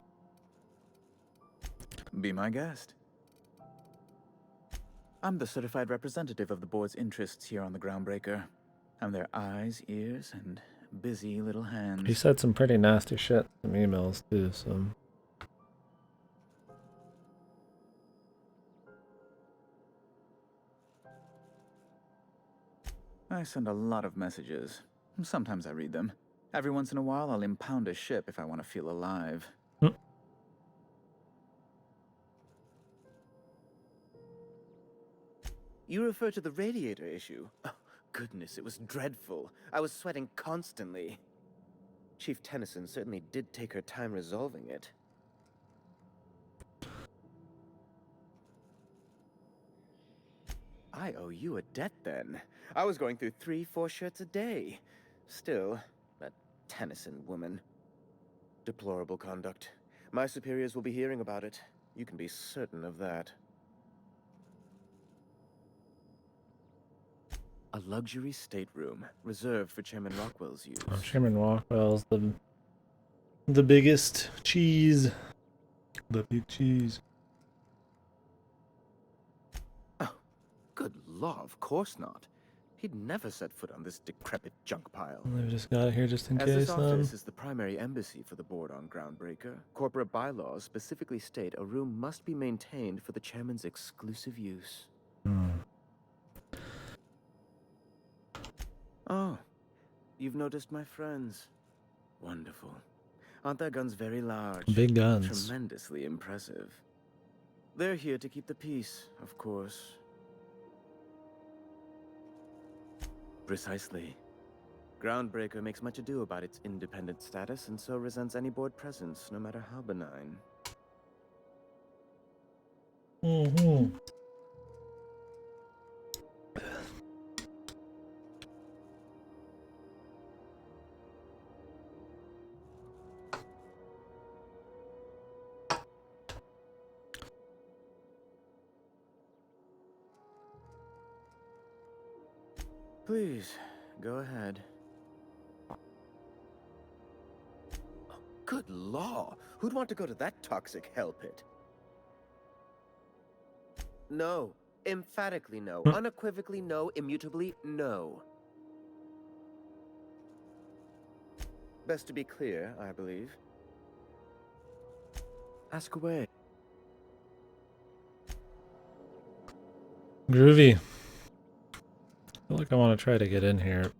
Be my guest. I'm the certified representative of the board's interests here on the Groundbreaker. I'm their eyes, ears, and busy little hands. He said some pretty nasty shit in emails too, so. I send a lot of messages. Sometimes I read them. Every once in a while, I'll impound a ship if I want to feel alive. You refer to the radiator issue? Oh, goodness, it was dreadful. I was sweating constantly. Chief Tennyson certainly did take her time resolving it. I owe you a debt then. I was going through 3-4 shirts a day. Still, that Tennyson woman. Deplorable conduct. My superiors will be hearing about it. You can be certain of that. A luxury stateroom, reserved for Chairman Rockwell's use. Oh, Chairman Rockwell's the biggest cheese. The big cheese. Oh, good law, of course not. He'd never set foot on this decrepit junk pile. They've just got it here just in As case. this office is the primary embassy for the board on Groundbreaker, corporate bylaws specifically state a room must be maintained for the chairman's exclusive use. Oh, you've noticed my friends. Wonderful. Aren't their guns very large? Big guns. Tremendously impressive. They're here to keep the peace, of course. Precisely. Groundbreaker makes much ado about its independent status and so resents any board presence, no matter how benign. Please, go ahead. Oh, good law! Who'd want to go to that toxic hell pit? No. Emphatically no. Unequivocally no. Immutably no. Best to be clear, I believe. Ask away. Groovy. I feel like I want to try to get in here.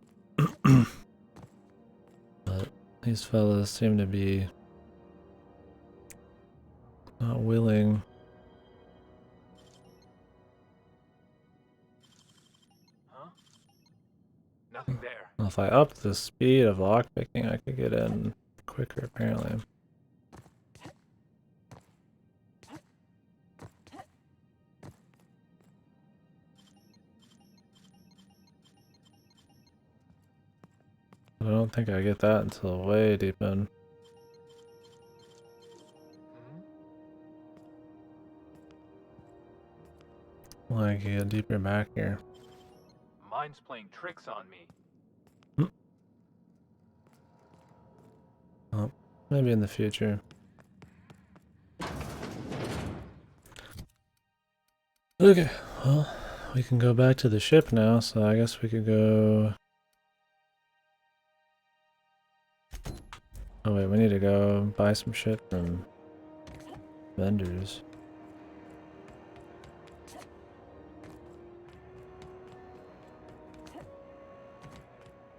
But these fellas seem to be not willing. Huh? Nothing there. Well, if I up the speed of lockpicking, I could get in quicker, apparently. I don't think I get that until way deep in. Like, get deeper back here. Mine's playing tricks on me. Oh, maybe in the future. Okay, well, we can go back to the ship now, so I guess we could go... Oh wait, we need to go buy some shit from vendors.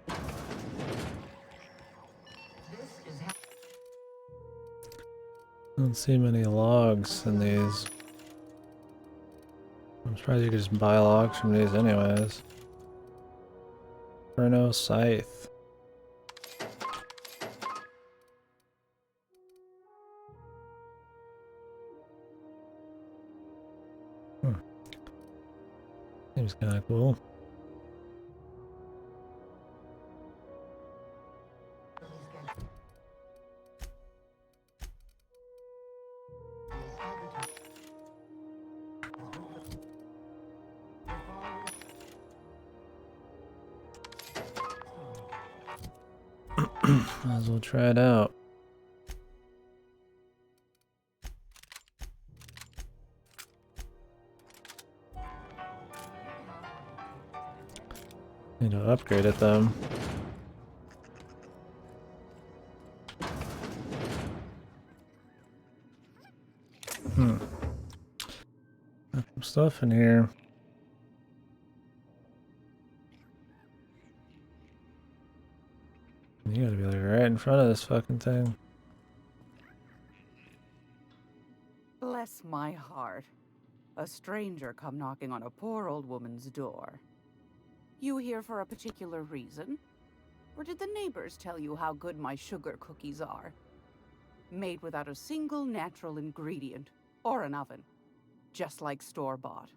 I don't see many logs in these. I'm surprised you could just buy logs from these anyways. Inferno Scythe. Seems kinda cool. Might as well try it out. Need to upgrade it though. stuff in here. You gotta be like right in front of this fucking thing. Bless my heart. A stranger come knocking on a poor old woman's door. You here for a particular reason? Or did the neighbors tell you how good my sugar cookies are? Made without a single natural ingredient, or an oven. Just like store-bought.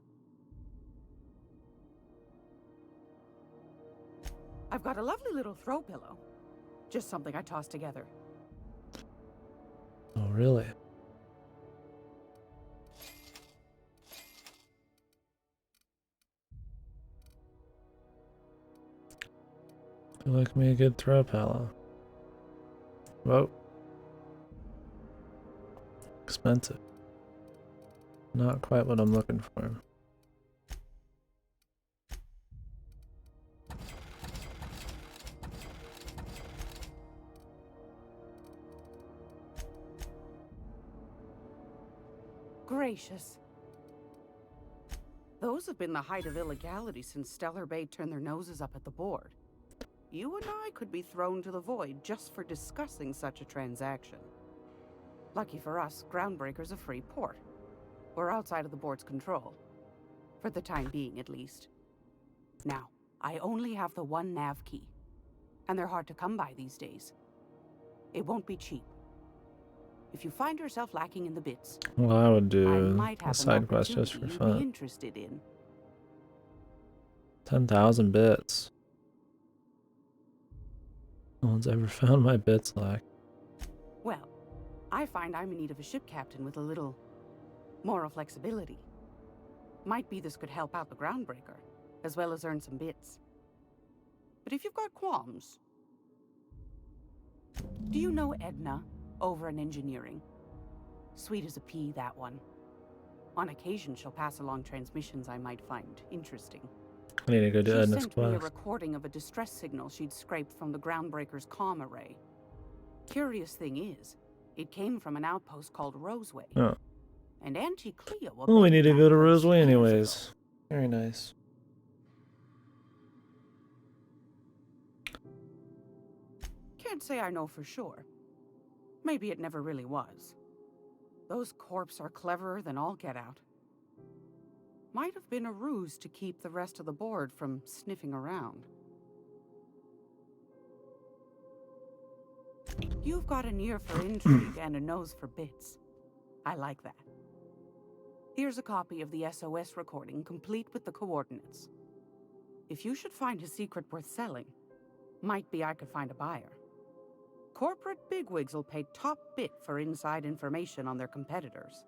I've got a lovely little throw pillow. Just something I tossed together. Oh, really? You like me a good throw pillow. Whoa. Expensive. Not quite what I'm looking for. Gracious. Those have been the height of illegality since Stellar Bay turned their noses up at the board. You and I could be thrown to the void just for discussing such a transaction. Lucky for us, Groundbreaker's a free port. We're outside of the board's control. For the time being, at least. Now, I only have the one nav key. And they're hard to come by these days. It won't be cheap. If you find yourself lacking in the bits, Well, I would I do might a have an side quest just for opportunity you'd be fun. interested in. 10,000 bits. No one's ever found my bits like. Well, I find I'm in need of a ship captain with a little moral flexibility. Might be this could help out the Groundbreaker, as well as earn some bits. But if you've got qualms... Do you know Edna, over in engineering? Sweet as a pea, that one. On occasion, she'll pass along transmissions I might find interesting. I need to go do She Edna's sent me a quest. recording of a distress signal she'd scraped from the Groundbreaker's comm array. Curious thing is, it came from an outpost called Roseway. Oh. And Auntie Cleo... Oh, we need to go to abandoned that Roseway place anyways. Very nice. Can't say I know for sure. Maybe it never really was. Those corps are cleverer than all get out. Might have been a ruse to keep the rest of the board from sniffing around. You've got an ear for intrigue and a nose for bits. I like that. Here's a copy of the SOS recording, complete with the coordinates. If you should find a secret worth selling, might be I could find a buyer. Corporate bigwigs will pay top bit for inside information on their competitors.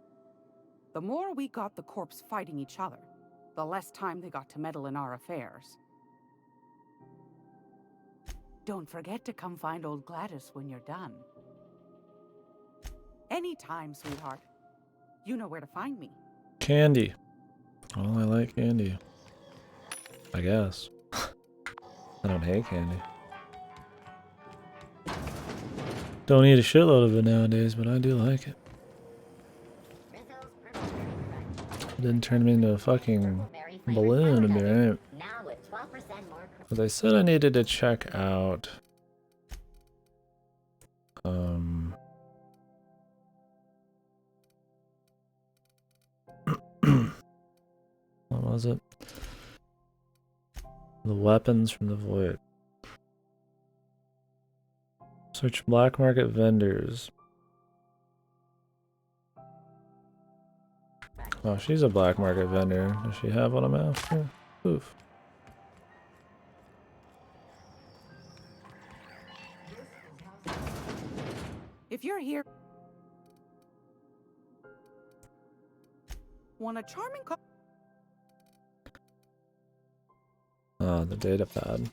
The more we got the corps fighting each other, the less time they got to meddle in our affairs. Don't forget to come find old Gladys when you're done. Anytime, sweetheart. You know where to find me. Candy. Oh, I like candy. I guess. I don't hate candy. Don't eat a shitload of it nowadays, but I do like it. It didn't turn me into a fucking balloon, it'd be right. But they said I needed to check out what was it? The weapons from the void. Search black market vendors. Oh, she's a black market vendor. Does she have what I'm after? Oof. If you're here... Want a charming Oh, the data pad.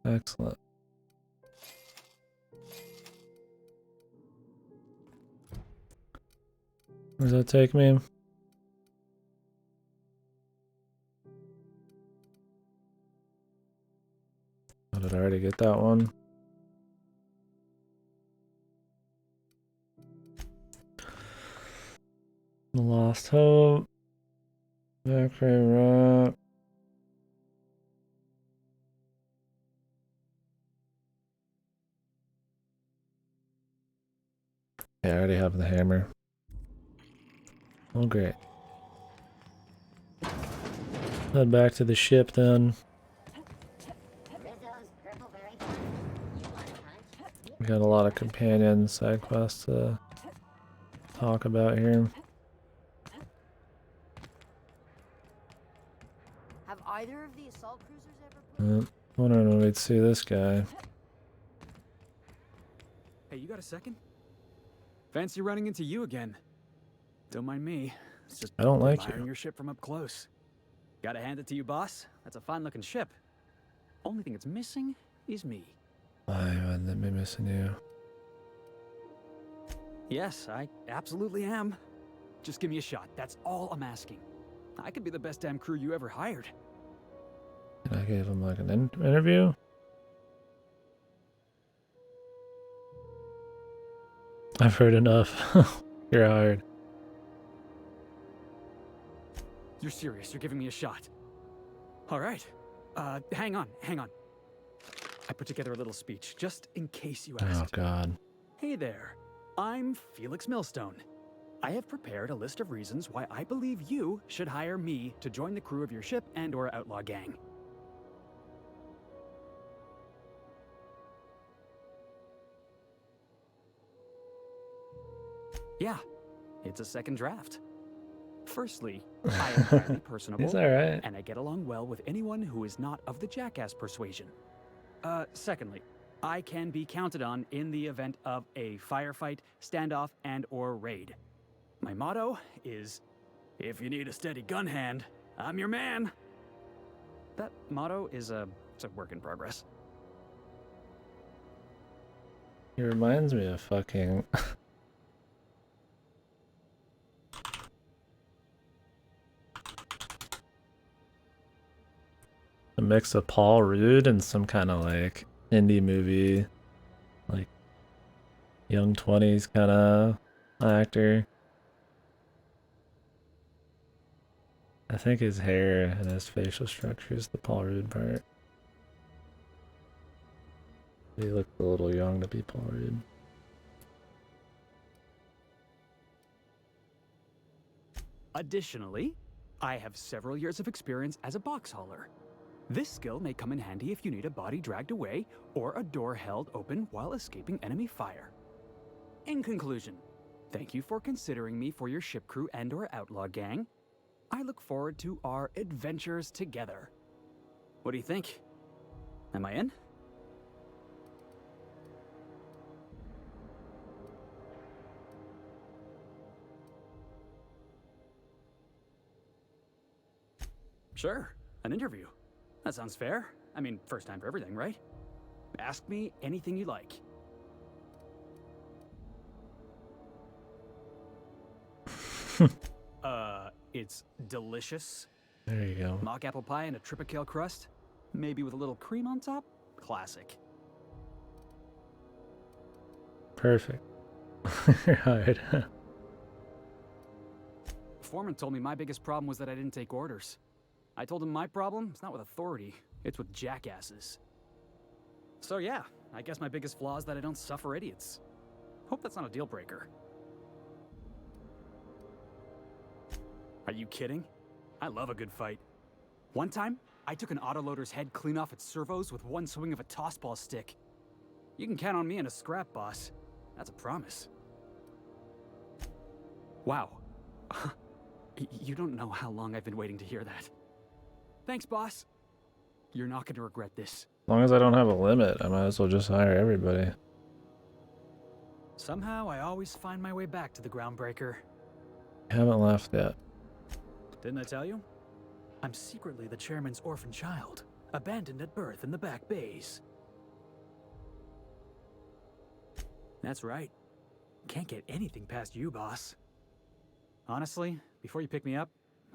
Excellent. Where does that take me? Oh, did I already get that one? Lost Hope. Valkyrie Rock. Yeah, I already have the hammer. Oh, great. Head back to the ship then. We got a lot of companion side quests to talk about here. Have either of the assault cruisers ever Wondering when we'd see this guy. Hey, you got a second? Fancy running into you again. Don't mind me. It's just I don't like admiring you. your ship from up close. Gotta hand it to you, boss. That's a fine-looking ship. Only thing it's missing is me. Why would they be missing you? Yes, I absolutely am. Just give me a shot. That's all I'm asking. I could be the best damn crew you ever hired. And I gave him like an interview? I've heard enough. You're hired. You're serious. You're giving me a shot. All right. Hang on. I put together a little speech, just in case you asked. Oh, God. Hey there. I'm Felix Millstone. I have prepared a list of reasons why I believe you should hire me to join the crew of your ship and/or outlaw gang. Yeah, it's a second draft. Firstly, I am highly personable, He's alright. and I get along well with anyone who is not of the jackass persuasion. Secondly, I can be counted on in the event of a firefight, standoff, and/or raid. My motto is, if you need a steady gun hand, I'm your man. That motto is it's a work in progress. He reminds me of fucking... a mix of Paul Rudd and some kind of like indie movie, like young 20s kind of actor. I think his hair and his facial structure is the Paul Rudd part. He looked a little young to be Paul Rudd. Additionally, I have several years of experience as a box hauler. This skill may come in handy if you need a body dragged away or a door held open while escaping enemy fire. In conclusion, thank you for considering me for your ship crew and/or outlaw gang. I look forward to our adventures together. What do you think? Am I in? Sure, an interview. That sounds fair. I mean, first time for everything, right? Ask me anything you like. It's delicious. There you go. Mock apple pie and a triple crust, maybe with a little cream on top. Classic. Perfect. You're hired. Foreman told me my biggest problem was that I didn't take orders. I told him my problem is not with authority, it's with jackasses. So yeah, I guess my biggest flaw is that I don't suffer idiots. Hope that's not a deal breaker. Are you kidding? I love a good fight. One time, I took an autoloader's head clean off its servos with one swing of a tossball stick. You can count on me in a scrap, boss. That's a promise. Wow. You don't know how long I've been waiting to hear that. Thanks, boss. You're not going to regret this. As long as I don't have a limit, I might as well just hire everybody. Somehow, I always find my way back to the Groundbreaker. You haven't left yet. Didn't I tell you? I'm secretly the chairman's orphan child, abandoned at birth in the back bays. That's right. Can't get anything past you, boss. Honestly, before you picked me up,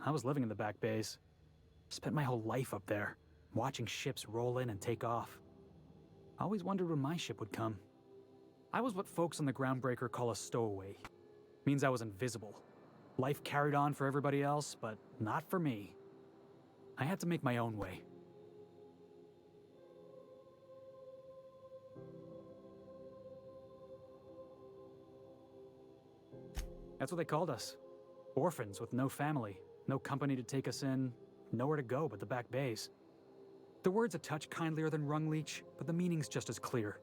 I was living in the back bays. Spent my whole life up there, watching ships roll in and take off. Always wondered when my ship would come. I was what folks on the Groundbreaker call a stowaway. Means I was invisible. Life carried on for everybody else, but not for me. I had to make my own way. That's what they called us. Orphans with no family, no company to take us in, nowhere to go but the back bays. The word's a touch kindlier than rung leech, but the meaning's just as clear.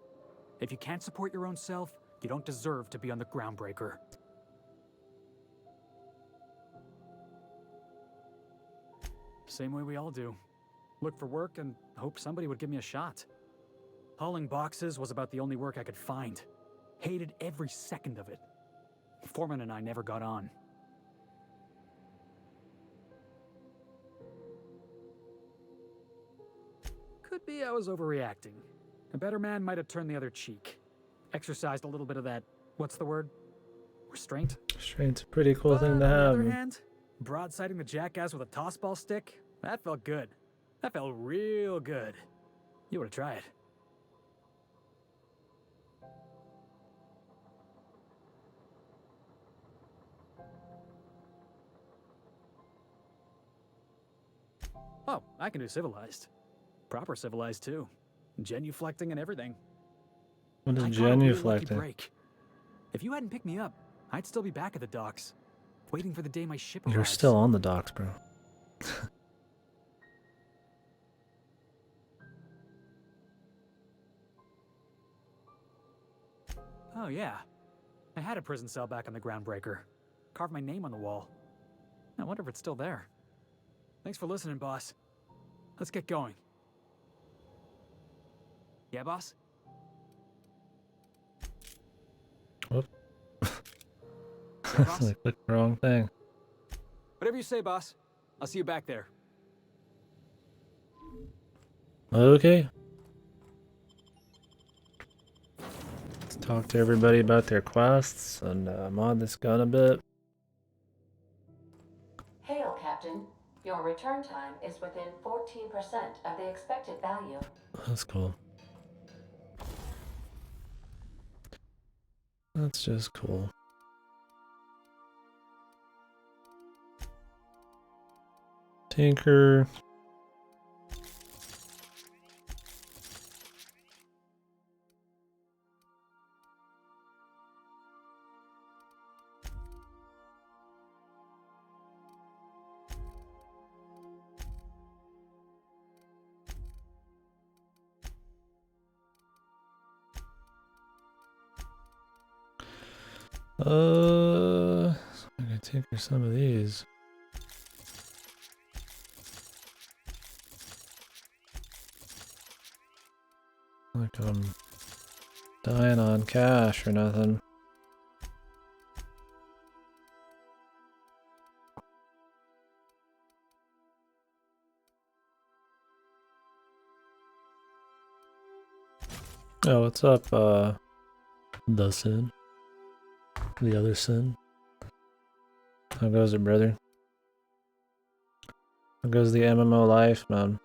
If you can't support your own self, you don't deserve to be on the Groundbreaker. Same way we all do. Look for work and hope somebody would give me a shot. Hauling boxes was about the only work I could find. Hated every second of it. Foreman and I never got on. Could be I was overreacting. A better man might have turned the other cheek. Exercised a little bit of that, what's the word? Restraint? Restraint's a pretty cool thing to On the have. other hand, broadsiding the jackass with a tossball stick? That felt good. That felt real good. You ought to try it. Oh, I can do civilized. Proper civilized, too. Genuflecting and everything. What is I got a really lucky genuflecting? break. If you hadn't picked me up, I'd still be back at the docks, waiting for the day my ship You're arrives. still on the docks, bro. Oh, yeah. I had a prison cell back on the Groundbreaker. Carved my name on the wall. I wonder if it's still there. Thanks for listening, boss. Let's get going. Yeah, boss? Whoop. Yeah, boss? I clicked the wrong thing. Whatever you say, boss. I'll see you back there. Okay. Let's talk to everybody about their quests and mod this gun a bit. Hail, Captain. Your return time is within 14% of the expected value. That's cool. That's just cool. Tinker. I'm gonna tinker some of these. Like I'm dying on cash or nothing. Oh, what's up, the Sin? The other Sin? How goes it, brother? How goes the MMO life, man?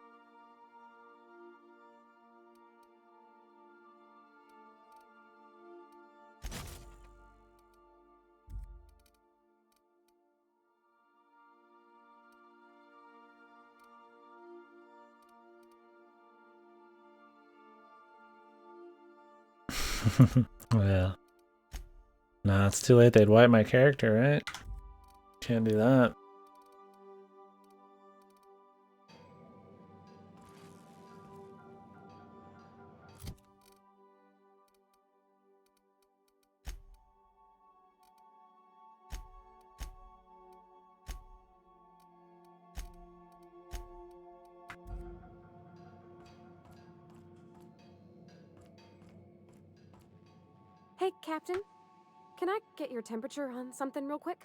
Oh, yeah. Nah, it's too late. They'd wipe my character, right? Can't do that. Hey, Captain. Can I get your temperature on something real quick?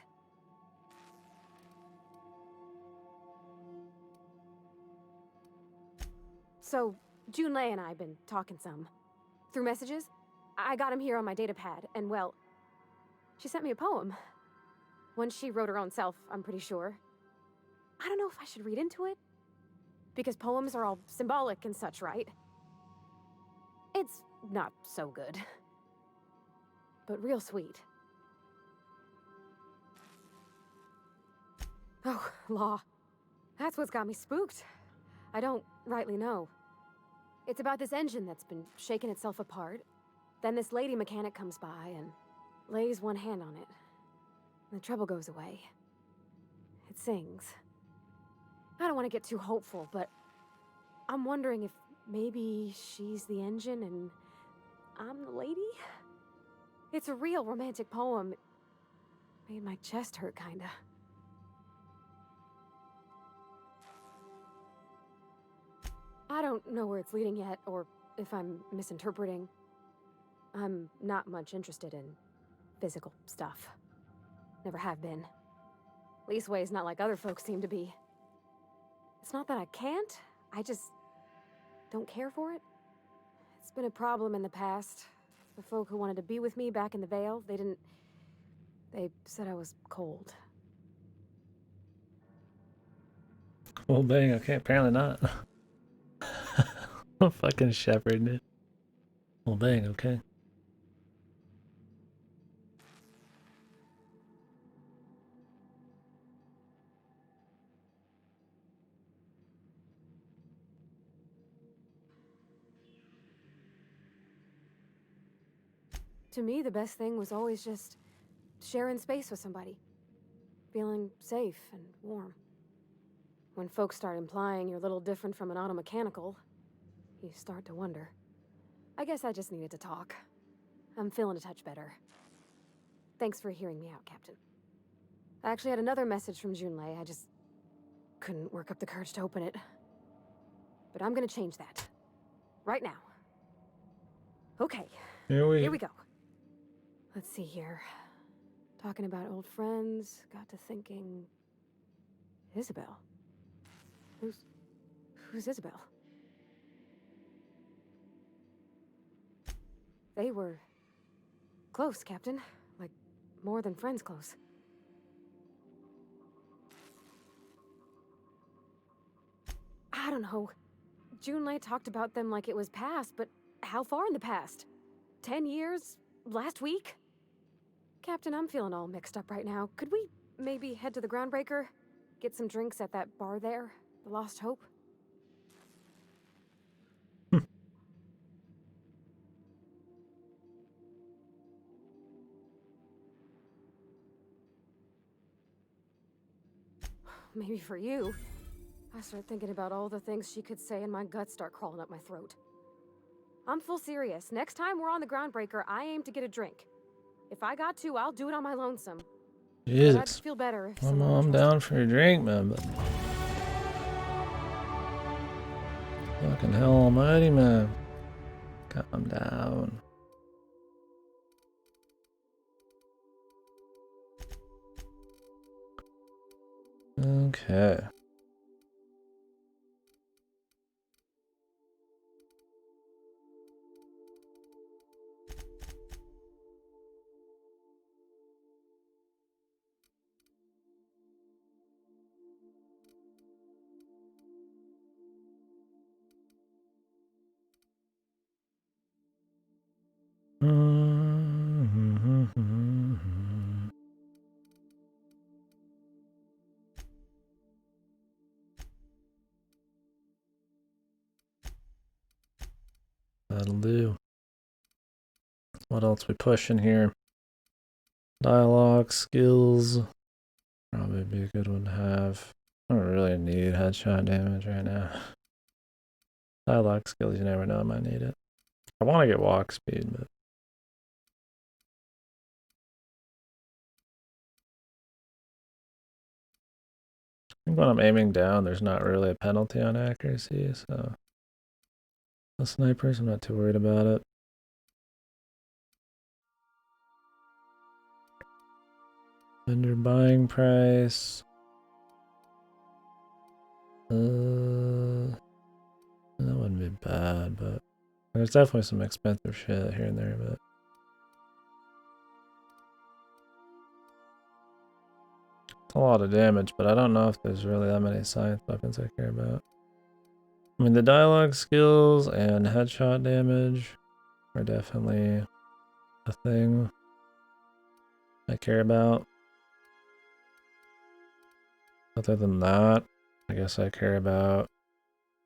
So, Junlei and I have been talking some. Through messages, I got him here on my datapad, and well, she sent me a poem. One she wrote her own self, I'm pretty sure. I don't know if I should read into it, because poems are all symbolic and such, right? It's not so good, but real sweet. Oh, law. That's what's got me spooked. I don't rightly know. It's about this engine that's been shaking itself apart. Then this lady mechanic comes by and lays one hand on it. The trouble goes away. It sings. I don't want to get too hopeful, but I'm wondering if maybe she's the engine and I'm the lady? It's a real romantic poem. It made my chest hurt, kinda. I don't know where it's leading yet, or if I'm misinterpreting. I'm not much interested in physical stuff. Never have been. Leastways not like other folks seem to be. It's not that I can't, I just don't care for it. It's been a problem in the past. The folk who wanted to be with me back in the Vale, they said I was cold. Well, dang, okay, apparently not. Fucking shepherd, dude. Well, dang, okay. To me, the best thing was always just sharing space with somebody. Feeling safe and warm. When folks start implying you're a little different from an automechanical, you start to wonder. I guess I just needed to talk. I'm feeling a touch better. Thanks for hearing me out, Captain. I actually had another message from Junlei. I just couldn't work up the courage to open it. But I'm gonna change that. Right now. Okay. Here we go. Let's see here. Talking about old friends, got to thinking... Isabel? Who's Isabel? They were... close, Captain. Like, more than friends close. I don't know. Junlei talked about them like it was past, but how far in the past? 10 years? Last week? Captain, I'm feeling all mixed up right now. Could we maybe head to the Groundbreaker? Get some drinks at that bar there? The Lost Hope? Maybe for you. I start thinking about all the things she could say and my guts start crawling up my throat. I'm full serious. Next time we're on the Groundbreaker, I aim to get a drink. If I got to, I'll do it on my lonesome. Jesus. But I'd feel better if I'm down for a drink, man, but... Fucking hell almighty, man. Calm down. Okay. That'll do. What else we pushing here? Dialogue, skills. Probably be a good one to have. I don't really need headshot damage right now. Dialogue skills, you never know, I might need it. I want to get walk speed, but... I think when I'm aiming down, there's not really a penalty on accuracy, so... The snipers, I'm not too worried about it. Vendor buying price. That wouldn't be bad, but there's definitely some expensive shit here and there, but it's a lot of damage, but I don't know if there's really that many science weapons I care about. I mean, the dialogue skills and headshot damage are definitely a thing I care about. Other than that, I guess I care about...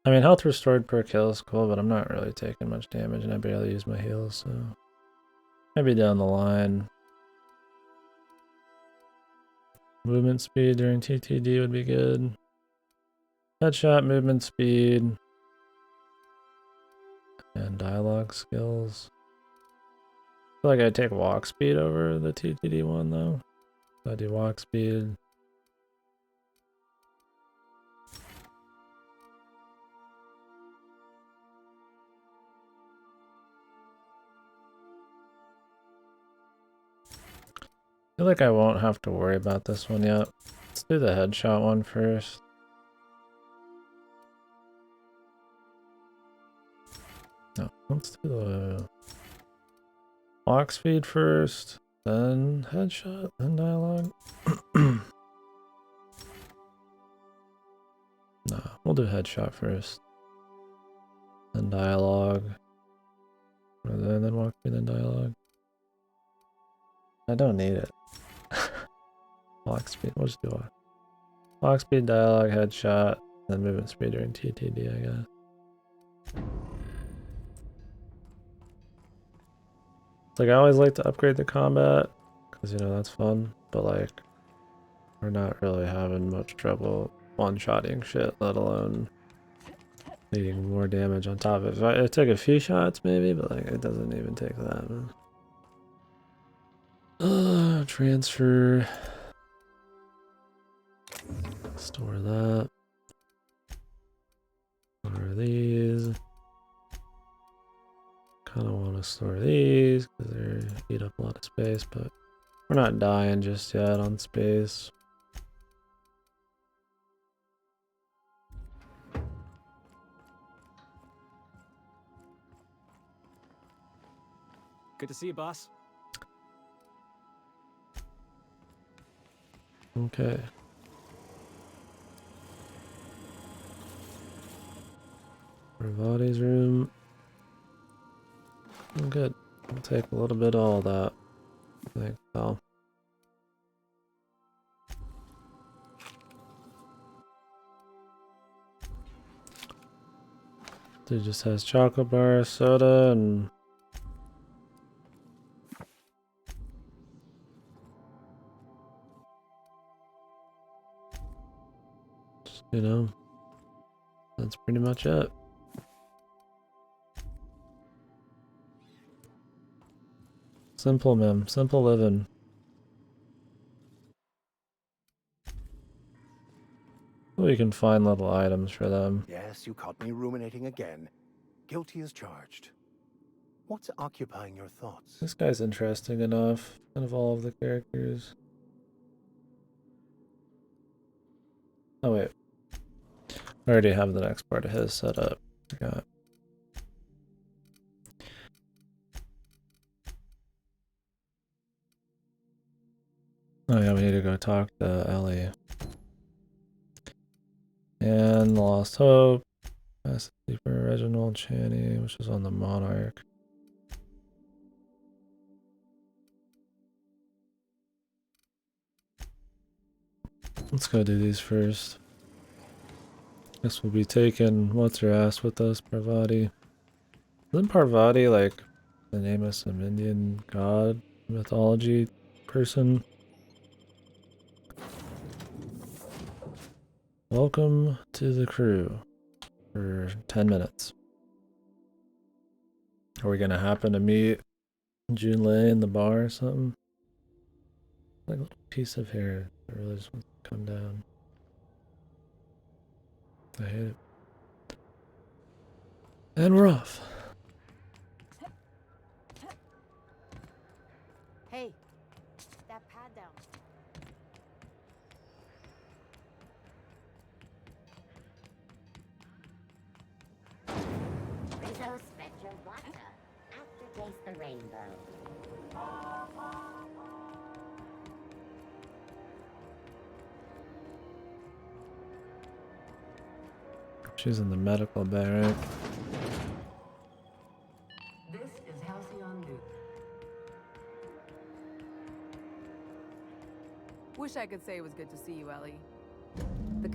I mean, health restored per kill is cool, but I'm not really taking much damage and I barely use my heals, so... Maybe down the line. Movement speed during TTD would be good. Headshot, movement speed, and dialogue skills. I feel like I'd take walk speed over the TTD one though. So I do walk speed. I feel like I won't have to worry about this one yet. Let's do the headshot one first. No, let's do the walk speed first, then headshot, then dialogue. No, we'll do headshot first. Then dialogue. And then walk speed, then dialogue. I don't need it. Walk speed, we'll just do a walk speed, dialogue, headshot, then movement speed during TTD, I guess. Like, I always like to upgrade the combat, because, you know, that's fun, but, like, we're not really having much trouble one-shotting shit, let alone needing more damage on top of it. It took a few shots, maybe, but, like, it doesn't even take that, man. Transfer. Store that. Store these. Kind of want to store these because they eat up a lot of space, but we're not dying just yet on space. Good to see you, boss. Okay. Ravati's room. I'm good. I'll take a little bit of all that. I think so. Dude just has chocolate bar, soda, and just, you know, that's pretty much it. Simple, man. Simple living. We can find little items for them. Yes, you caught me ruminating again. Guilty as charged. What's occupying your thoughts? This guy's interesting enough out of all of the characters. Oh wait. I already have the next part of his set up. Forgot. Oh yeah, we need to go talk to Ellie. And Lost Hope. That's Sleeper Reginald Chaney, which is on the Monarch. Let's go do these first. Guess we'll be taking what's her ass with us, Parvati. Isn't Parvati like the name of some Indian god mythology person? Welcome to the crew for 10 minutes. Are we gonna happen to meet Junlei in the bar or something? Like a little piece of hair that really just wants to come down. I hate it. And we're off. Hey, that pad down. Rizzo Spectre Water. Aftertaste the rainbow. She's in the medical barrack. This is Halcyon News. Wish I could say it was good to see you, Ellie.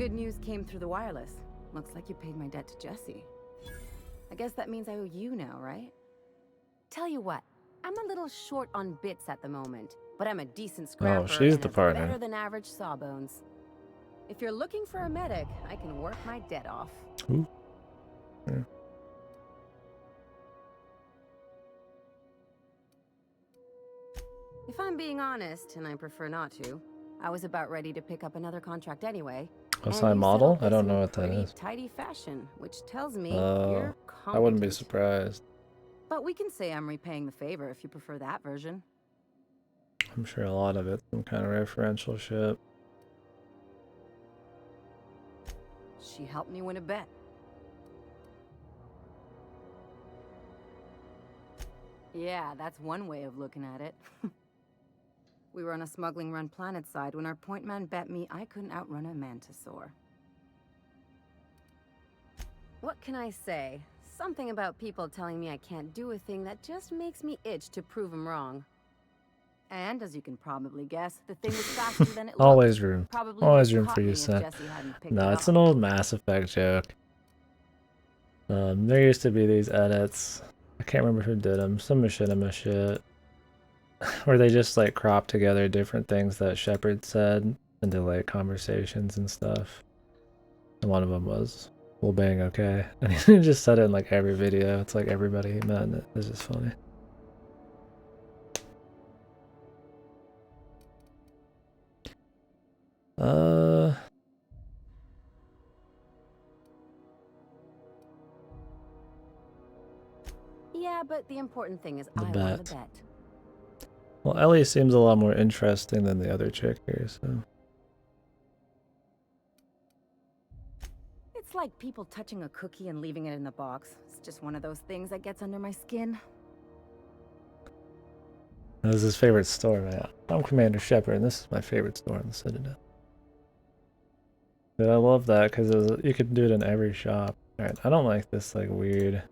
Good news came through the wireless. Looks like you paid my debt to Jesse. I guess that means I owe you now, right? Tell you what, I'm a little short on bits at the moment, but I'm a decent scrapper she's and the a partner. better than average sawbones. If you're looking for a medic, I can work my debt off. Ooh. Yeah. If I'm being honest, and I prefer not to, I was about ready to pick up another contract anyway. Outside model? I don't know what that is. Tidy fashion, which tells me you're I wouldn't be competent. surprised. But we can say I'm repaying the favor if you prefer that version. I'm sure a lot of it's some kind of referential shit. She helped me win a bet. Yeah, that's one way of looking at it. We were on a smuggling run planet side when our point man bet me I couldn't outrun a mantisaur. What can I say? Something about people telling me I can't do a thing that just makes me itch to prove them wrong. And as you can probably guess, the thing was faster than it looked. Always room. Probably Always would've room caught for you, me if son. Jesse hadn't picked No, it it's up. an old Mass Effect joke. There used to be these edits. I can't remember who did them. Some machinima shit. Where they just like crop together different things that Shepard said into like conversations and stuff. And one of them was, "We'll bang, okay?" And he just said it in like every video. It's like everybody he met, and it's just funny. Yeah, but the important thing is The I won bet. the bet. Well, Ellie seems a lot more interesting than the other chick here, so. It's like people touching a cookie and leaving it in the box. It's just one of those things that gets under my skin. That was his favorite store, man. I'm Commander Shepard, and this is my favorite store on the Citadel. Dude, I love that because you could do it in every shop. Alright, I don't like this like weird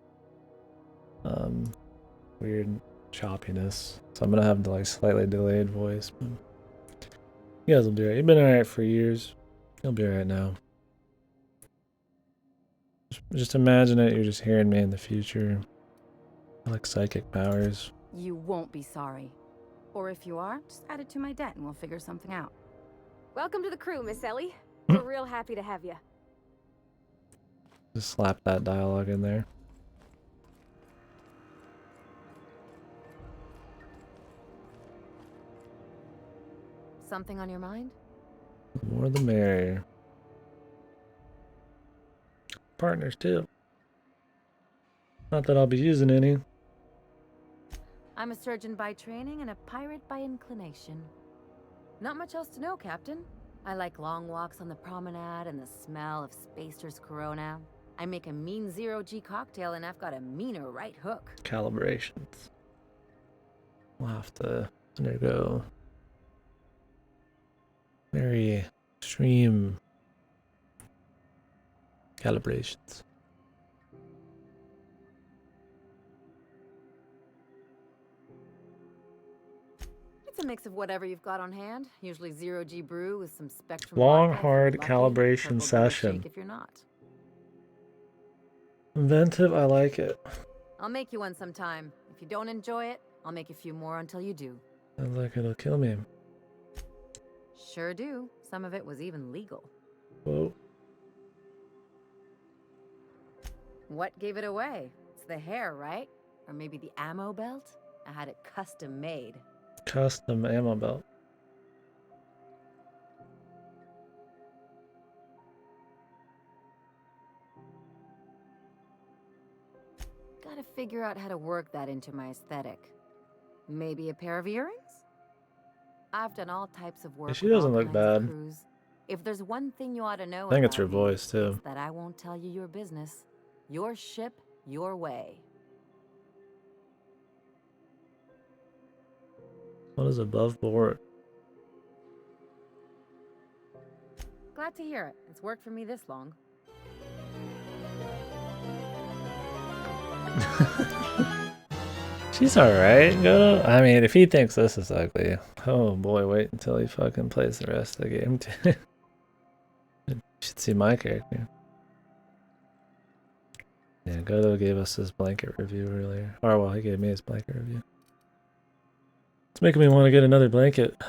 choppiness. So I'm gonna have the like slightly delayed voice. But you guys will be alright. You've been alright for years. You'll be alright now. Just imagine it, you're just hearing me in the future. I like psychic powers. You won't be sorry. Or if you are, just add it to my debt and we'll figure something out. Welcome to the crew, Miss Ellie. We're real happy to have you. Just slap that dialogue in there. Something on your mind? The more the merrier. Partners too. Not that I'll be using any. I'm a surgeon by training and a pirate by inclination. Not much else to know, Captain. I like long walks on the promenade and the smell of Spacer's Corona. I make a mean zero-G cocktail and I've got a meaner right hook. Calibrations. We'll have to undergo very extreme calibrations. It's a mix of whatever you've got on hand. Usually zero-G brew with some Spectrum Long, vodka if hard you're lucky, calibration purple berry session. shake if you're not. Inventive, I like it. I'll make you one sometime. If you don't enjoy it, I'll make a few more until you do. Sounds like it'll kill me. Sure do. Some of it was even legal. Whoa. What gave it away? It's the hair, right? Or maybe the ammo belt? I had it custom made. Custom ammo belt. Gotta figure out how to work that into my aesthetic. Maybe a pair of earrings? I've done all types of work. Yeah, she with doesn't all look kinds of bad. crews. If there's one thing you ought to know I think it's about her me, voice too. it's that I won't tell you your business. Your ship, your way. What is above board? Glad to hear it. It's worked for me this long. She's alright. I mean, if he thinks this is ugly, oh boy, wait until he fucking plays the rest of the game too. She's see my character. Yeah, Godo gave us his blanket review earlier. Or, well, he gave me his blanket review. It's making me want to get another blanket. I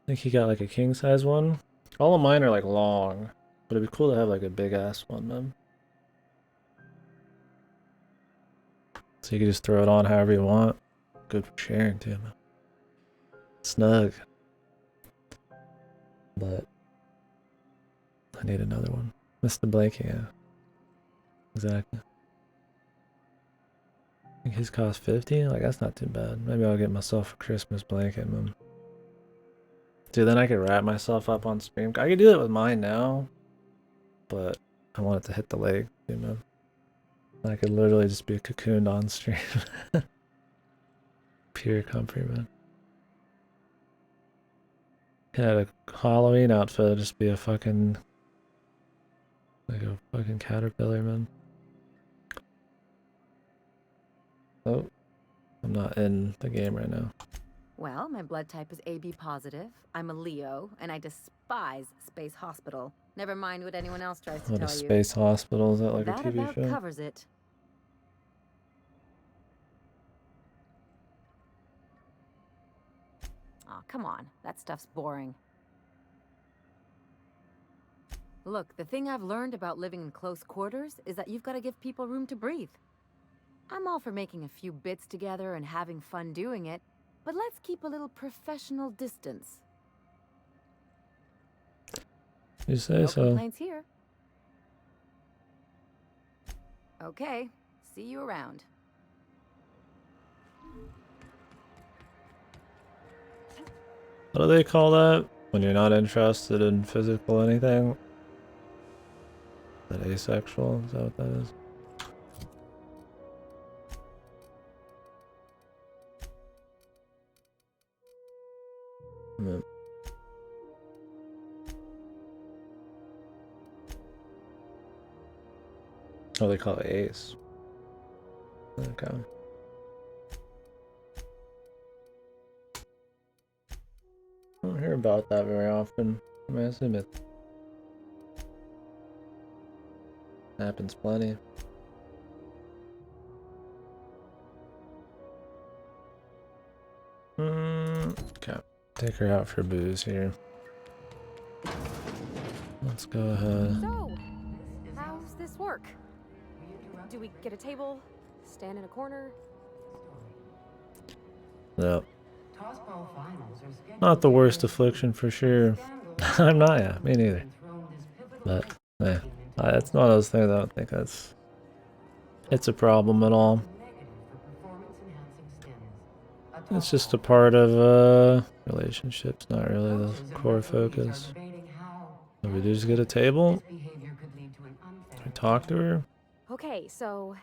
think he got like a king size one. All of mine are like long, but it'd be cool to have like a big ass one, man. So you can just throw it on however you want. Good for sharing too, man. Snug. But I need another one. Missed the blanket, yeah. Exactly. I think his cost 50? Like, that's not too bad. Maybe I'll get myself a Christmas blanket, man. Dude, then I could wrap myself up on stream. I could do that with mine now, but I want it to hit the leg, you know. I could literally just be cocooned on stream. Pure comfort, man. Could have a Halloween outfit, just be a fucking... like a fucking caterpillar, man. Oh, I'm not in the game right now. Well, my blood type is AB positive. I'm a Leo, and I despise Space Hospital. Never mind what anyone else tries to What, tell a you. space hospital? Is that like That a TV about show? covers it. Aw, come on. That stuff's boring. Look, the thing I've learned about living in close quarters is that you've got to give people room to breathe. I'm all for making a few bits together and having fun doing it, but let's keep a little professional distance. You say No so. complaints here. Okay, see you around. What do they call that? When you're not interested in physical anything? Is that asexual? Is that what that is? No. Oh, they call it ace. Okay. I don't hear about that very often. I mean, I assume it happens plenty. Okay. Take her out for booze here. Let's go ahead. So, how's this work? Do we get a table? Stand in a corner? Yep. Not the worst affliction for sure. I'm not, yeah, me neither. But, yeah. It's one of those things I don't think it's a problem at all. It's just a part of relationships, not really the core focus. So we just get a table? We talk to her? Okay, so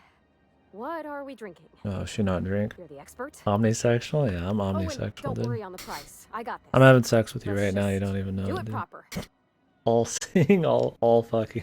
what are we drinking? Oh, she not drink? You're the expert. Omnisexual? Yeah, I'm omnisexual, Don't dude. worry on the price. I got this. I'm having sex with you Let's right now, you just don't even know do it, it dude. proper. All seeing, all fucking